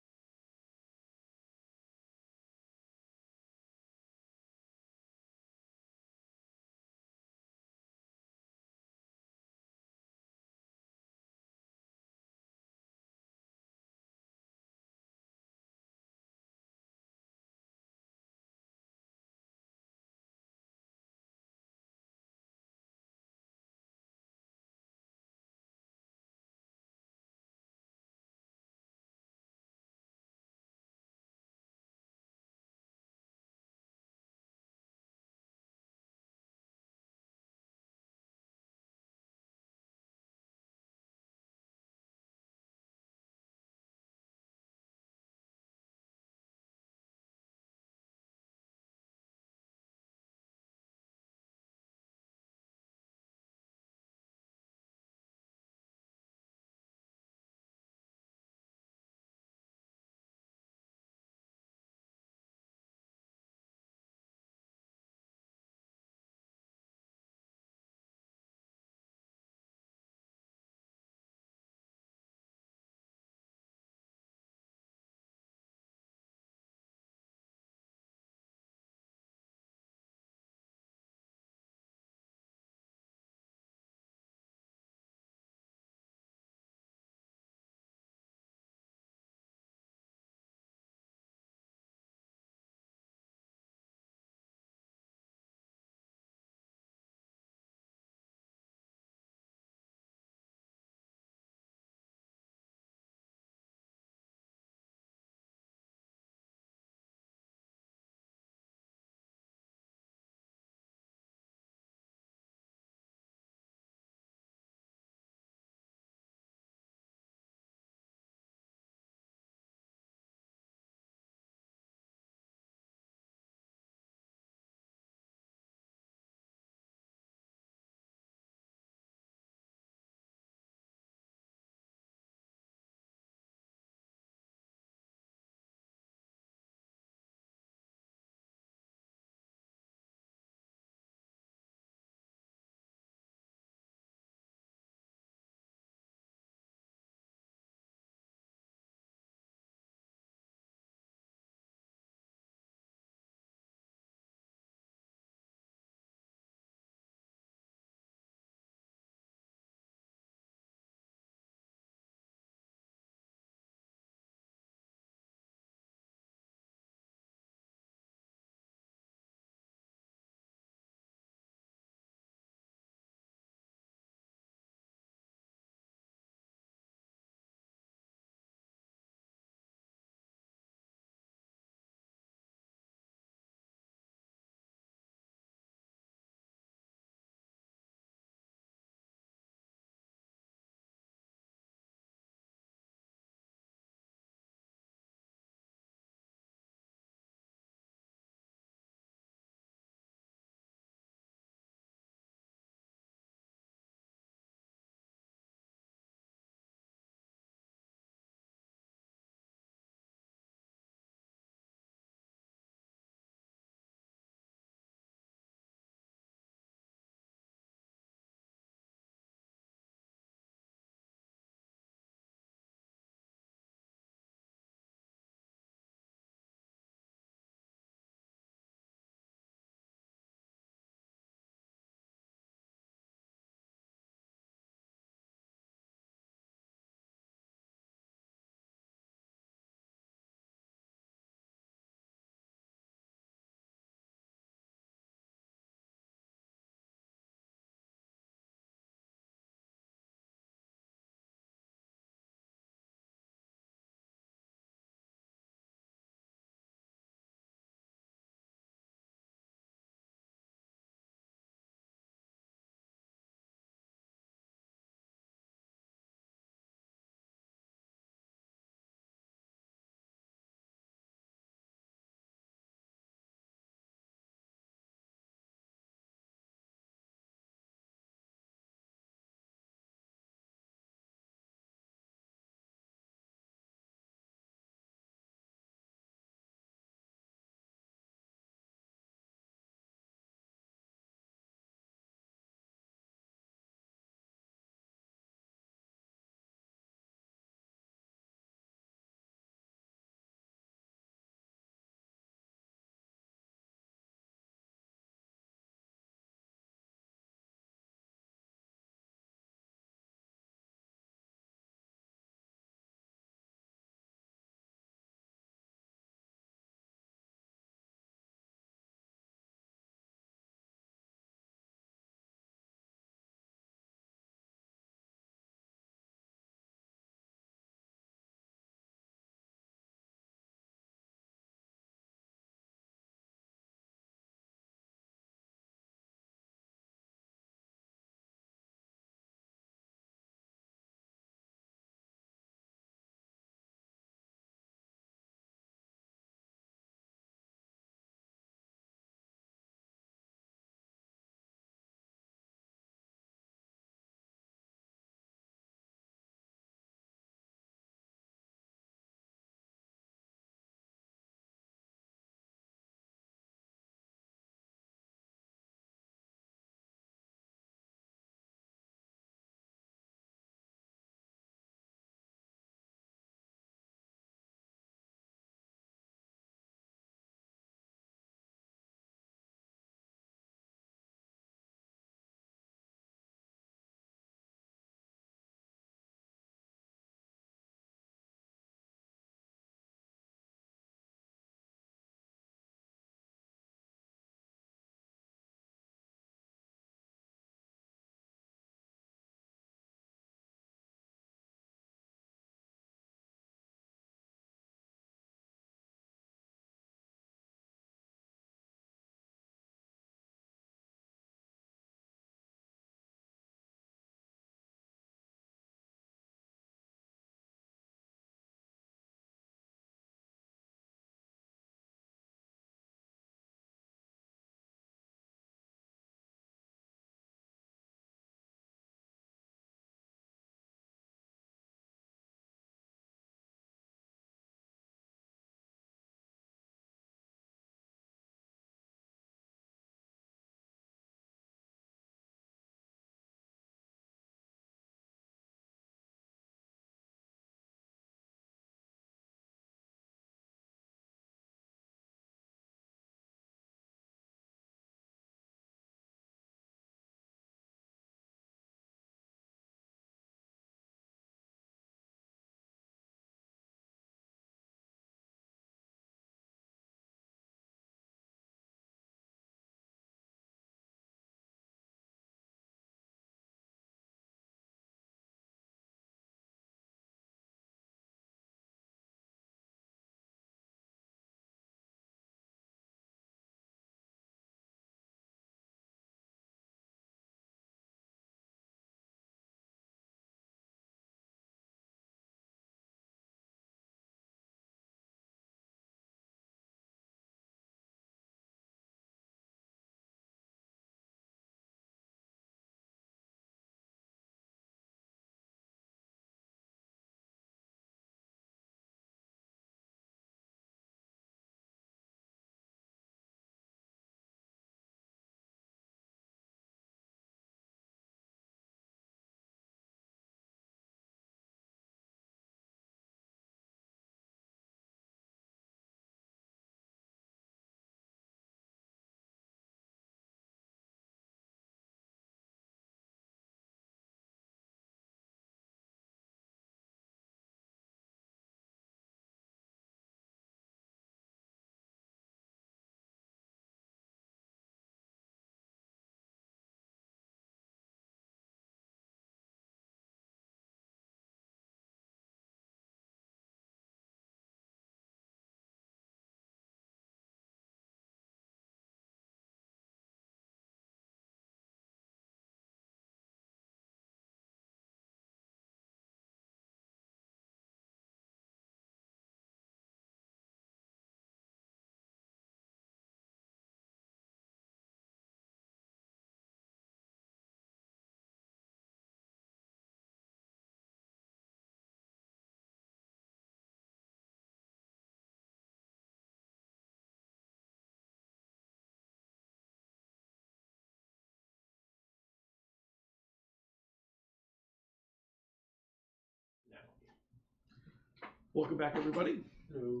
Welcome back, everybody. Hello.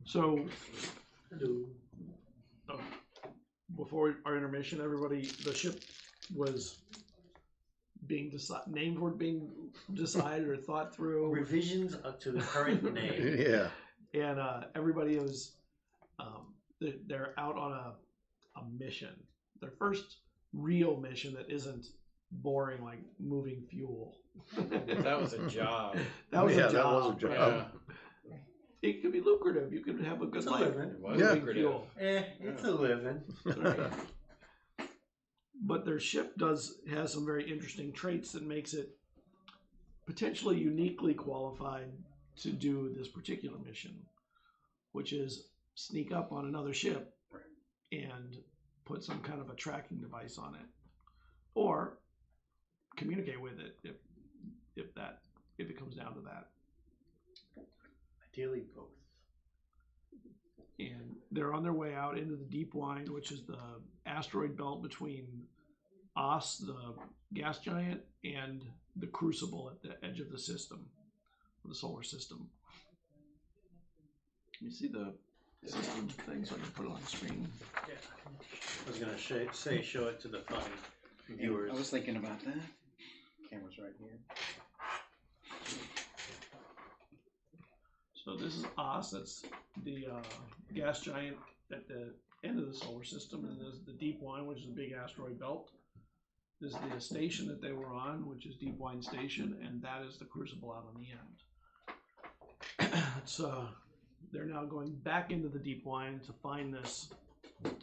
So, Hello. before our intermission, everybody, the ship was being names were being decided or thought through. Revisions up to the current name. Yeah. And everybody was, they're out on a mission. Their first real mission that isn't boring like moving fuel. That was a job. That was a job. That was a job. Yeah. It could be lucrative. You could have a good It's a life. living. It was Yeah. lucrative. Fuel. It's a living. But their ship has some very interesting traits that makes it potentially uniquely qualified to do this particular mission, which is sneak up on another ship and put some kind of a tracking device on it, or communicate with it if it comes down to that. Ideally both. And they're on their way out into the deep wind, which is the asteroid belt between Os, the gas giant, and the Crucible at the edge of the system, the solar system. Let me see the system thing so I can put it on the screen. Yeah. I was gonna say show it to the fun viewers. I was thinking about that. Camera's right here. So this is Os, that's the gas giant at the end of the solar system, and there's the deep wind, which is the big asteroid belt. This is the station that they were on, which is Deep Wind Station, and that is the Crucible out on the end. They're now going back into the Deep Wind to find this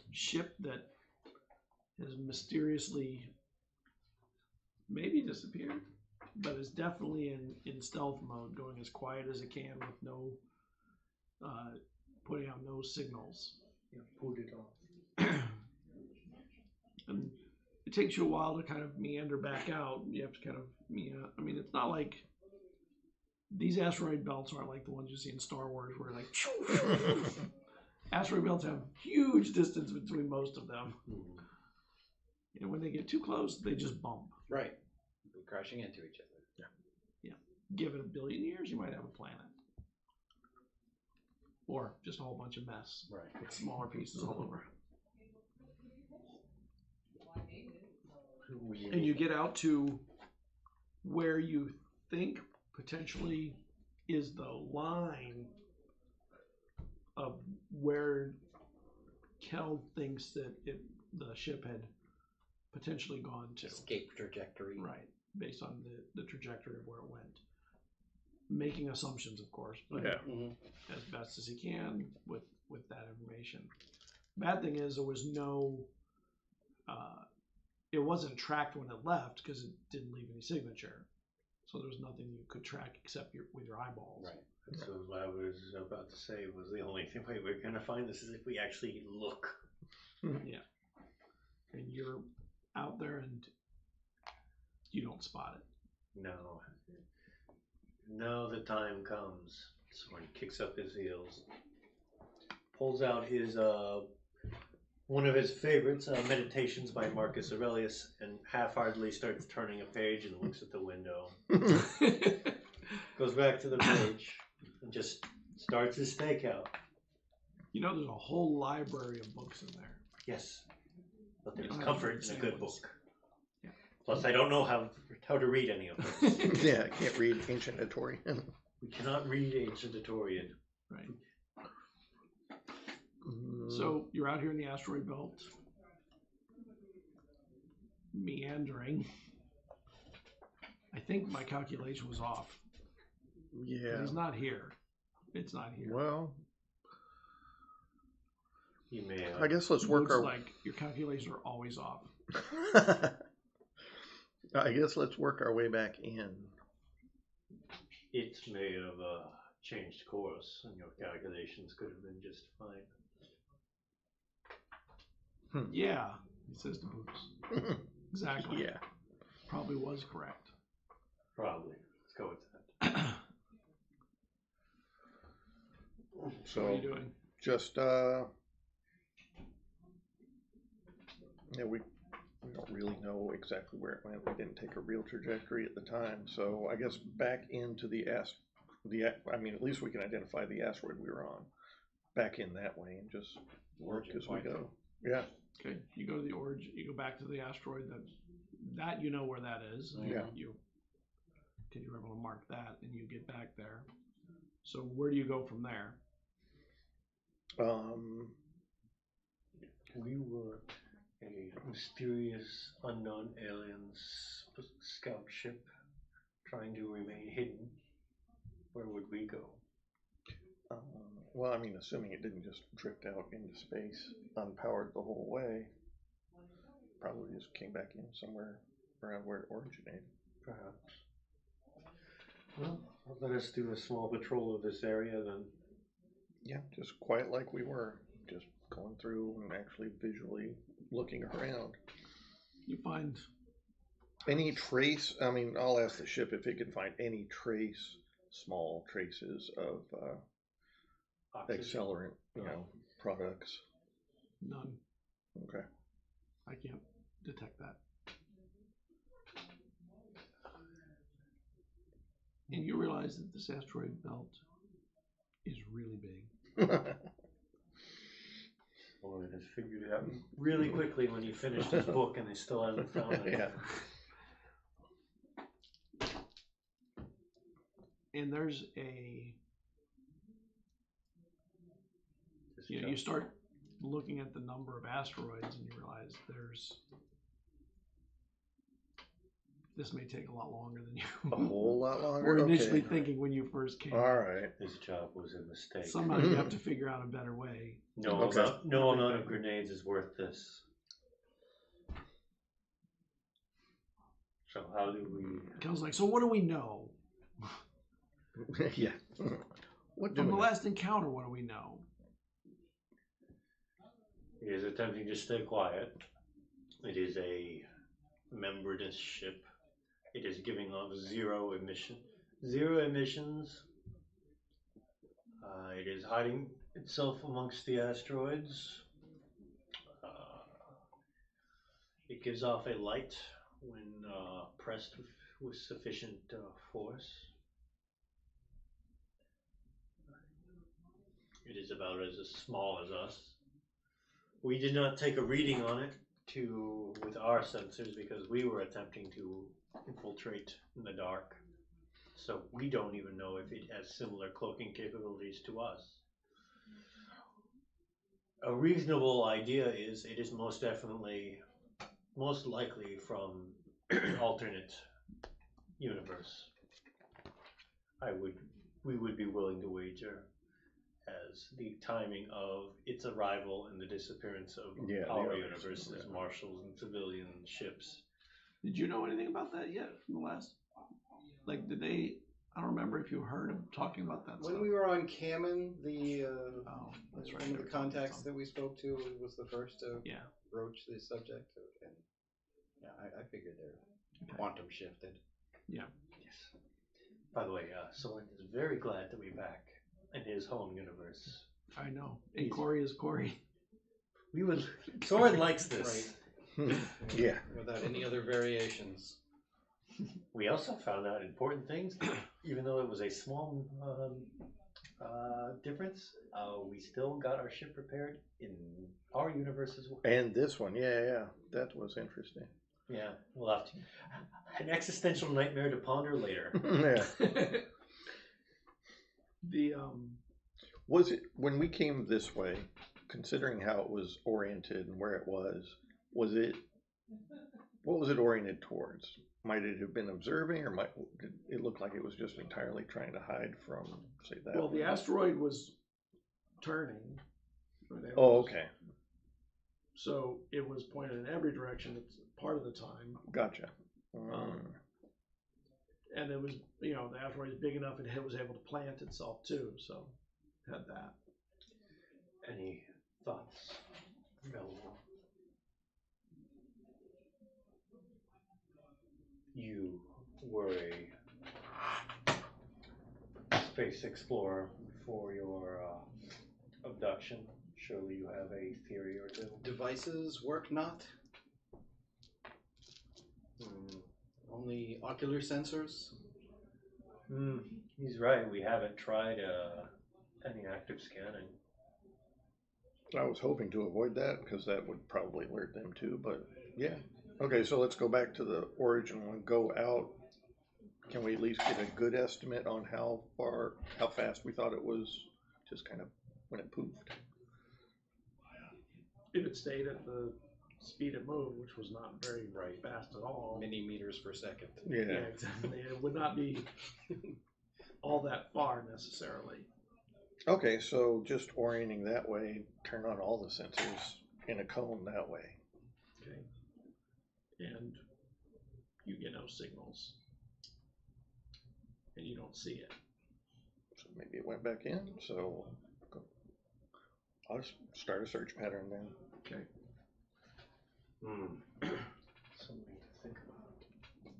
ship that has mysteriously maybe disappeared, but is definitely in stealth mode, going as quiet as it can with no, putting out no signals. Yeah, pulled it off. And it takes you a while to kind of meander back out. You have to kind of, I mean, it's not like, these asteroid belts aren't like the ones you see in Star Wars where like, asteroid belts have huge distance between most of them. And when they get too close, they just bump. Right. We're crashing into each other. Give it 1 billion years, you might have a planet. Or just a whole bunch of mess. Right. With smaller pieces all over. And you get out to where you think potentially is the line of where Kel thinks that the ship had potentially gone to. Escape trajectory. Right, based on the trajectory of where it went. Making assumptions, of course, but Yeah. as best as he can with that information. Bad thing is there was no, it wasn't tracked when it left because it didn't leave any signature. So there was nothing you could track except with your eyeballs. Right. So what I was about to say was the only way we're gonna find this is if we actually look. Yeah. And you're out there and you don't spot it. Now the time comes. Someone kicks up his heels, pulls out his one of his favorites, Meditations by Marcus Aurelius, and half-heartedly starts turning a page and looks at the window. Goes back to the page and just starts his stakeout. You know, there's a whole library of books in there. Yes, but there's don't have comfort to in a say good what's- book. Yeah. Plus, I don't know how to read any of them. Yeah, I can't read ancient Etorian. We cannot read ancient Etorian. Right. So you're out here in the asteroid belt, meandering. I think my calculation was off. Yeah. He's not here. It's not here. Well, You may I guess let's work Looks our. like your calculations are always off. I guess let's work our way back in. It may have changed course, and your calculations could have been just fine. Yeah, he says to Boots. Exactly. Yeah. Probably was correct. Probably. Let's go with that. So What are you doing? just yeah, we don't really know exactly where it went. We didn't take a real trajectory at the time, so I guess back into the I mean, at least we can identify the asteroid we were on back in that way and just work as we go. Yeah. Okay, you go to the origin, you go back to the asteroid, that you know where that is. Yeah. You were able to mark that, and you get back there. So where do you go from there? We were a mysterious, unknown alien scout ship trying to remain hidden. Where would we go? Well, I mean, assuming it didn't just drift out into space, unpowered the whole way, probably just came back in somewhere around where it originated. Perhaps. Well, let us do a small patrol of this area then. Yeah, just quite like we were, just going through and actually visually looking around. You find any trace, I mean, I'll ask the ship if it can find any small traces of accelerant, products. none. Okay. I can't detect that. And you realize that this asteroid belt is really big. Boy, has figured it out really quickly when he finished his book and he still hasn't found it. Yeah. And there's you start looking at the number of asteroids and you realize this may take a lot longer than you A whole lot longer? were initially thinking when you first came. All right. His job was a mistake. Somehow you have to figure out a better way. No amount of grenades is worth this. So how do we... Kel's like, so what do we know? Yeah. What From the last encounter, what do we know? He is attempting to stay quiet. It is a membranous ship. It is giving off zero emissions. It is hiding itself amongst the asteroids. It gives off a light when pressed with sufficient force. It is about as small as us. We did not take a reading on it with our sensors because we were attempting to infiltrate in the dark. So we don't even know if it has similar cloaking capabilities to us. A reasonable idea is it is most likely from an alternate universe. We would be willing to wager as the timing of its arrival and the disappearance of our universe as marshals and civilian ships. Did you know anything about that yet from the last? Like, did they? I don't remember if you heard him talking about that. When we were on Kamen, that's right. One of the contacts that we spoke to was the first to broach the subject, and I figured they're quantum shifted. Yeah. Yes. By the way, Soren is very glad to be back in his home universe. I know. And Corey is Corey. Soren likes this. Right. Yeah. Without any other variations. We also found out important things, even though it was a small difference. We still got our ship repaired in our universe as well. And this one, yeah, that was interesting. Yeah, we'll have to. An existential nightmare to ponder later. Yeah. Was it when we came this way, considering how it was oriented and where it was it? What was it oriented towards? Might it have been observing, or did it look like it was just entirely trying to hide from, say, that? Well, the asteroid was turning. Right? Oh, okay. So it was pointed in every direction. It's part of the time. Gotcha. And it was, the asteroid is big enough it was able to plant itself too. So it had that. Any thoughts? No. You were a space explorer before your abduction. Surely you have a theory or two. Devices work not. Only ocular sensors. He's right. We haven't tried any active scanning. I was hoping to avoid that because that would probably alert them too, but yeah. Okay, so let's go back to the origin one. Go out. Can we at least get a good estimate on how fast we thought it was just kind of when it poofed? If it stayed at the speed it moved, which was not very fast at all. Many meters per second. Yeah, exactly. It would not be all that far necessarily. Okay, so just orienting that way, turn on all the sensors in a cone that way. Okay. And you get no signals. And you don't see it. So maybe it went back in, so I'll just start a search pattern then. Okay. Something to think about.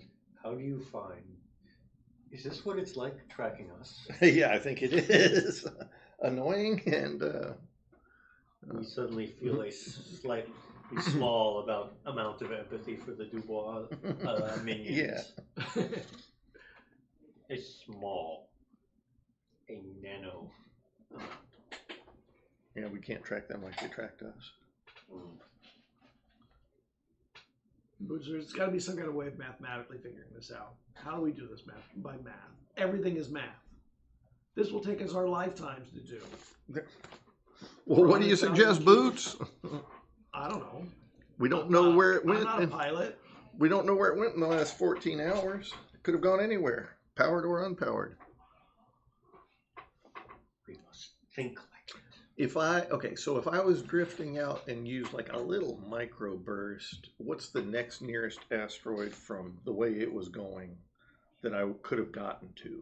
How do you find... Is this what it's like tracking us? Yeah, I think it is. Annoying and... We suddenly feel a slightly small amount of empathy for the Dubois minions. Yeah. A small. A nano. Yeah, we can't track them like they tracked us. But there's got to be some kind of way of mathematically figuring this out. How do we do this by math? Everything is math. This will take us our lifetimes to do. Well, what do you suggest, Boots? I don't know. We don't know where it went. I'm not a pilot. We don't know where it went in the last 14 hours. It could have gone anywhere, powered or unpowered. We must think like it. If I was drifting out and used like a little microburst, what's the next nearest asteroid from the way it was going that I could have gotten to?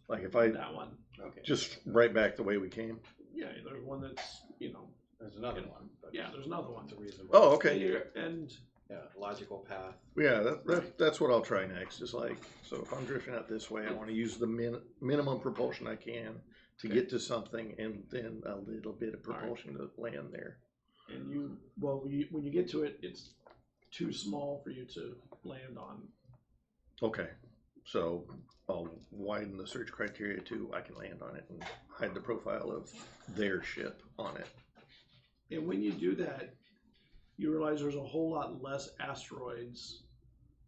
Like if I That one. Okay. just right back the way we came. Yeah, there's one that's, There's another one. But yeah, there's another one. it's a reasonable. Oh, okay. And Yeah, logical path. Yeah, that's what I'll try next. Is like, so if I'm drifting out this way, I want to use the minimum propulsion I can to get to something, and then a little bit of propulsion to land there. And when you get to it, it's too small for you to land on. Okay, so I'll widen the search criteria to I can land on it and hide the profile of their ship on it. And when you do that, you realize there's a whole lot less asteroids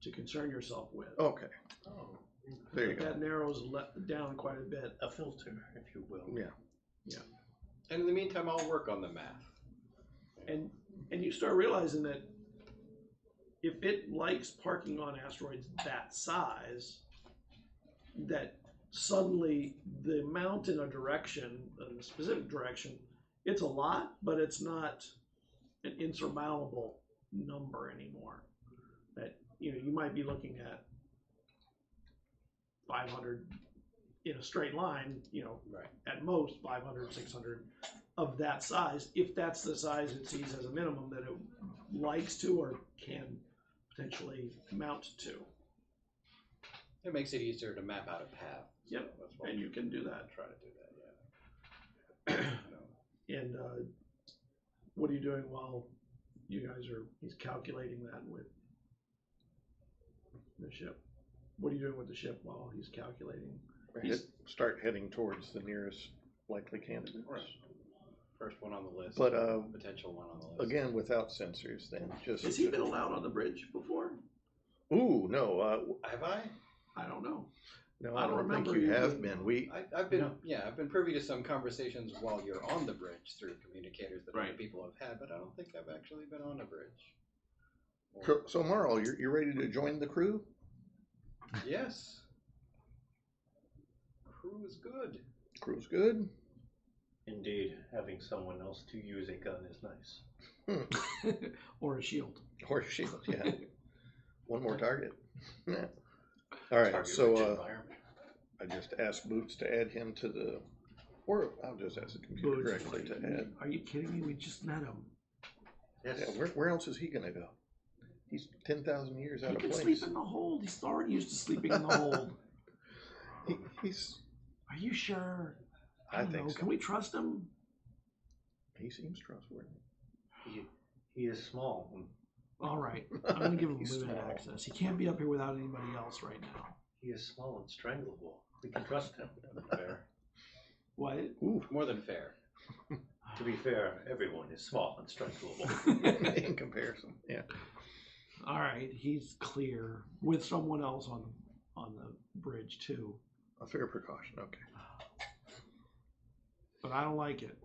to concern yourself with. Okay, Oh, there you go. That narrows down quite a bit. a filter, if you will. Yeah. And in the meantime, I'll work on the math. And you start realizing that if it likes parking on asteroids that size, that suddenly the amount in a direction, in a specific direction, it's a lot, but it's not an insurmountable number anymore. That you might be looking at 500 in a straight line, Right. at most 500, 600 of that size, if that's the size it sees as a minimum that it likes to or can potentially mount to. It makes it easier to map out a path. Yep, So that's what and you can do that. I'll try to do that, yeah. And what are you doing while he's calculating that with the ship? What are you doing with the ship while he's calculating? Start heading towards the nearest likely candidates. Right. First one on the list. But potential one on the list. again, without sensors, then just. Has he been allowed on the bridge before? Ooh, no. Have I? I don't know. No, I I don't don't think remember you you have being- been. I've been I've been privy to some conversations while you're on the bridge through communicators that other Right. people have had, but I don't think I've actually been on a bridge. So Marl, you're ready to join the crew? Yes. Crew is good. Crew's good. Indeed, having someone else to use a gun is nice. Or a shield. Or shield, yeah. One more target. Yeah. All right, Target-rich so environment. I just asked Boots to add him to the, or I'll just ask the computer Boots, directly to add. Are you kidding me? We just met him. Yes. Yeah, where else is he gonna go? He's 10,000 years He out of can place. sleep in the hold. He's already used to sleeping in the hold. He's. Are you sure? I don't think know. so. Can we trust him? He seems trustworthy. He is small. All right. I'm going to give him He's limited small. access. He can't be up here without anybody else right now. He is small and strangleable. We can trust him. Fair. What? More than fair. To be fair, everyone is small and strangleable. In comparison, yeah. All right, he's clear with someone else on the bridge too. A fair precaution, okay. But I don't like it.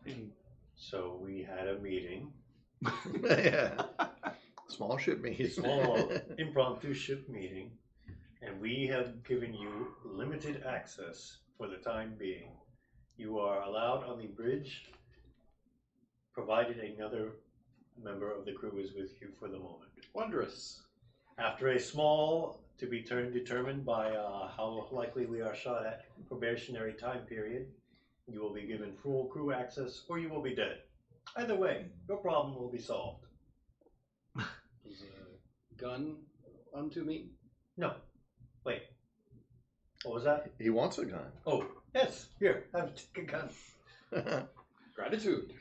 Any- So we had a meeting, Yeah. Small ship a meeting. small impromptu ship meeting, and we have given you limited access for the time being. You are allowed on the bridge, provided another member of the crew is with you for the moment. Wondrous. After a small, to be determined by how likely we are shot at, probationary time period, you will be given full crew access or you will be dead. Either way, your problem will be solved. Is a gun unto me? No. Wait. What was that? He wants a gun. Oh, yes. Here, have a gun. Gratitude.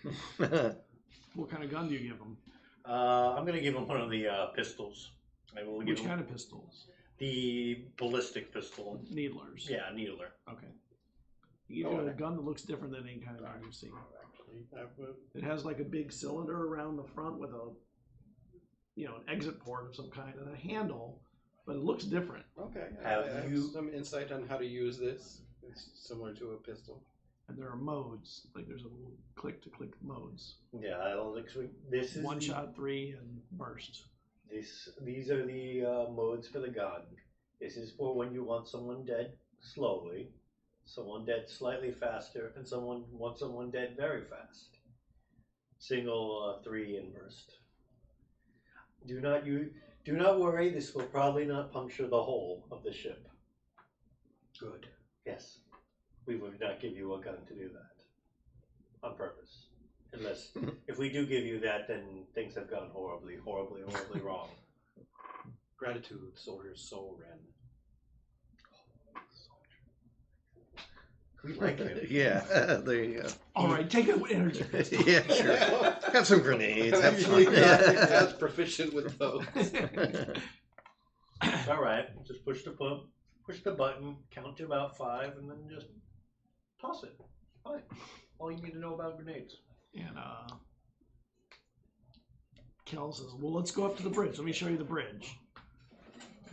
What kind of gun do you give him? I'm going to give him one of the pistols. I will give Which him kind of pistols? the ballistic pistol. Needlers. Yeah, needler. Okay. You give you a gun that looks different than any kind of gun you've seen. It has like a big cylinder around the front with a, an exit port of some kind and a handle, but it looks different. Okay. Have I have you- some insight on how to use this. It's similar to a pistol. And there are modes, like there's a little click-to-click modes. Yeah, I'll explain. This is One the- shot, 3, and burst. These are the modes for the gun. This is for when you want someone dead slowly, someone dead slightly faster, and someone dead very fast. Single, 3, and burst. Do not worry. This will probably not puncture the hull of the ship. Good. Yes, we would not give you a gun to do that on purpose. Unless, if we do give you that, then things have gone horribly, horribly, horribly wrong. Gratitude, Soldier's Soul Ren. We like him. Yeah, there you go. All right, take it with energy. Yeah, sure. Have some grenades. I'm Have actually fun. not as proficient with those. It's all right. Just push the button, count to about 5, and then just toss it. Fine. All you need to know about grenades. And Kel says, well, let's go up to the bridge. Let me show you the bridge.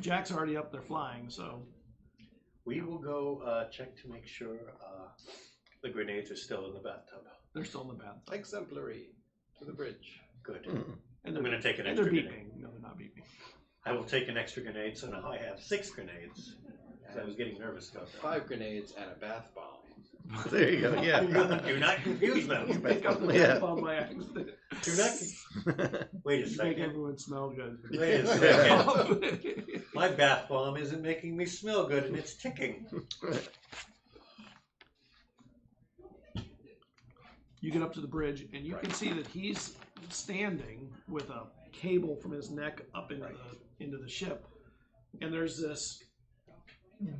Jack's already up there flying, so We will go check to make sure the grenades are still in the bathtub. they're still in the bathtub. Exemplary. To the bridge. Good. And I'm going to take an and they're extra beeping. grenade. No, they're not beeping. I will take an extra grenade, so now I have 6 grenades. 'Cause I was getting nervous about that. 5 grenades and a bath bomb. There you go. Yeah. Do not confuse them. You pick up the Yeah. bath bomb by accident. Do not. Wait a You make second. everyone smell good. Wait a second. My bath bomb isn't making me smell good, and it's ticking. You get up to the bridge, and you can see that he's standing with a cable from his neck up into the ship, and there's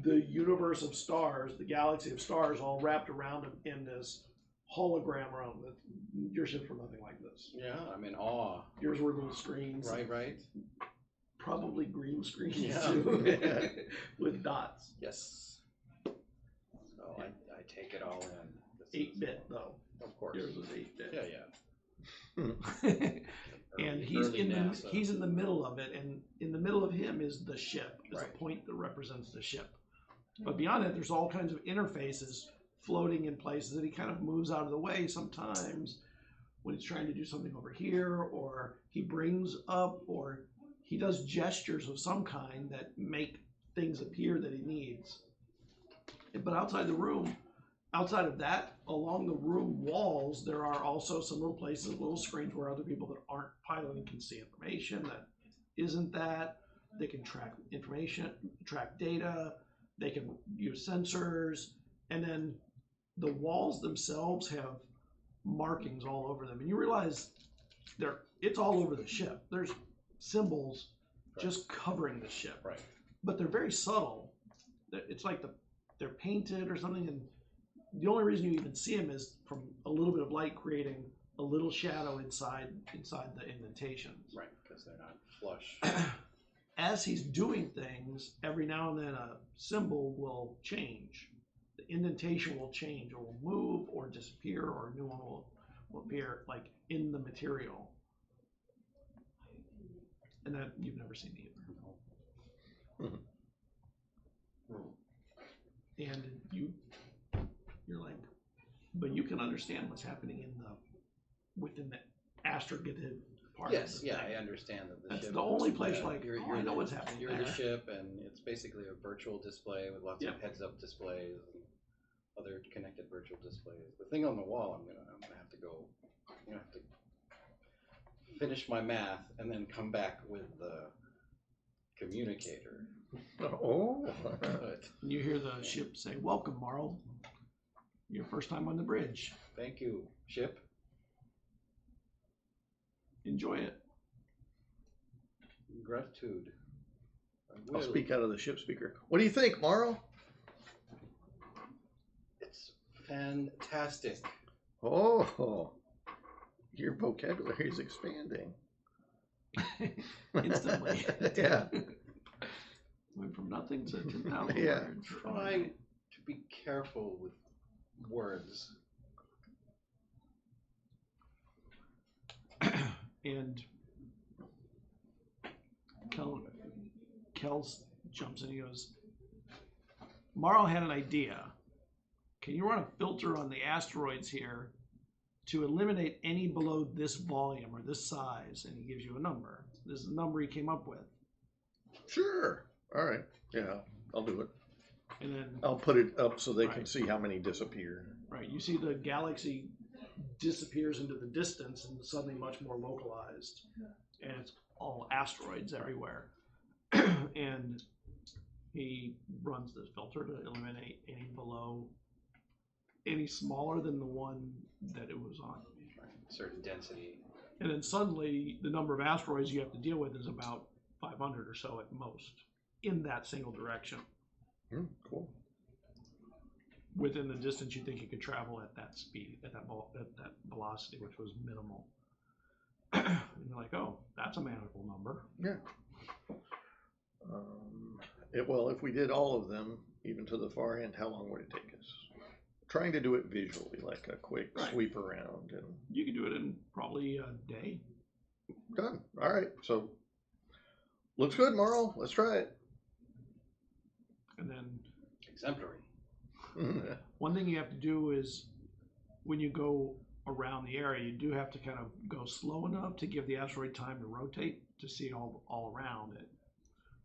the universe of stars, the galaxy of stars, all wrapped around him in this hologram realm. That your ships were nothing like this. Yeah, I'm in awe. Yours were little screens, Right. probably green screens Yeah. too, with dots. Yes. So I take it all in. This is- 8-bit though. Of course. Yours was 8-bit. Yeah. And he's Early in the NASA. he's in the middle of it, and in the middle of him is the ship. Is Right. a point that represents the ship. But beyond it, there's all kinds of interfaces floating in places that he kind of moves out of the way sometimes when he's trying to do something over here, or he brings up, or he does gestures of some kind that make things appear that he needs. But outside the room, outside of that, along the room walls, there are also some little places, little screens where other people that aren't piloting can see information that isn't that. They can track information, track data, they can use sensors, and then the walls themselves have markings all over them. And you realize it's all over the ship. There's symbols just covering the ship. Right. But they're very subtle. It's like they're painted or something, and the only reason you even see them is from a little bit of light creating a little shadow inside the indentations. Right, because they're not flush. as he's doing things, every now and then a symbol will change. The indentation will change, or will move, or disappear, or a new one will appear, like in the material. And that you've never seen either. And you're like, but you can understand what's happening within the astrogative part. Yes, of the yeah, thing. I understand that the That's ship. the only place like, you're I know what's happening. You're there. the ship, and it's basically a virtual display with lots of heads-up displays and other connected virtual displays. The thing on the wall, I'm gonna have to go. I'm gonna have to finish my math and then come back with the communicator. Oh. But You hear the ship say, "Welcome, Marl. Your first time on the bridge. thank you, ship. Enjoy it." Gratitude. I'll speak out of the ship speaker. What do you think, Marl? It's fantastic. Oh, your vocabulary is expanding. Instantly. Yeah. Went from nothing to 10,000 Yeah. words. Trying to be careful with words. And Kel jumps in. He goes, "Marl had an idea. Can you run a filter on the asteroids here to eliminate any below this volume or this size?" And he gives you a number. This is the number he came up with. Sure. All right. Yeah, I'll do it. And then, I'll put it up so they can Right. see how many disappear. right, you see the galaxy disappears into the distance and suddenly much more localized. And it's all asteroids everywhere. And he runs this filter to eliminate any smaller than the one that it was on. Certain density. And then suddenly the number of asteroids you have to deal with is about 500 or so at most in that single direction. Cool. Within the distance you think you could travel at that speed, at that velocity, which was minimal. And you're like, oh, that's a manageable number. Yeah. Well, if we did all of them, even to the far end, how long would it take us? Trying to do it visually, like a quick Right. sweep around and You could do it in probably a day. done. All right. So looks good, Marl. Let's try it. And then Exemplary. one thing you have to do is when you go around the area, you do have to kind of go slow enough to give the asteroid time to rotate to see all around it.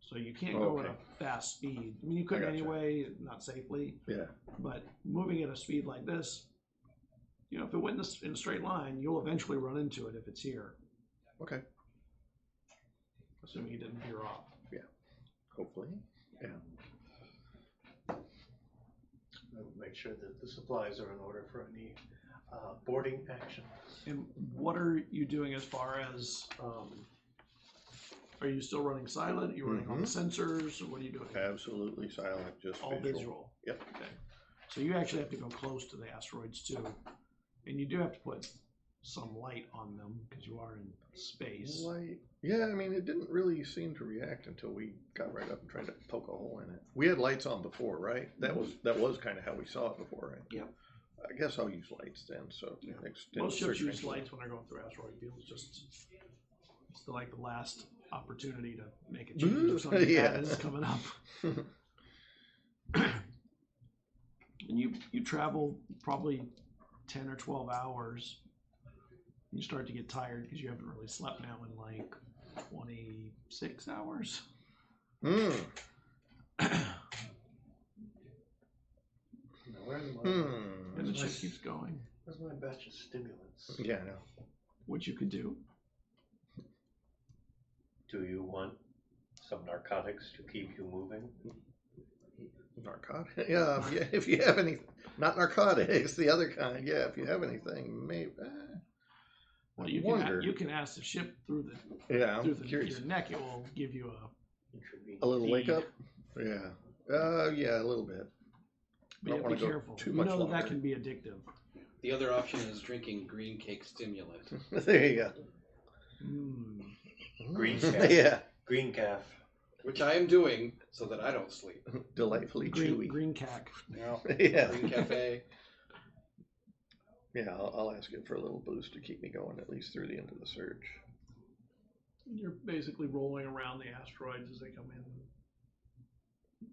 So you can't go at a fast speed. I mean, you could gotcha. anyway, not safely, Yeah. but moving at a speed like this, you know, if it went in a straight line, you'll eventually run into it if it's here, Okay. assuming you didn't veer off. Hopefully. Yeah. I'll make sure that the supplies are in order for any boarding action. And what are you doing as far as, are you still running silent? Are you running all the sensors? What are you doing? Absolutely silent, just All visual. Yep. Okay. So you actually have to go close to the asteroids too. And you do have to put some light on them because you are in space. Light. Yeah, I mean, it didn't really seem to react until we got right up and tried to poke a hole in it. We had lights on before, right? That was kind of how we saw it before, right? Yep. I guess I'll use lights then. So Most ships use range. lights when they're going through asteroid fields. It's like the last opportunity to make a change if something Yeah. bad is coming up. And you travel probably 10 or 12 hours. You start to get tired because you haven't really slept now in like 26 hours. Now, And the ship keeps going. Where's my batch of stimulants? Yeah, I know. What you could do. Do you want some narcotics to keep you moving? Narcotics? Yeah, if you have any, not narcotics, the other kind. Yeah, if you have anything, maybe. Well, you can ask the ship through I'm the curious. your neck. It will give you A little wake feed. up? Yeah. Yeah, a little bit. But you have to be careful. too You much know longer. that can be addictive. The other option is drinking green cake stimulant. There you go. Mm. Green calf. Yeah. Green calf. which I am doing so that I don't sleep. Delightfully Green, chewy. green cack. No. Yeah. Green cafe. Yeah, I'll ask it for a little boost to keep me going at least through the end of the search. You're basically rolling around the asteroids as they come in,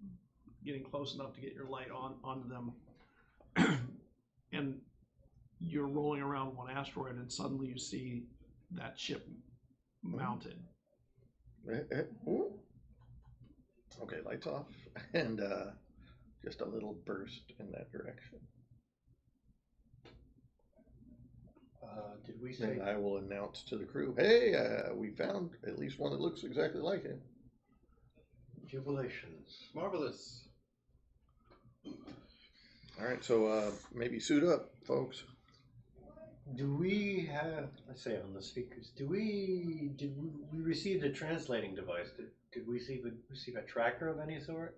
getting close enough to get your light onto them. And you're rolling around one asteroid, and suddenly you see that ship mounted. Ooh. Okay, lights off, and just a little burst in that direction. Did we say? And I will announce to the crew, hey, we found at least one that looks exactly like it. Jubilations. Marvelous. All right, so maybe suit up, folks. Do we have? Let's say on the speakers. Did we receive a translating device? Did we receive a tracker of any sort?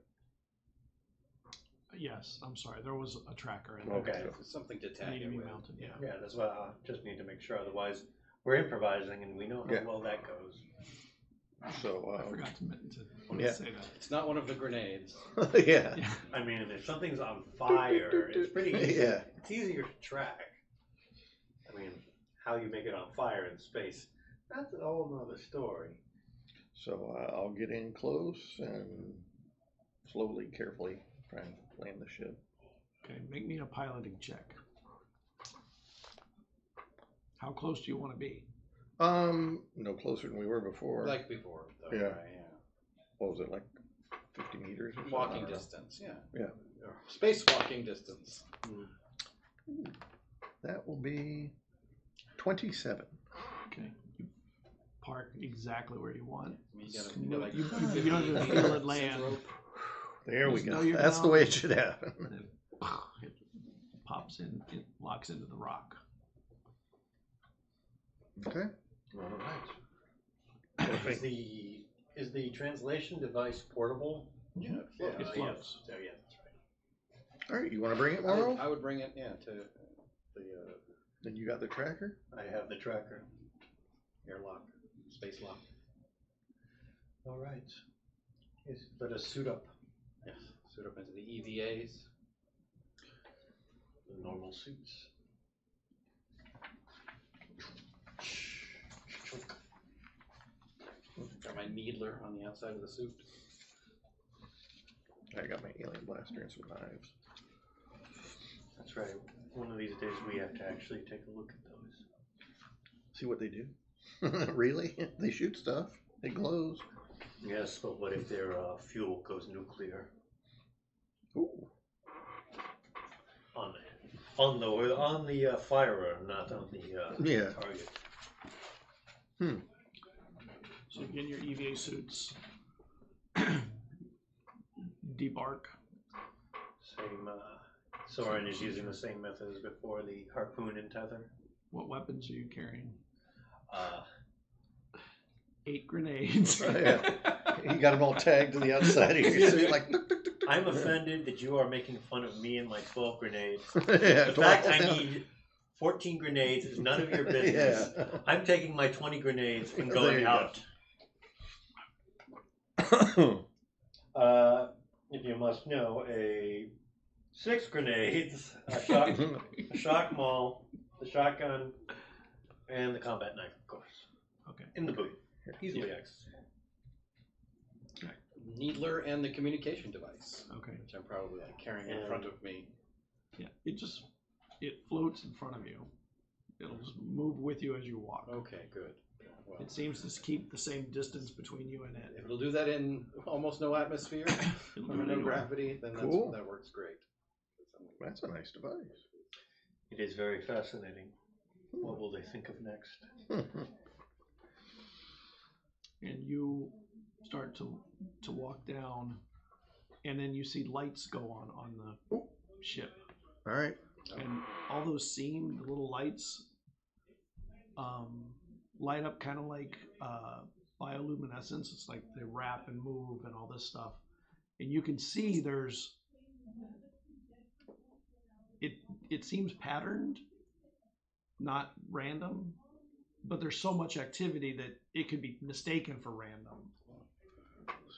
Yes, I'm sorry. There was a tracker in there. Okay. Something to tag Need it to be with. mounted. Yeah. Yeah, that's what I just need to make sure. Otherwise, we're improvising, and we know how well that goes. So I forgot to yeah. say that. It's not one of the grenades. Yeah. Yeah. I mean, if something's on fire, it's pretty easy. Yeah. It's easier to track. I mean, how you make it on fire in space, that's a whole nother story. So I'll get in close and slowly, carefully try and land the ship. Okay, make me a piloting check. How close do you want to be? No closer than we were before. Like before, though, Yeah. right? What was it, like 50 meters or something? Walking I don't know. distance, yeah. Yeah. Or spacewalking distance. That will be 27. Okay, you park exactly where you want. You gotta, You, you gotta, like, you don't even feel it land. There we Just know go. you're That's the down. way it should happen. And then it pops in, it locks into the rock. Okay. All right. Is the translation device portable? Yeah, it It floats. floats. Yeah, that's right. All right, you want to bring it, I Morrow? would, I would bring it, yeah, to the Then you got the tracker? I have the tracker. Airlock. Space lock. All right. Yes, let us suit up. yes, suit up into the EVAs. The normal suits. Got my needler on the outside of the suit. I got my alien blaster and some knives. That's right. One of these days we have to actually take a look at those. See what they do? Really? They shoot stuff. It glows. Yes, but what if their fuel goes nuclear? Ooh. On the firer, not on the Yeah. target. So you get your EVA suits, debark. Same. Soren is using the same method as before, the harpoon and tether. What weapons are you carrying? 8 8 grenades. Yeah. You got them all tagged to the outside of your suit, like. Tuk, tuk, tuk, tuk. I'm offended that you are making fun of me and my 12 grenades. Yeah, The fact I 12. need 14 grenades is none of your business. Yeah. I'm taking my 20 grenades and There going you out. If you must know, 6 grenades, a shock maul, the shotgun, and the combat knife, of course. Okay. In the boot. Easily accessible. Needler and the communication device, Okay. which I'm probably like carrying in front of me. Yeah. It floats in front of you. It'll just move with you as you walk. Okay, good. Well, It seems to keep the same distance between you and it. if it'll do that in almost no atmosphere, It'll do or it no anyway. gravity, then Cool. that works great. That's a nice device. It is very fascinating. What will they think of next? And you start to walk down, and then you see lights go on the ship, All right. and all those the little lights, light up kind of like bioluminescence. It's like they wrap and move and all this stuff, and you can see it seems patterned, not random, but there's so much activity that it could be mistaken for random.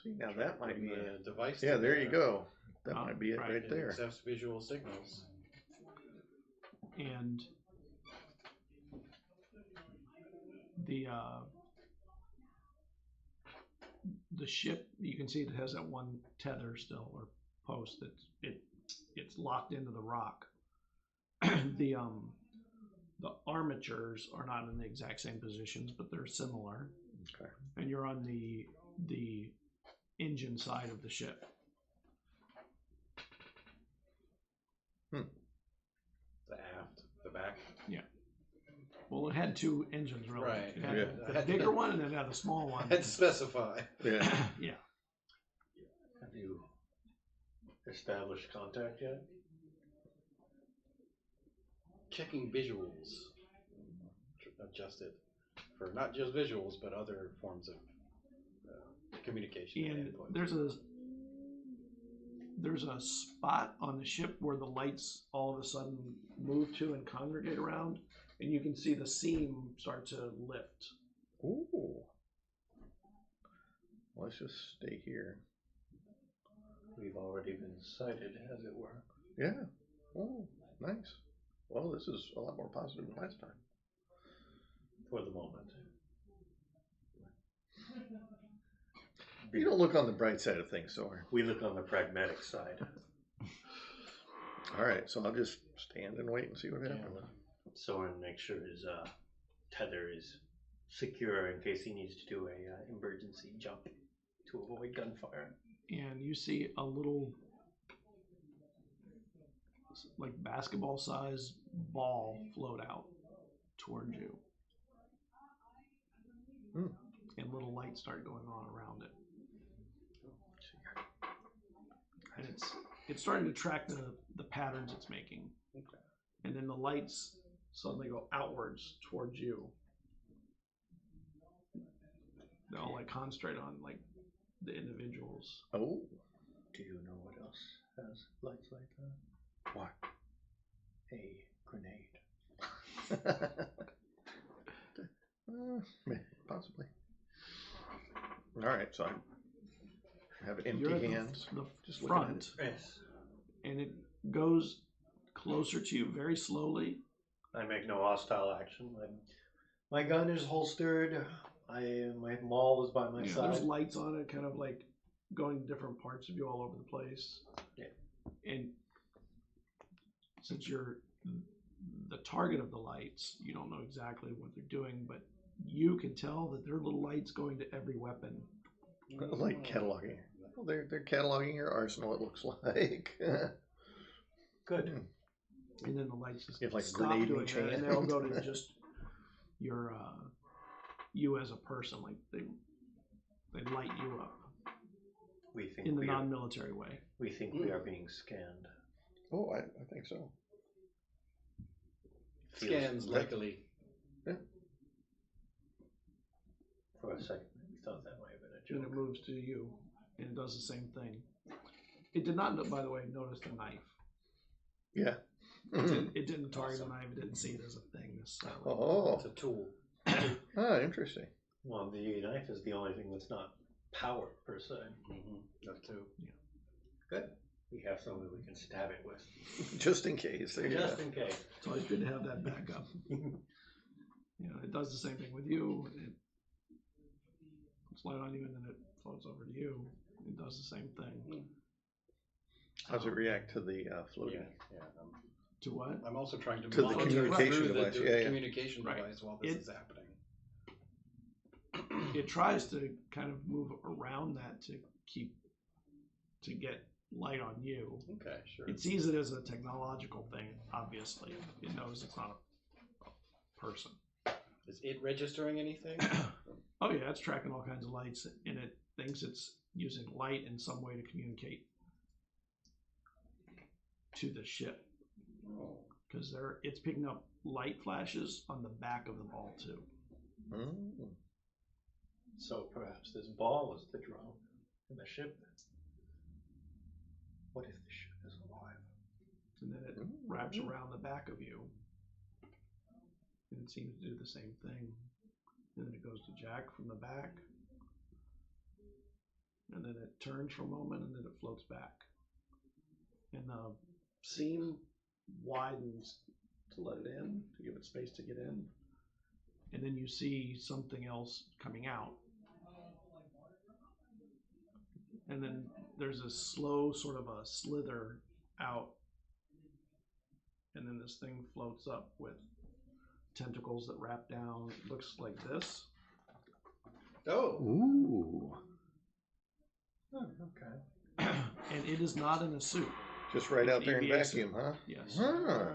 See, now that might be a it. device. Yeah, to there the- you go. That Oh, might be it right. right It there. accepts visual signals. And the ship, you can see it has that one tether still, or post that's it's locked into the rock. the armatures are not in the exact same positions, but they're similar. Okay. And you're on the engine side of the ship. The aft, the back. Well, it had two engines, really. Right. It had Yeah. the bigger one, and then it had the small one. I had to specify. Yeah. Yeah. Have you established contact yet? Checking visuals. Adjusted for not just visuals, but other forms of communication and And input. there's a spot on the ship where the lights all of a sudden move to and congregate around, and you can see the seam start to lift. Ooh. Let's just stay here. We've already been sighted, as it were. Yeah. Oh, nice. Well, this is a lot more positive than last time. For the moment. You don't look on the bright side of things, Soren. We look on the pragmatic side. All right, so I'll just stand and wait and see what happens. Soren makes sure his tether is secure in case he needs to do a emergency jump to avoid gunfire. And you see a little, like, basketball size ball float out towards you. Hmm. And little lights start going on around it. And it's starting to track the patterns it's making. Okay. And then the lights suddenly go outwards towards you. They all like concentrate on like the individuals. Oh, Do you know what else has lights like that? what? A grenade. Possibly. All right, so I have empty You're at hands. the Just looking at front, Yes. and it goes closer to you very slowly. I make no hostile action. My gun is holstered. My maul is by my Yeah, side. there's lights on it, kind of like going to different parts of you all over the place. Yeah. And since you're the target of the lights, you don't know exactly what they're doing, but you can tell that there are little lights going to every weapon. Like cataloging. Well, they're cataloging your arsenal, it looks like. Good. And then the lights just You have, like, stop grenade doing each that, and hand. they'll go to just your you as a person. Like they light you up We think in the we are, non-military way. we think we are being scanned. Oh, I think so. Scans luckily. For a second, we thought that might have been a And joke. it moves to you, and it does the same thing. It did not, by the way, notice the knife. Yeah. It didn't target the knife. It didn't see it as a thing necessarily. Oh, It's a tool. Interesting. Well, the knife is the only thing that's not powered per se. That too. Good. We have something we can stab it with. Just in case. There you Just go. in case. It's always good to have that backup. You know, it does the same thing with you. It's light on you, and then it floats over to you. It does the same thing. How's it react to the floating? Yeah. To what? I'm also trying to To the monitor communication through device, the yeah. communication Right. device while this It- is happening. It tries to kind of move around that to get light on you. Okay, sure. It sees it as a technological thing, obviously. It knows it's not a person. Is it registering anything? Oh yeah, it's tracking all kinds of lights, and it thinks it's using light in some way to communicate to the ship. Oh. Because it's picking up light flashes on the back of the ball too. Mm. So perhaps this ball is the drone and the ship. What if the ship is alive? And then it wraps around the back of you. And it seems to do the same thing. And then it goes to Jack from the back. and then it turns for a moment, and then it floats back. And the seam widens to let it in, to give it space to get in. And then you see something else coming out. And then there's a slow sort of a slither out. And then this thing floats up with tentacles that wrap down. It looks like this. Oh. Ooh. Oh, okay. And it is not in a suit. Just right out there in EVA vacuum, huh? Yes. Huh. Wow.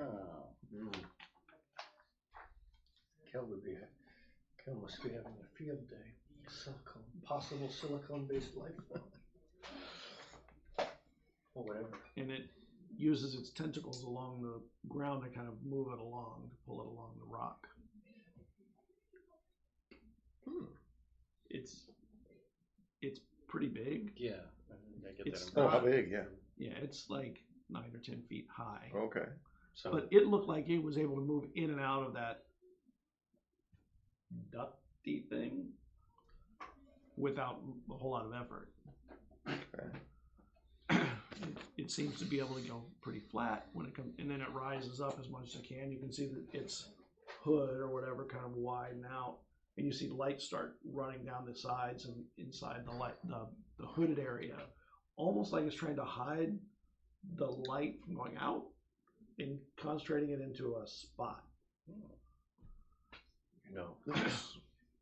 Kel must be having a field day. Possible silicone-based life form. Or whatever. And it uses its tentacles along the ground to kind of move it along, to pull it along the rock. It's pretty big. Yeah. I get It's that Oh, impression. how big? Yeah. Yeah, it's like 9 or 10 feet high. Okay. So, But it looked like it was able to move in and out of that ducty thing without a whole lot of effort. Okay. It seems to be able to go pretty flat when it comes, and then it rises up as much as it can. You can see that its hood or whatever kind of widen out, and you see light start running down the sides and inside the light, the hooded area, almost like it's trying to hide the light from going out and concentrating it into a spot. you know,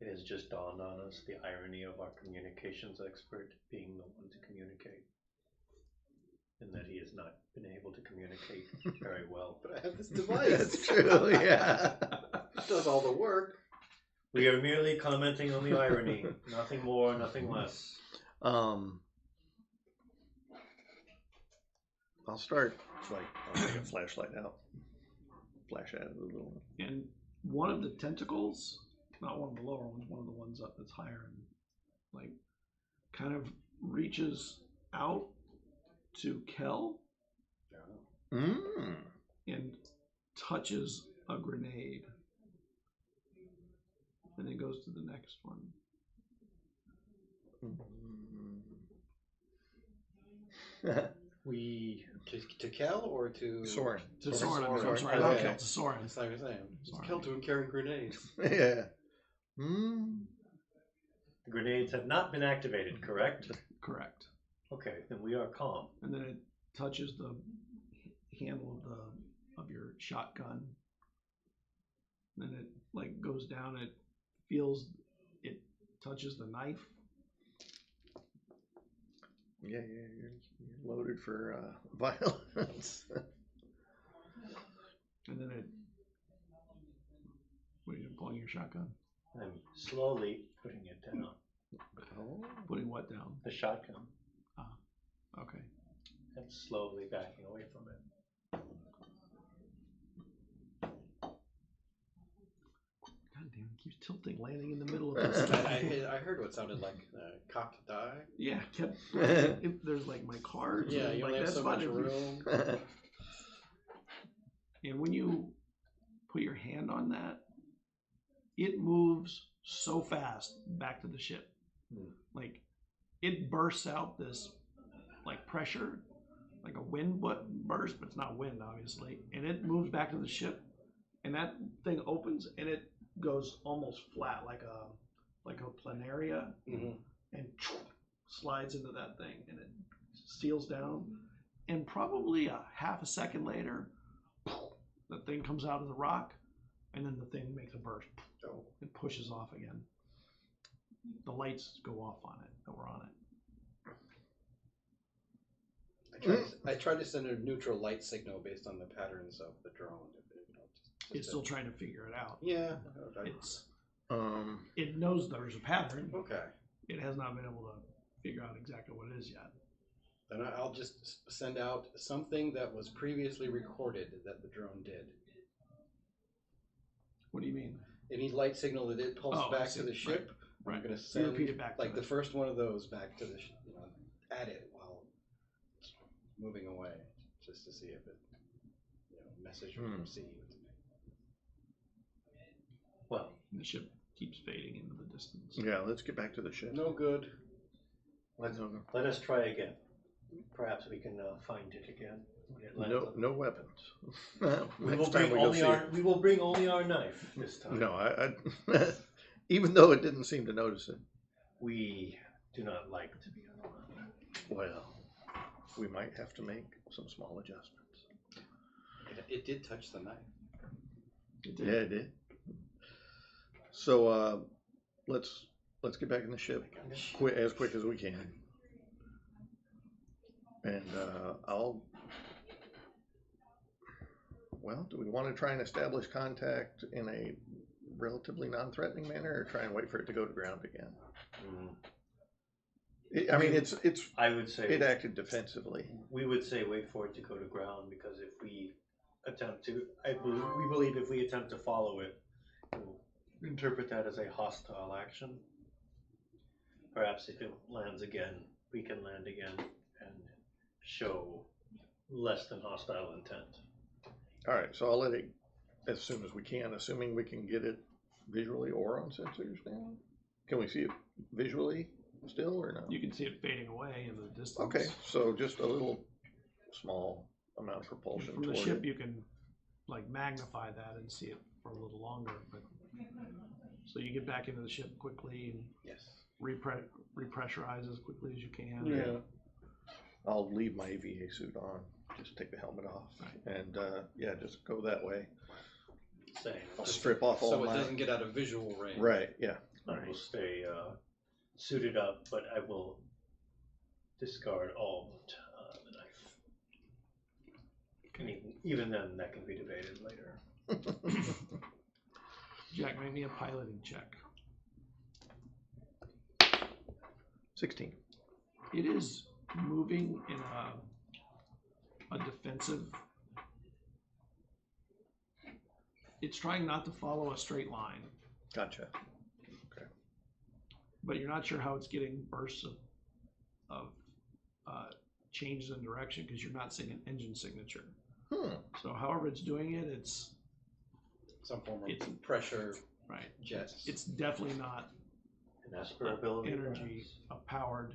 it has just dawned on us the irony of our communications expert being the one to communicate. And that he has not been able to communicate very well. But I have this device. That's true, yeah. It does all the work. We are merely commenting on the irony. Nothing more, nothing less. I'll start, I'll take a flashlight out. Flash at it a little. And one of the tentacles, not one of the lower ones, one of the ones up that's higher, and like kind of reaches out to Kel and touches a grenade, and then goes to the next one. We To Kel or to Soren. To Soren, I'm Soren. sorry, not Okay. Kel, to Soren. That's like I was saying. Sorry. Kel doing carrying grenades. Yeah. the grenades have not been activated, correct? Correct. Okay, then we are calm. And then it touches the handle of your shotgun. And then it like goes down. It feels, it touches the knife. Yeah, you're loaded for violence. And then it, what are you doing, pulling your shotgun? I'm slowly putting it down. Oh. Putting what down? The shotgun. Okay. And slowly backing away from it. God damn, it keeps tilting, landing in the middle of this. I heard what sounded like cocked die. Yeah, kept. There's like my cards. Yeah, and you like only have that's so fine much if you- room. And when you put your hand on that, it moves so fast back to the ship. Like it bursts out this like pressure, like a wind burst, but it's not wind obviously. And it moves back to the ship, and that thing opens and it goes almost flat like a planaria, and slides into that thing, and it seals down. And probably a half a second later, the thing comes out of the rock, and then the thing makes a burst. It pushes off again. The lights go off on it that were on it. I tried to send a neutral light signal based on the patterns of the drone. It's still trying to figure it out. Yeah. It knows there's a pattern. Okay. It has not been able to figure out exactly what it is yet. Then I'll just send out something that was previously recorded that the drone did. What do you mean? Any light signal that it pulls Oh, I back see. to the ship, Right. I'm going to You send repeat it back to like it. the first one of those back to the at it while it's moving away, just to see if it message was received. Well, The ship keeps fading into the distance. Yeah, let's get back to the ship. No good. Let us try again. Perhaps we can find it again. When it lands on- No weapons. We will Next time bring we go only see our. it. We will bring only our knife this time. No, I even though it didn't seem to notice it. We do not like to be unarmed. Well, we might have to make some small adjustments. It did touch the knife. Yeah, it did. So let's get back in the ship as quick as we can. And do we want to try and establish contact in a relatively non-threatening manner, or try and wait for it to go to ground again? I mean, it's. I would say it acted defensively. We would say wait for it to go to ground, because if we attempt to, we believe if we attempt to follow it, we'll interpret that as a hostile action. Perhaps if it lands again, we can land again and show less than hostile intent. All right, so I'll let it as soon as we can, assuming we can get it visually or on sensors now. Can we see it visually still or no? You can see it fading away in the distance. Okay, so just a little small amount of propulsion From the toward ship, it. you can like magnify that and see it for a little longer. But so you get back into the ship quickly and Yes. repressurize as quickly as you can. Yeah. I'll leave my AVA suit on, just take the helmet off, and just go that way. Same. I'll strip off all So it my. doesn't get out of visual range. Right, yeah. I will stay suited up, but I will discard all but the knife. And even then, that can be debated later. Jack, make me a piloting check. 16. It is moving in a defensive. It's trying not to follow a straight line, Gotcha. but you're not sure how it's getting bursts of changes in direction because you're not seeing an engine signature. So however it's doing it, it's Some form of It's- pressure right. jets. It's definitely not An Esper ability. energy, a powered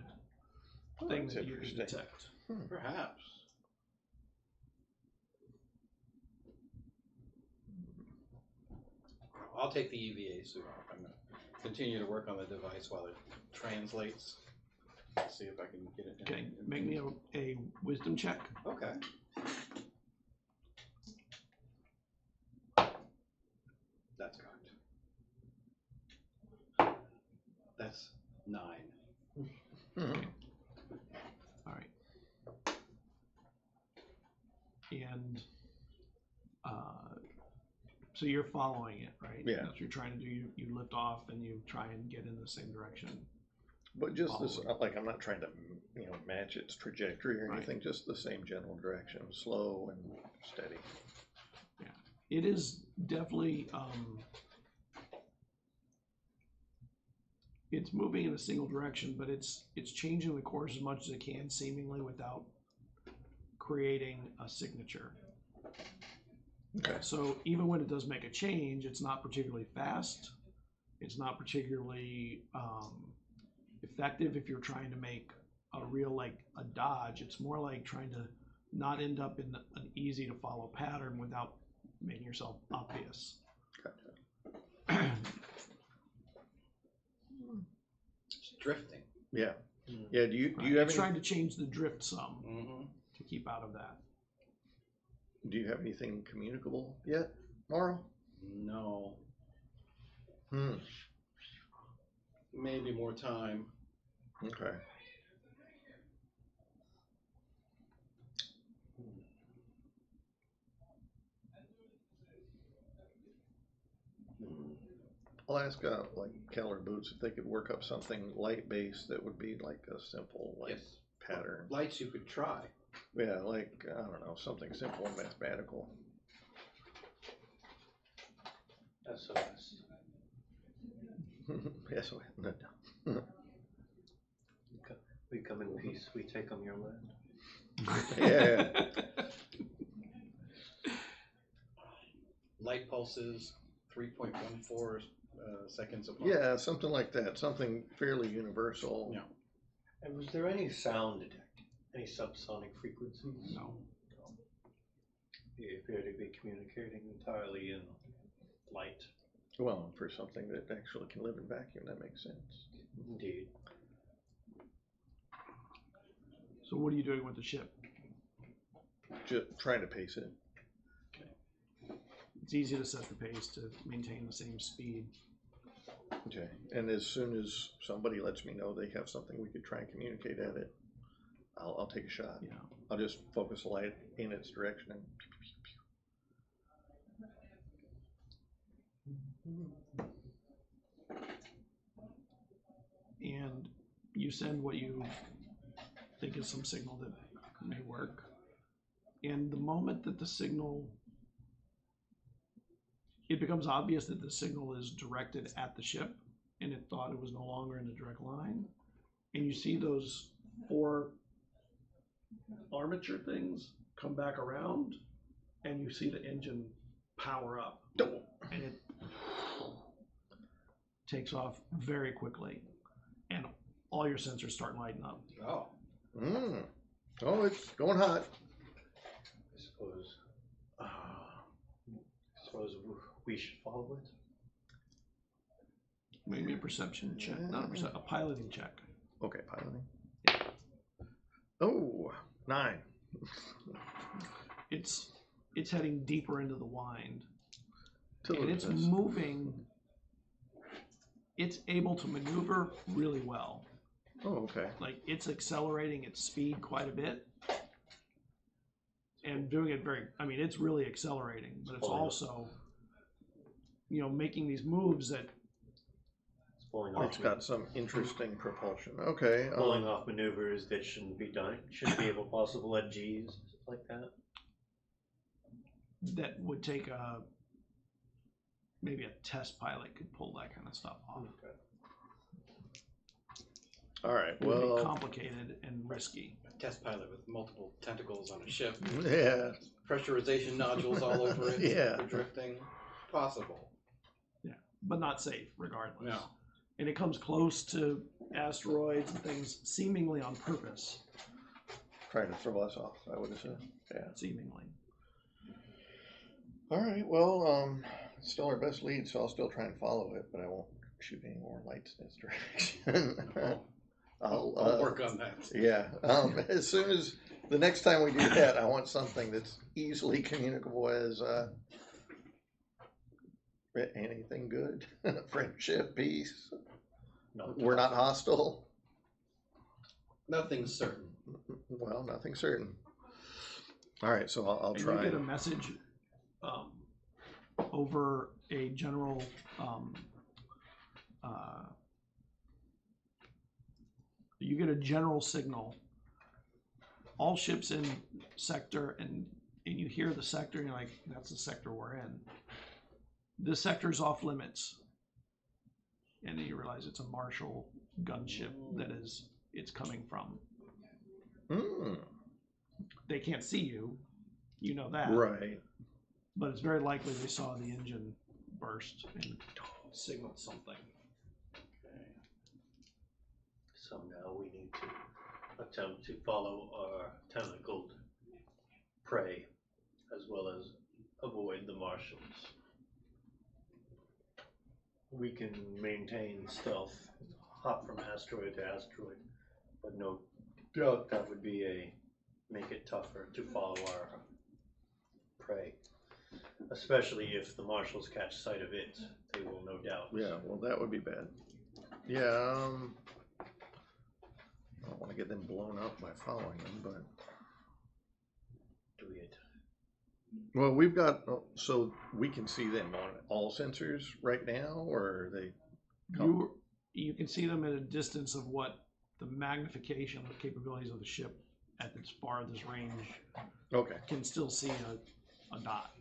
Oh, thing that's that you can interesting. detect. Perhaps. I'll take the EVA suit off. I'm going to continue to work on the device while it translates. See if I can get it down. Okay, make me a wisdom check. Okay. That's correct. That's 9. All right. And so you're following it, right? Yeah. That's what you're trying to do. You lift off and you try and get in the same direction. But just this, Follow like, I'm not trying to, match its trajectory or Right. anything, just the same general direction, slow and steady. It is definitely it's moving in a single direction, but it's changing the course as much as it can, seemingly without creating a signature. Okay. So even when it does make a change, it's not particularly fast. It's not particularly effective if you're trying to make a real, like, a dodge. It's more like trying to not end up in an easy to follow pattern without making yourself obvious. It's drifting. Yeah. Yeah. Do you have It's any, trying to change the drift some Mm-hmm. to keep out of that. do you have anything communicable yet, Morrow? No. Hmm. Maybe more time. Okay. I'll ask like Keller Boots if they could work up something light based that would be like a simple Yes. pattern. Lights you could try. Yeah, like I don't know, something simple and mathematical. SOS. Yes, no. We come in peace. We take them your land. Yeah. Light pulses, 3.14 seconds apart. Yeah, something like that. Something fairly universal. Yeah. And was there any sound detected? Any subsonic frequencies? No. They appear to be communicating entirely in light. Well, for something that actually can live in vacuum, that makes sense. Indeed. So what are you doing with the ship? Just trying to pace it. It's easy to set the pace to maintain the same speed. Okay. And as soon as somebody lets me know they have something we could try and communicate at it, I'll take a shot. Yeah. I'll just focus the light in its direction and And you send what you think is some signal that may work. And the moment that the signal, it becomes obvious that the signal is directed at the ship, and it thought it was no longer in a direct line. And you see those 4 armature things come back around, and you see the engine power up. And it takes off very quickly, and all your sensors start lighting up. Oh. Oh, it's going hot. I suppose we should follow it. Maybe a perception check, not a piloting check. Okay, piloting. Oh, 9. It's heading deeper into the wind, and it's Tildes. moving. It's able to maneuver really well. Oh, okay. Like, it's accelerating its speed quite a bit, and doing it very. I mean, it's really accelerating, but it's also, making these moves that. It's got some interesting propulsion. Okay. Pulling off maneuvers that shouldn't be done. Shouldn't be able possible at G's, like that. That would take maybe a test pilot could pull that kind of stuff off. Okay. All right. It would be Well, complicated and risky. A test pilot with multiple tentacles on a ship. yeah. Pressurization nodules all over it. Yeah. For drifting. Possible. Yeah, but not safe regardless. No. And it comes close to asteroids and things seemingly on purpose. Trying to throw us off, I would assume. Yeah. Seemingly. All right. Well, it's still our best lead, so I'll still try and follow it, but I won't shoot any more lights in its direction. I'll work on that. Yeah. As soon as the next time we do that, I want something that's easily communicable as anything good, friendship, peace. We're not hostile. Nothing's certain. Well, nothing certain. All right, so I'll And try. you get a message over a general you get a general signal. All ships in sector, and you hear the sector, and you're like, that's the sector we're in. This sector's off limits. And then you realize it's a Marshall gunship that it's coming from. They can't see you. You know that. Right. But it's very likely they saw the engine burst and signaled something. So now we need to attempt to follow our tentacled prey, as well as avoid the marshals. We can maintain stealth, hop from asteroid to asteroid, but no doubt that would be make it tougher to follow our prey. Especially if the marshals catch sight of it, they will no doubt. Yeah, well, that would be bad. Yeah, I don't want to get them blown up by following them, but... Do it. Well, we've got, so we can see them on all sensors right now, or are they... You can see them at a distance of what the magnification of capabilities of the ship at its farthest range Okay. can still see a dot.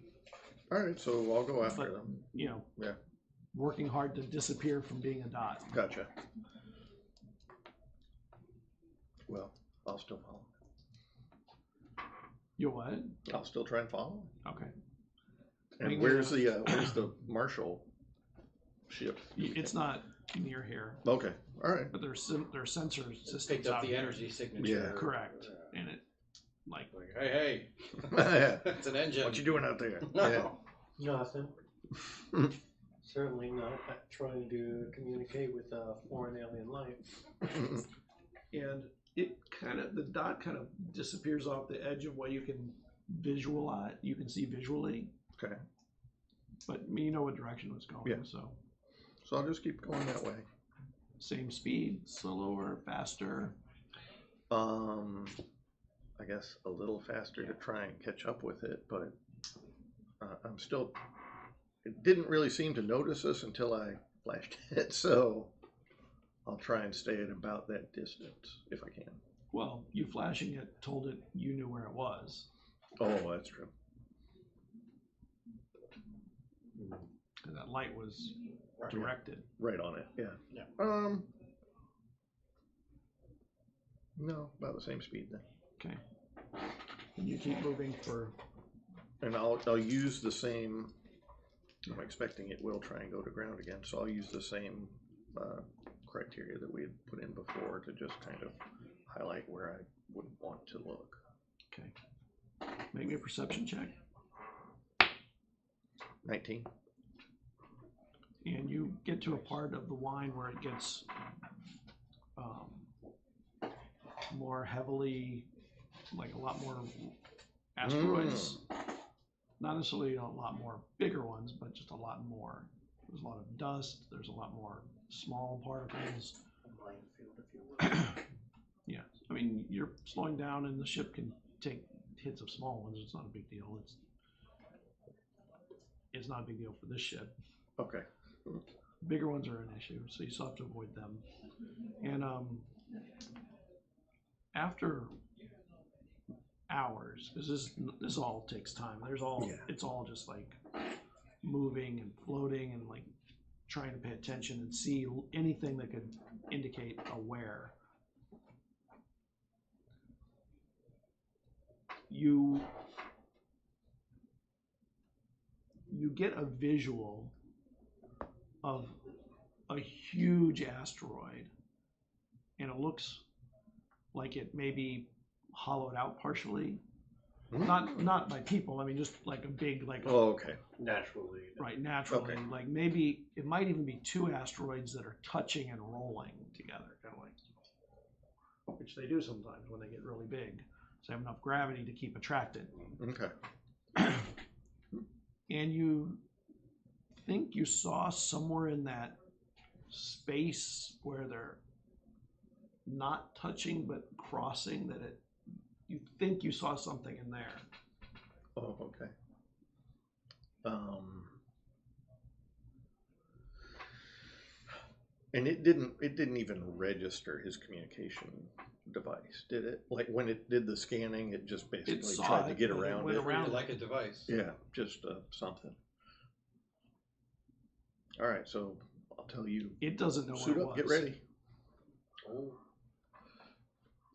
All right, so I'll go after But, them. Yeah. Working Hard to disappear from being a dot. Gotcha. Well, I'll still follow. You what? I'll still try and follow. Okay. And where's the Marshall ship? It's not near here, Okay, all right. but there's sensor systems Picked up out the here. energy signature. Correct, and it like Like, hey, Yeah. it's an engine. What you doing out there? Nothing. Certainly not trying to communicate with foreign alien life. and it the dot kind of disappears off the edge of what you can visualize. You can see visually, Okay, but you know what direction it's going. Yeah. So so I'll just keep going that way. same speed, slower, faster. I guess a little faster to try and catch up with it, but I'm still. It didn't really seem to notice us until I flashed it, so I'll try and stay at about that distance if I can. Well, you flashing it told it you knew where it was. Oh, that's true. And that light was directed. Right on it, yeah. Yeah. No, about the same speed then. Okay. And you keep moving for. And I'll use the same. I'm expecting it will try and go to ground again, so I'll use the same criteria that we had put in before to just kind of highlight where I would want to look. Okay. Make me a perception check. 19. And you get to a part of the line where it gets more heavily, like a lot more asteroids. Not necessarily a lot more bigger ones, but just a lot more. There's a lot of dust. There's a lot more small particles. A minefield, if you will. Yeah, I mean, you're slowing down, and the ship can take hits of small ones. It's not a big deal. It's not a big deal for this ship. Okay. Bigger ones are an issue, so you still have to avoid them. And after hours, because this all takes time. It's all just like moving and floating and like trying to pay attention and see anything that could indicate a where. You get a visual of a huge asteroid, and it looks like it may be hollowed out partially. Not by people. I mean, just like a big, like Oh, okay. Naturally. right, naturally. Okay. Like maybe it might even be two asteroids that are touching and rolling together, kind of like, which they do sometimes when they get really big. So they have enough gravity to keep attracted. Okay. And you think you saw somewhere in that space where they're not touching but crossing, that you think you saw something in there. Oh, okay. And it didn't even register his communication device, did it? Like when it did the scanning, it just basically saw tried to it, get but it around went it. around like a device. Yeah, just something. All right, so I'll tell you. It doesn't know Suit what it up, was. get ready. Oh.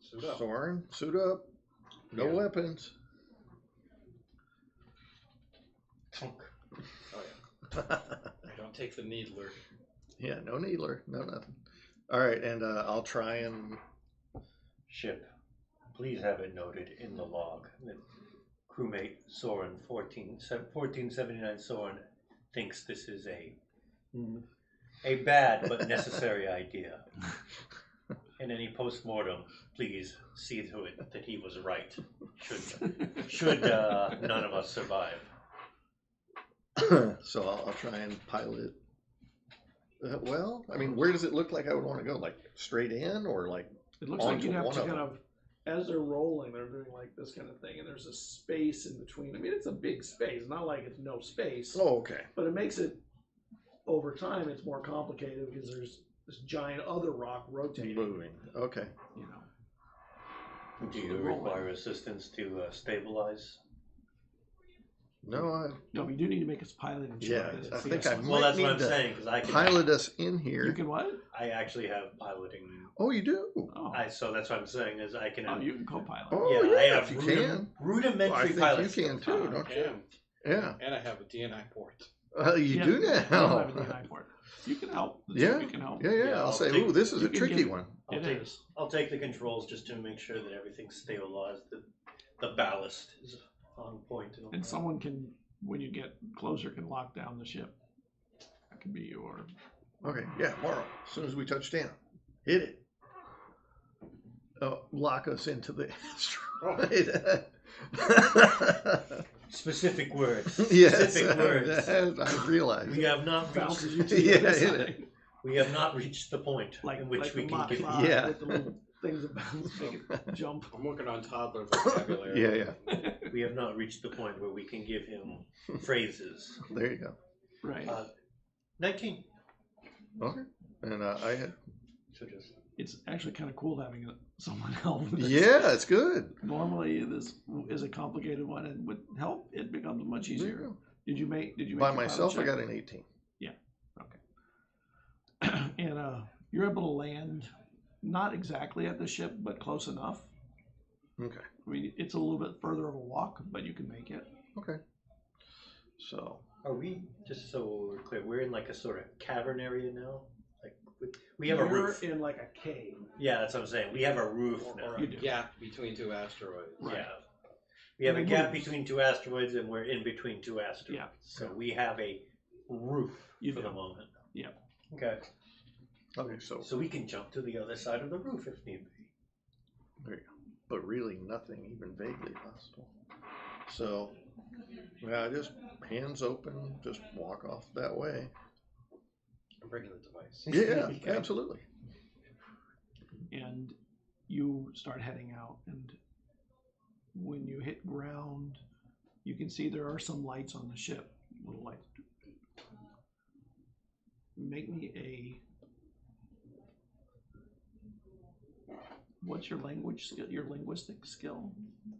Suit up. Soren, suit up. No Yeah. weapons. Chunk. Oh yeah. I don't take the needler. Yeah, no needler, no nothing. All right, and I'll try and. Ship. Please have it noted in the log that crewmate Soren 1479 Soren thinks this is a bad but necessary idea. In any post-mortem, please see to it that he was right. Should none of us survive. So I'll try and pilot. Well, I mean, where does it look like I would want to go? Like straight in, or like? It looks like onto you'd have one to of kind them? of, as they're rolling, they're doing like this kind of thing, and there's a space in between. I mean, it's a big space, not like it's no space, Oh, okay. but it makes it, over time, it's more complicated because there's this giant other rock rotating. Moving. Okay. You know. Do you require assistance to stabilize? No, No, we do need to make us pilot and check Yeah, this. I See think us. I Well, that's might what I'm need to saying, because I can pilot us in You here. can what? I actually have piloting. Oh, you do? Oh, So that's what I'm saying is I can. oh you can co-pilot. Oh, yeah, yeah, I have if you can. rudimentary I think pilot you can skills. too, don't you? And, Yeah. and I have a DNI port. You do Yeah, now. I have a DNI port. You can help. Yeah. You can help. Yeah. Yeah, I'll I'll say, take- ooh, this is you a can tricky give- one. I'll take the controls just to make sure that everything's stabilized, that the ballast is on point. And someone can, when you get closer, can lock down the ship. That could be your. Okay, yeah, Morrow. As soon as we touch down, hit it. Lock us into the asteroid. Specific words. Yes, Specific words. I realize. We have not Bounces reached. you to the Yeah, other hit side. it. We have not reached the point Like, in which like we the can Mach give. 5 Yeah. with the little things that bounce, make it jump. I'm working on toddler vocabulary. Yeah. We have not reached the point where we can give him phrases. There you go. Right. 19. Okay. And I had. So just It's actually kind of cool having someone help. Yeah, it's good. Normally, this is a complicated one, and with help, it becomes much There you easier. go. Did you make? By your pilot myself, I check? got an 18. And you're able to land, not exactly at the ship, but close enough. Okay. I mean, it's a little bit further of a walk, but you can make it. Okay. So. are we, just so we're clear, we're in like a sort of cavern area now? Like we have a You're roof. in like a cave. Yeah, that's what I'm saying. We have a roof now. Or You a do. gap between two asteroids. Right. Yeah. We have a And it gap moves. between two asteroids, and we're in between two asteroids. Yeah. So we have a roof You for do. the moment. Yeah. Okay. Okay, so. So we can jump to the other side of the roof if need be. There you go. But really nothing even vaguely hostile. So, yeah, just hands open, just walk off that way. I'm bringing the device. Yeah, Okay. absolutely. And you start heading out, and when you hit ground, you can see there are some lights on the ship, little lights. Make me a. What's your language skill? Your linguistic skill?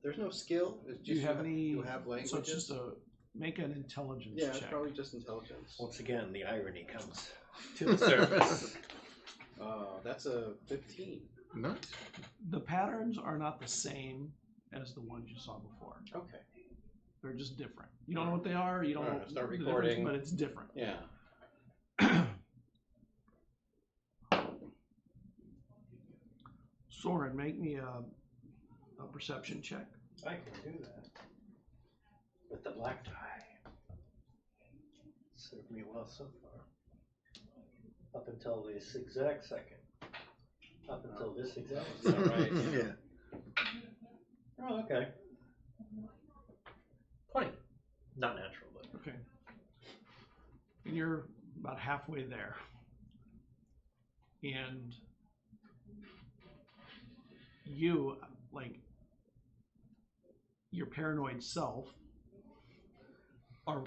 There's no skill. It's Do you just have any? You have languages. So it's just a make an intelligence yeah, it's check. probably just intelligence. Once again, the irony comes to the surface. That's a 15. Nice. The patterns are not the same as the ones you saw before. Okay. They're just different. You don't know what they are. You don't Alright, know start the difference, recording. but it's different. Yeah. Soren, make me a perception check. I can do that. With the black die. Served me well so far. Up until this exact second. Up until this exact Is that second. right? Yeah. Oh, okay. 20. Not natural, but. Okay. And you're about halfway there. And you, like, your paranoid self, are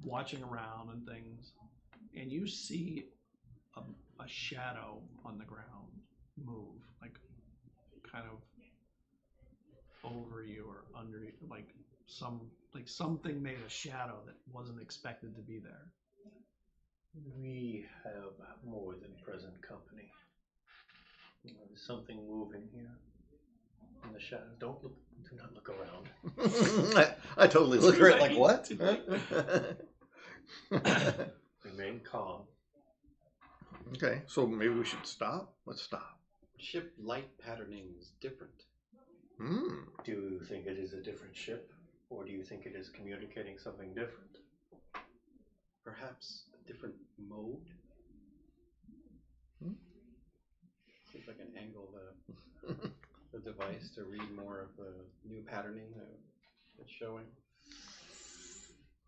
watching around and things, and you see a shadow on the ground move, like, kind of over you or under you, like something made a shadow that wasn't expected to be there. We have more than present company. There's something moving here in the shadow. Do not look around. I totally look at it like, what? Remain calm. Okay, so maybe we should stop? Let's stop. Ship light patterning is different. Hmm. Do you think it is a different ship, or do you think it is communicating something different? Perhaps a different mode. See if I can angle the device to read more of the new patterning that it's showing.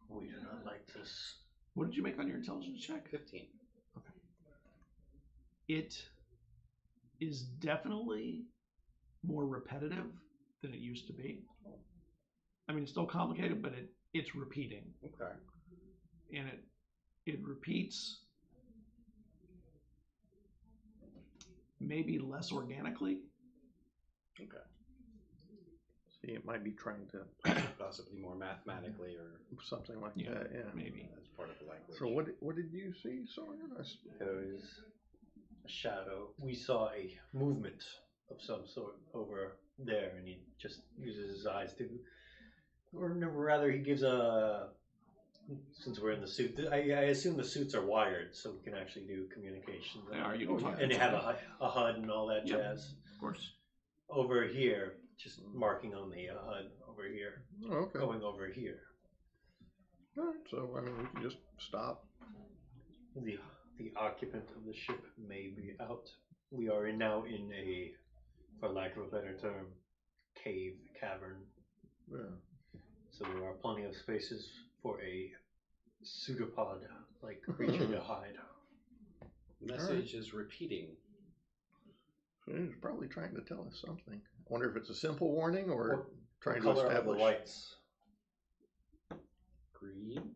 We do not like this. What did you make on your intelligence check? 15. It is definitely more repetitive than it used to be. I mean, it's still complicated, but it's repeating, Okay. and it repeats maybe less organically. Okay. See, it might be trying to Possibly more mathematically or something like Yeah, that. Yeah. maybe. as part of the language. So what did you see, Sawyer? There is a shadow. We saw a movement of some sort over there, and he just uses his eyes to, or rather, he gives a since we're in the suit, I assume the suits are wired, so we can actually do communication. They are. You can talk. And they have a HUD and all that Yep. jazz. Of course. Over here, just marking on the HUD over here, Oh, okay. going over here. All right, so I mean, we can just stop. The occupant of the ship may be out. We are now in a, for lack of a better term, cavern. Yeah. So there are plenty of spaces for a pseudopod-like creature to hide. Message is repeating. So he's probably trying to tell us something. I wonder if it's a simple warning or What trying to color are the establish. lights? Green.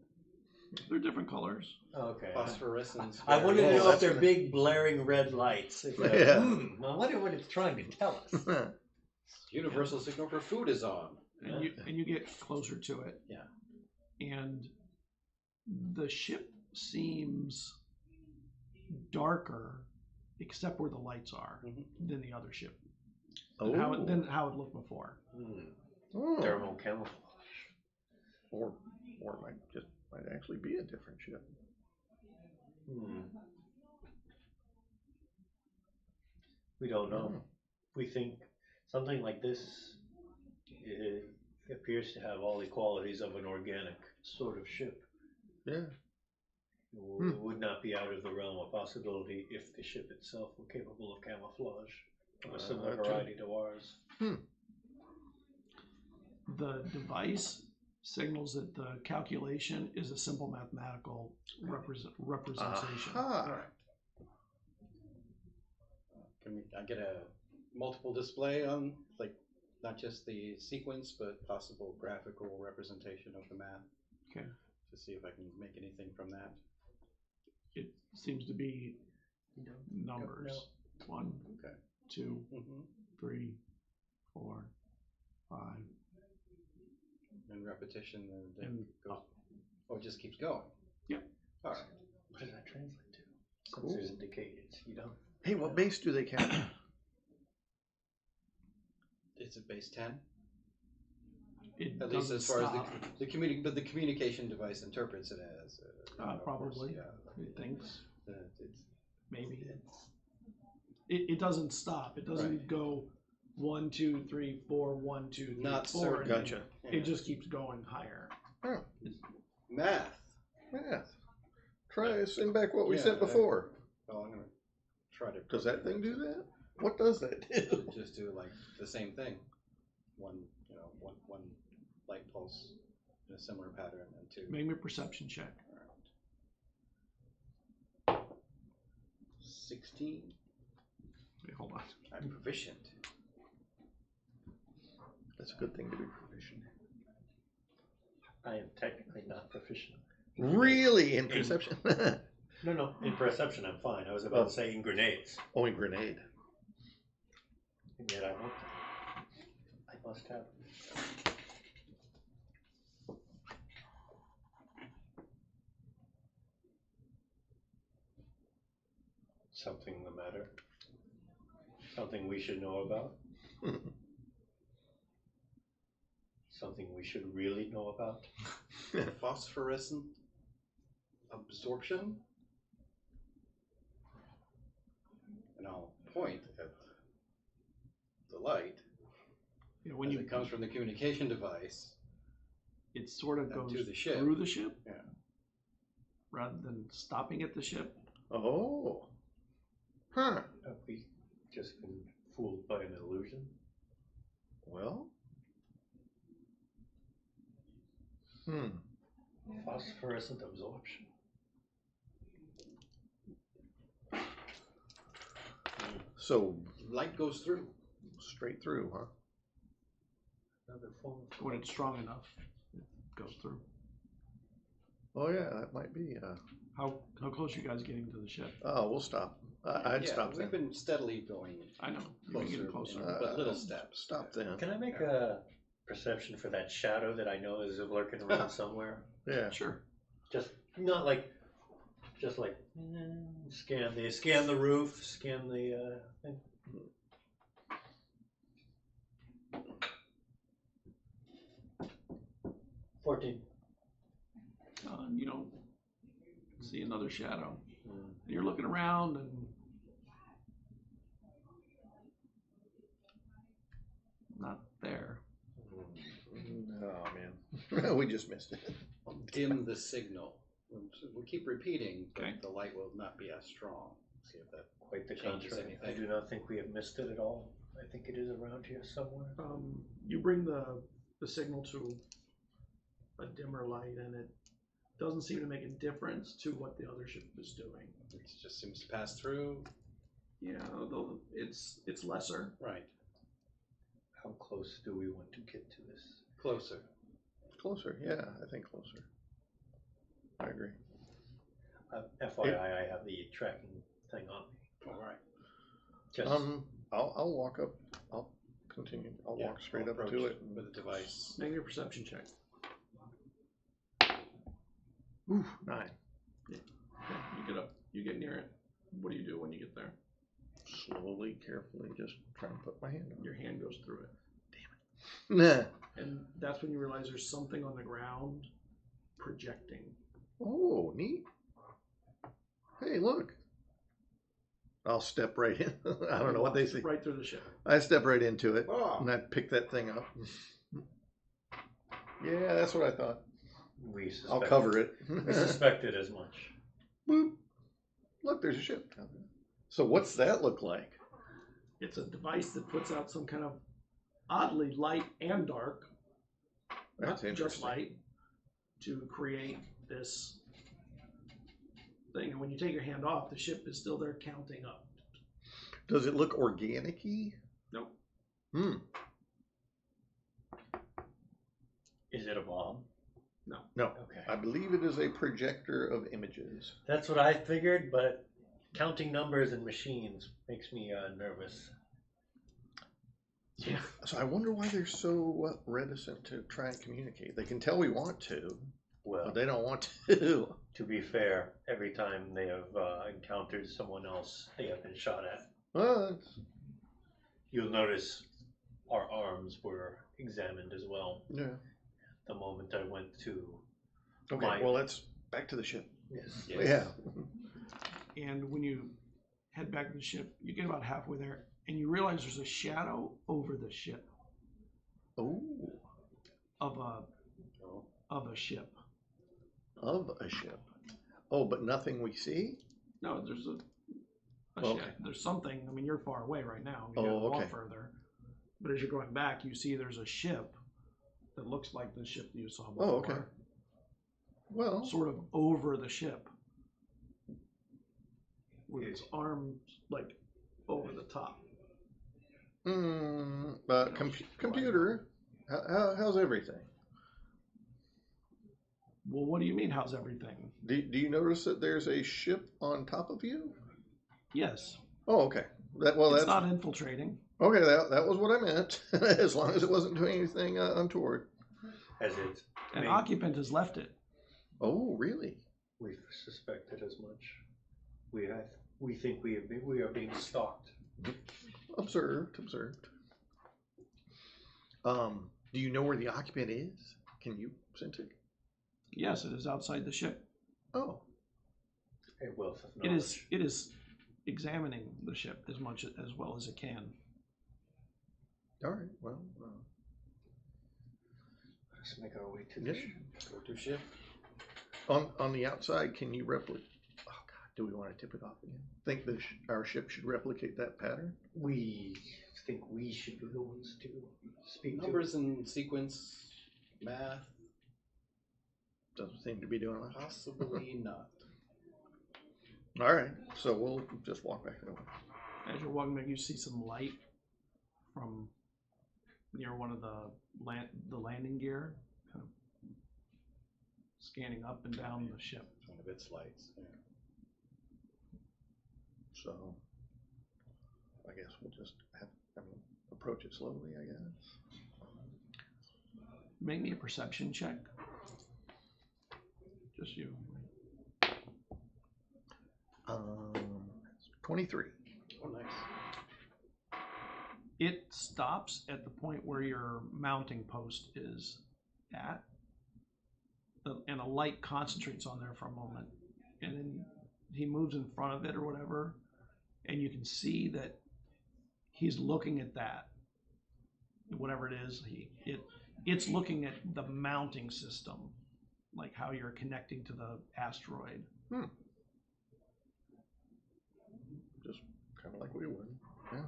They're different colors. Okay. Phosphorescence. I wanted to Oh, know if that's they're good. big blaring red lights. It's like, Yeah. I wonder what it's trying to tell us. Universal signal for food is on. And you get closer to it. Yeah. And the ship seems darker, except where the lights are, than the other ship. Oh. Than how it looked before. Oh. Thermal camouflage. Or it might actually be a different ship. We don't know. We think something like this appears to have all the qualities of an organic sort of ship. Yeah. It would not be out of the realm of possibility if the ship itself were capable of camouflage of a similar variety to ours. The device signals that the calculation is a simple mathematical representation. Can I get a multiple display on, like, not just the sequence, but possible graphical representation of the math? Okay. To see if I can make anything from that. It seems to be numbers. 1, Okay. 2, 3, 4, 5. And repetition, and And goes. Oh, it just keeps going. Yep. All right. What does that translate to? Cool. Sensors indicate it's Hey, what base do they carry? It's a base 10. it At least doesn't as far stop. as but the communication device interprets it as. Of course, Probably. yeah. It thinks. It's, Maybe. It doesn't stop. It doesn't Right. go 1, 2, 3, 4, 1, 2, 3, Not 4. certain. and then Gotcha. It just keeps going higher. math. Yeah. Try send back what we Yeah, sent before. Well, I'm gonna try to. Does that thing do that? What does that do? Just do like the same thing. One light pulse in a similar pattern, and 2. Make me a perception check. 16. Wait, hold on. I'm proficient. That's a good thing to be proficient. I am technically not proficient. Really? In perception? No, in perception I'm fine. I was about to say in grenades. Oh, in grenade. And yet I won't. I must have. Something the matter? Something we should know about? Something we should really know about? Phosphorescent absorption. And I'll point at the light When as it comes from the communication device. it sort of and goes to the ship. through the ship, Yeah. rather than stopping at the ship. Oh. Huh. Have we just been fooled by an illusion? Well. Phosphorescent absorption. So Light goes through. straight through, huh? Another form of When it's strong enough, it goes through. Oh yeah, that might be. How close are you guys getting to the ship? Oh, we'll stop. I'd Yeah, stop we've then. been steadily going I know. You're closer, getting closer. but little steps. Stop then. Can I make a perception for that shadow that I know is lurking around somewhere? Yeah. Sure. Just not like, just like scan the roof, scan the thing. you don't see another shadow. You're looking around and not there. Oh man, we just missed it. Dim the signal. We'll keep repeating, but Okay. the light will not be as strong. See if that Quite the changes contrary. I anything. do not think we have missed it at all. I think it is around here somewhere. You bring the signal to a dimmer light, and it doesn't seem to make a difference to what the other ship is doing. It just seems to pass through. Yeah, though it's lesser. Right. How close do we want to get to this? Closer. Closer, yeah, I think closer. I agree. FYI, I have the tracking thing on me. All right. Just I'll walk up. I'll continue. I'll Yeah, walk straight I'll up to approach it. with a device. Make your perception check. Ooh, 9. Okay, you get up. You get near it. What do you do when you get there? Slowly, carefully, just trying to put my hand on Your hand goes through it. it. Nah. And that's when you realize there's something on the ground projecting. Oh, neat. Hey, look. I'll step right in. I don't know what they see. Right through the ship. I step right into it, Oh, and I pick that thing up. Yeah, that's what I thought. we suspect, I'll cover it. We suspected as much. Boop. Look, there's a ship. So what's that look like? It's a device that puts out some kind of oddly light and dark, That's not just interesting. light, to create this thing. And when you take your hand off, the ship is still there counting up. Does it look organic-y? Nope. Hmm. Is it a bomb? No. Okay. I believe it is a projector of images. That's what I figured, but counting numbers and machines makes me nervous. Yeah. So I wonder why they're so reticent to try and communicate. They can tell we want to, Well, but they don't want to. to be fair, every time they have encountered someone else, they have been shot at. Well, You'll notice our arms were examined as well. yeah. The moment I went to Okay, my- well, let's back to the ship. yes. Yeah. And when you head back to the ship, you get about halfway there, and you realize there's a shadow over the ship Oh, of a ship. of a ship. Oh, but nothing we see? No, there's a Okay. ship. There's something. I mean, you're far away right now. You Oh, gotta walk okay. further. But as you're going back, you see there's a ship that looks like the ship that you saw before. Oh, okay. Well, Sort of over the ship, with its arms like over the top. computer, how's everything? Well, what do you mean? How's everything? Do you notice that there's a ship on top of you? Yes. Oh, okay. It's That's not infiltrating. okay. That was what I meant. As long as it wasn't doing anything untoward. As it An may- occupant has left it. Oh, really? we've suspected as much. We think we are being stalked. Observed. Do you know where the occupant is? Can you sense it? Yes, it is outside the ship. Oh, A wealth of It knowledge. is examining the ship as much as well as it can. all right. Well, Let's make our way to Yeah. the ship. Go to ship. on the outside, can you replicate? Oh God, do we want to tip it off again? Think that our ship should replicate that pattern? We think we should be the ones to speak Numbers and sequence, math, Doesn't seem to be doing much. possibly not. All right, so we'll just walk back that way. As you're walking back, you see some light from near one of the landing gear, kind of scanning up and down the ship. One of its lights. Yeah. So I guess we'll just approach it slowly, I guess. Make me a perception check. Just you. 23. Oh, nice. It stops at the point where your mounting post is at. and a light concentrates on there for a moment, and then he moves in front of it or whatever, and you can see that he's looking at that, whatever it is. It's looking at the mounting system, like how you're connecting to the asteroid. Just kind of like we would. Yeah.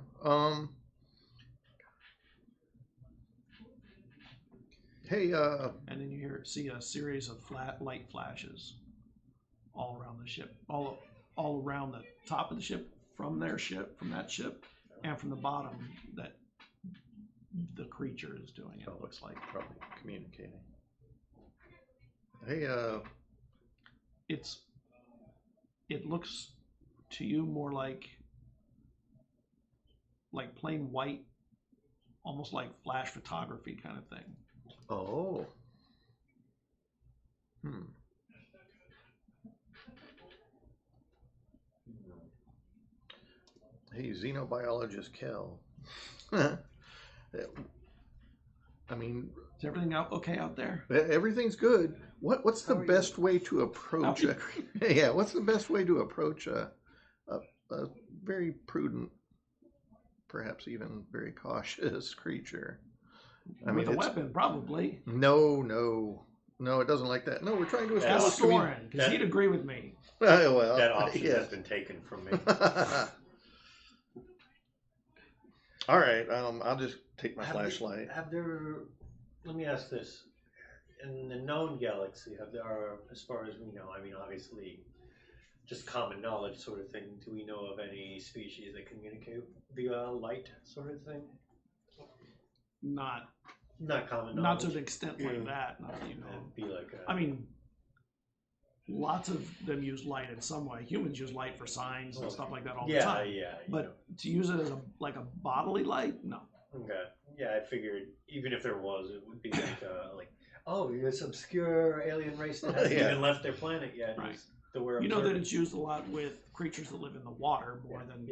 Hey, And then you see a series of flat light flashes all around the ship, all around the top of the ship, from that ship, and from the bottom that the creature is doing. It looks like probably communicating. Hey, it looks to you more like plain white, almost like flash photography kind of thing. oh. Hey, xenobiologist Kel. I mean, Is everything okay out there? everything's good. What's the best way to approach Oh, yeah, what's the best way to approach a very prudent, perhaps even very cautious creature? I mean, With a weapon, probably. No, it doesn't like that. No, we're trying to Ask establish Soren, because he'd agree with me. well, That option yeah. has been taken from me. All right, I'll just take my flashlight. Let me ask this. In the known galaxy, as far as we know, I mean, obviously, just common knowledge sort of thing, do we know of any species that communicate via light sort of thing? Not common knowledge. Not to the extent like that. Not that you know. It'd be like I mean, lots of them use light in some way. Humans use light for signs and stuff like that all the time. Yeah. But to use it as a bodily light, no. Okay. Yeah, I figured even if there was, it would be like oh, this obscure alien race that hasn't even left their planet yet. Right. You know that it's used a lot with creatures that live in the water more than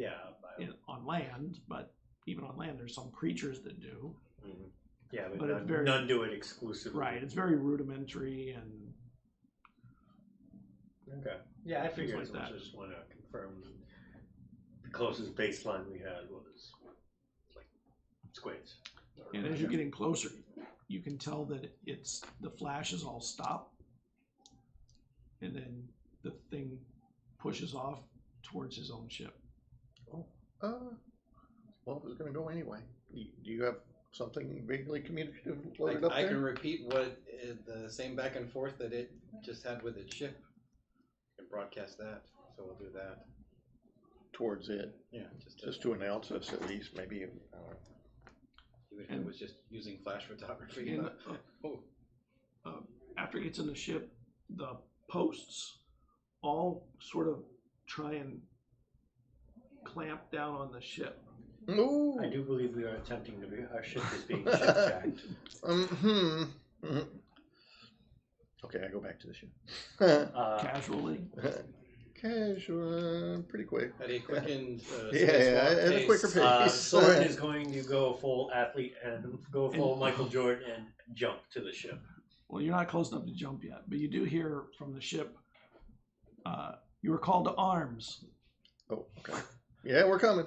on land, but even on land there's some creatures that do. Mm-hmm. Yeah, but it's none do it exclusively. Right, it's very rudimentary and... Okay. Yeah, I figured like that. I just want to confirm the closest baseline we had was like squids. And as you're getting closer, you can tell that the flashes all stop, and then the thing pushes off towards his own ship. Oh, well, it was going to go anyway. Do you have something vaguely communicative loaded up there? I can repeat the same back and forth that it just had with its ship. I can broadcast that, so we'll do that. Towards it. Yeah, just to announce us at least, maybe. Even if it was just using flash photography. And, after it gets in the ship, the posts all sort of try and clamp down on the ship. Ooh. I do believe we are attempting to be, our ship is being ship-jacked. Okay, I go back to the ship. Casually. Casual, pretty quick. At a quickened at a quicker pace. Soren is going to go full athlete and go full Michael Jordan and jump to the ship. Well, you're not close enough to jump yet, but you do hear from the ship, you were called to arms. Oh, okay. Yeah, we're coming.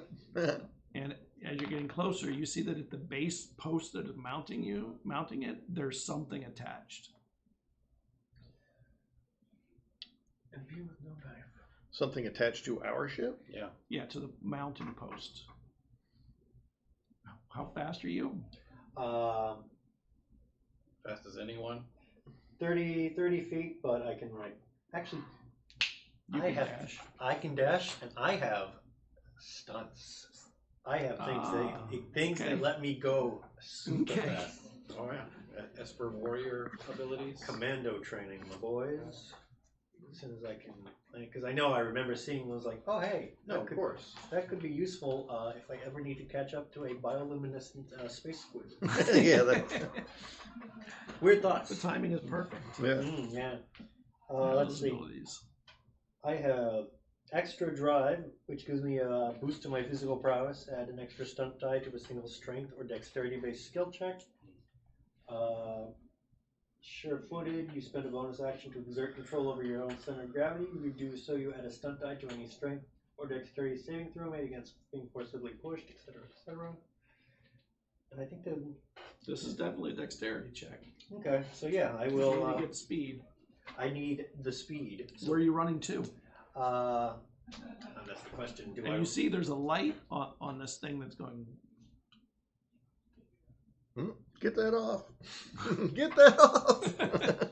And as you're getting closer, you see that at the base post that is mounting it, there's something attached. And view with no knife. Something attached to our ship? Yeah. Yeah, to the mounting post. How fast are you? Fast as anyone. 30 feet, but I can actually, I can dash, and I have stunts. I have things that let me go super fast. Oh yeah. Esper warrior abilities. Commando training, my boys. As soon as I can, because I remember seeing was like, oh hey, Of course. that could be useful if I ever need to catch up to a bioluminescent space squid. Yeah. Weird thoughts. The timing is perfect. Yeah. Let's see. I have extra drive, which gives me a boost to my physical prowess. Add an extra stunt die to a single strength or dexterity-based skill check. sure-footed. You spend a bonus action to exert control over your own center of gravity. You do so, you add a stunt die to any strength or dexterity saving throw made against being forcibly pushed, etc., etc. And I think that... This is definitely a dexterity check. Okay, so yeah, I You will... need to get speed. I need the speed. So, Where are you running to? that's the question. Do And I... you see there's a light on this thing that's going... Get that off. Get that off.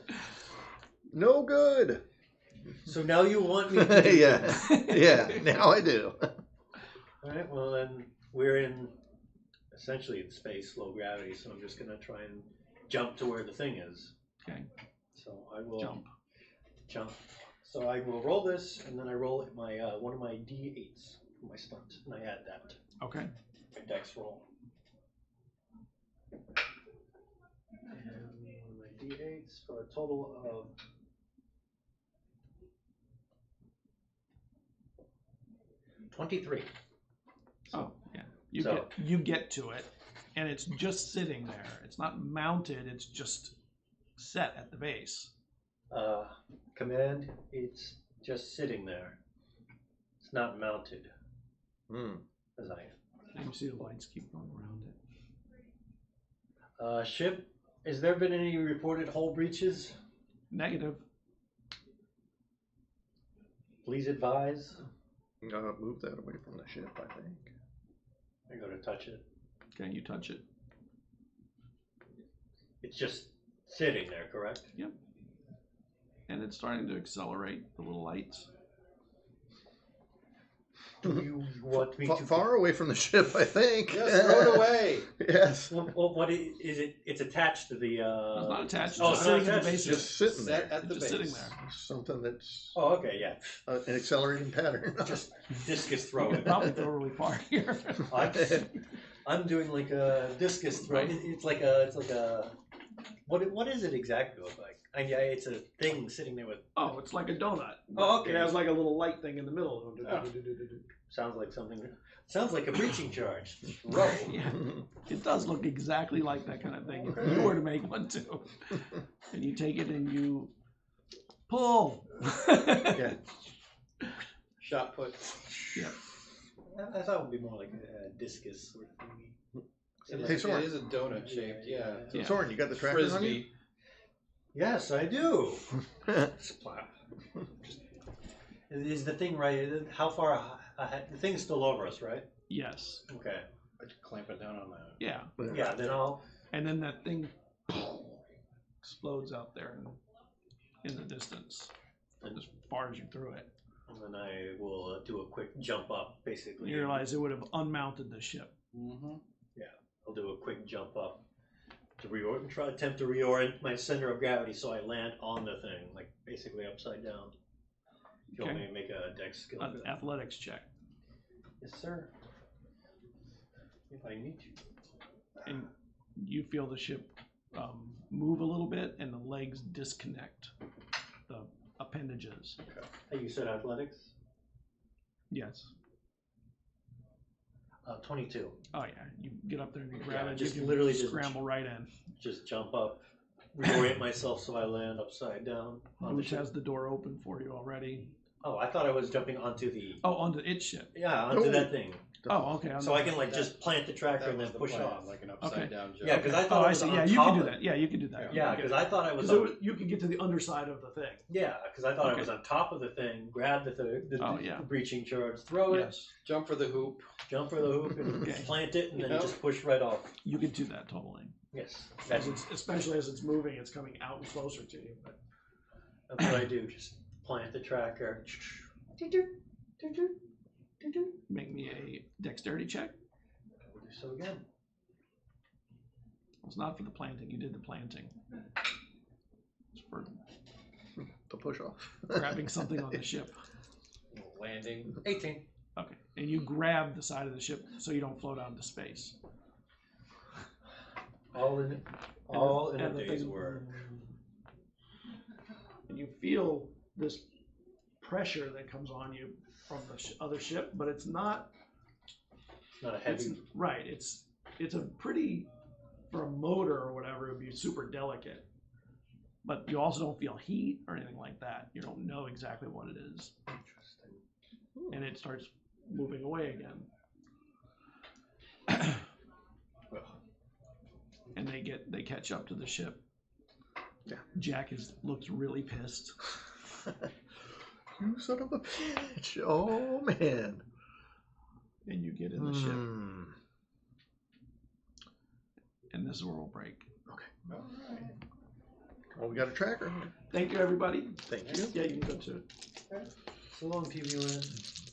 No good. So now you want me to do Yeah. this. Yeah, now I do. Alright, well then we're in essentially in space, low gravity, so I'm just gonna try and jump to where the thing is. Okay. So I will Jump. So I will roll this, and then I roll my one of my D8s for my stunt, and I add that. Okay. My dex roll. And my D8s for a total of 23. Oh, yeah. You So- you get to it, and it's just sitting there. It's not mounted. It's just set at the base. Command, it's just sitting there. It's not mounted, as I And you see the lights keep going around it. Ship, has there been any reported hull breaches? Negative. Please advise. Move that away from the ship, I think. I go to touch it. Okay, you touch it. It's just sitting there, correct? Yep. And it's starting to accelerate the little lights. Do you want me to... Far away from the ship, I think. Yes, throw it away. Yes. What is it? It's attached to the... It's not attached. Oh, It's it's just sitting not at the attached, base. Just sitting there. Set at the Just base. sitting there. Something that's Oh, okay, yeah. an accelerating pattern. Just discus throw You it. could probably throw really far here. I'm doing like a discus throw. Right. It's like a... What is it exactly look like? Yeah, it's a thing sitting there with... Oh, it's like a donut. Oh, okay. It has like a little light thing in the middle. Sounds like something... Sounds like a breaching charge. Row. Yeah, it does look exactly like that kind of thing. If you were to make one too, and you take it and you pull. Yeah. Shot put. Yeah. I thought it would be more like a discus sort of thing. Hey, Soren. It is a donut shaped, yeah. Yeah. Soren, you got the trackers on you? Frisbee. Yes, I do. Splap. Is the thing right? How far ahead? The thing's still over us, right? Yes. Okay. I should clamp it down on that. Yeah. Yeah, then I'll... And then that thing explodes out there in the distance, as far as you threw it. And then I will do a quick jump up, basically. You realize it would have unmounted the ship. Mm-hmm. I'll do a quick jump up to attempt to reorient my center of gravity so I land on the thing, like basically upside down. If you want me to make a dex skill. An athletics check. Yes, sir. If I need to. And you feel the ship move a little bit, and the legs disconnect, the appendages. Hey, you said athletics? Yes. 22. Oh yeah, you get up there and you grab Yeah, it. just You can literally just scramble right in. Just jump up, reorient myself so I land upside down on the Which ship. has the door open for you already. Oh, I thought I was jumping onto the... Oh, onto its ship. Yeah, onto that thing. Oh, okay. So I can like just plant the tracker and then push off. Like an upside down jump. Yeah, because I Oh, thought it I was see. on Yeah, you top can do of- that. Yeah, you can do that. Yeah, because I thought I was... Because you can get to the underside of the thing. Yeah, because I thought I Okay. was on top of the thing, grab the Oh, yeah. breaching charge, throw it, Yes, Jump for the hoop. jump for the hoop, and Okay. plant it, and then Yep. just push right off. you can do that totally. Yes, As it's, especially as it's moving, it's coming out and closer to you. But that's what I do. Just plant the tracker. make me a dexterity check. We'll do so again. It's not for the planting. You did the planting. It's for The push off. grabbing something on the ship. Landing. 18. Okay, and you grab the side of the ship so you don't float out into space. All in a And the day's thing- work. And you feel this pressure that comes on you from the other ship, but it's not. Not a It's, heavy. right. It's a pretty, for a motor or whatever, it would be super delicate. but you also don't feel heat or anything like that. You don't know exactly what it is. Interesting. And it starts moving away again. And they catch up to the ship. Yeah. Jack looks really pissed. You son of a bitch! Oh man! And you get in the ship. And this is where we'll break. Okay. Well, we got a tracker. Thank you, everybody. Thank you. Yeah, you can go to it. So long, PBUN.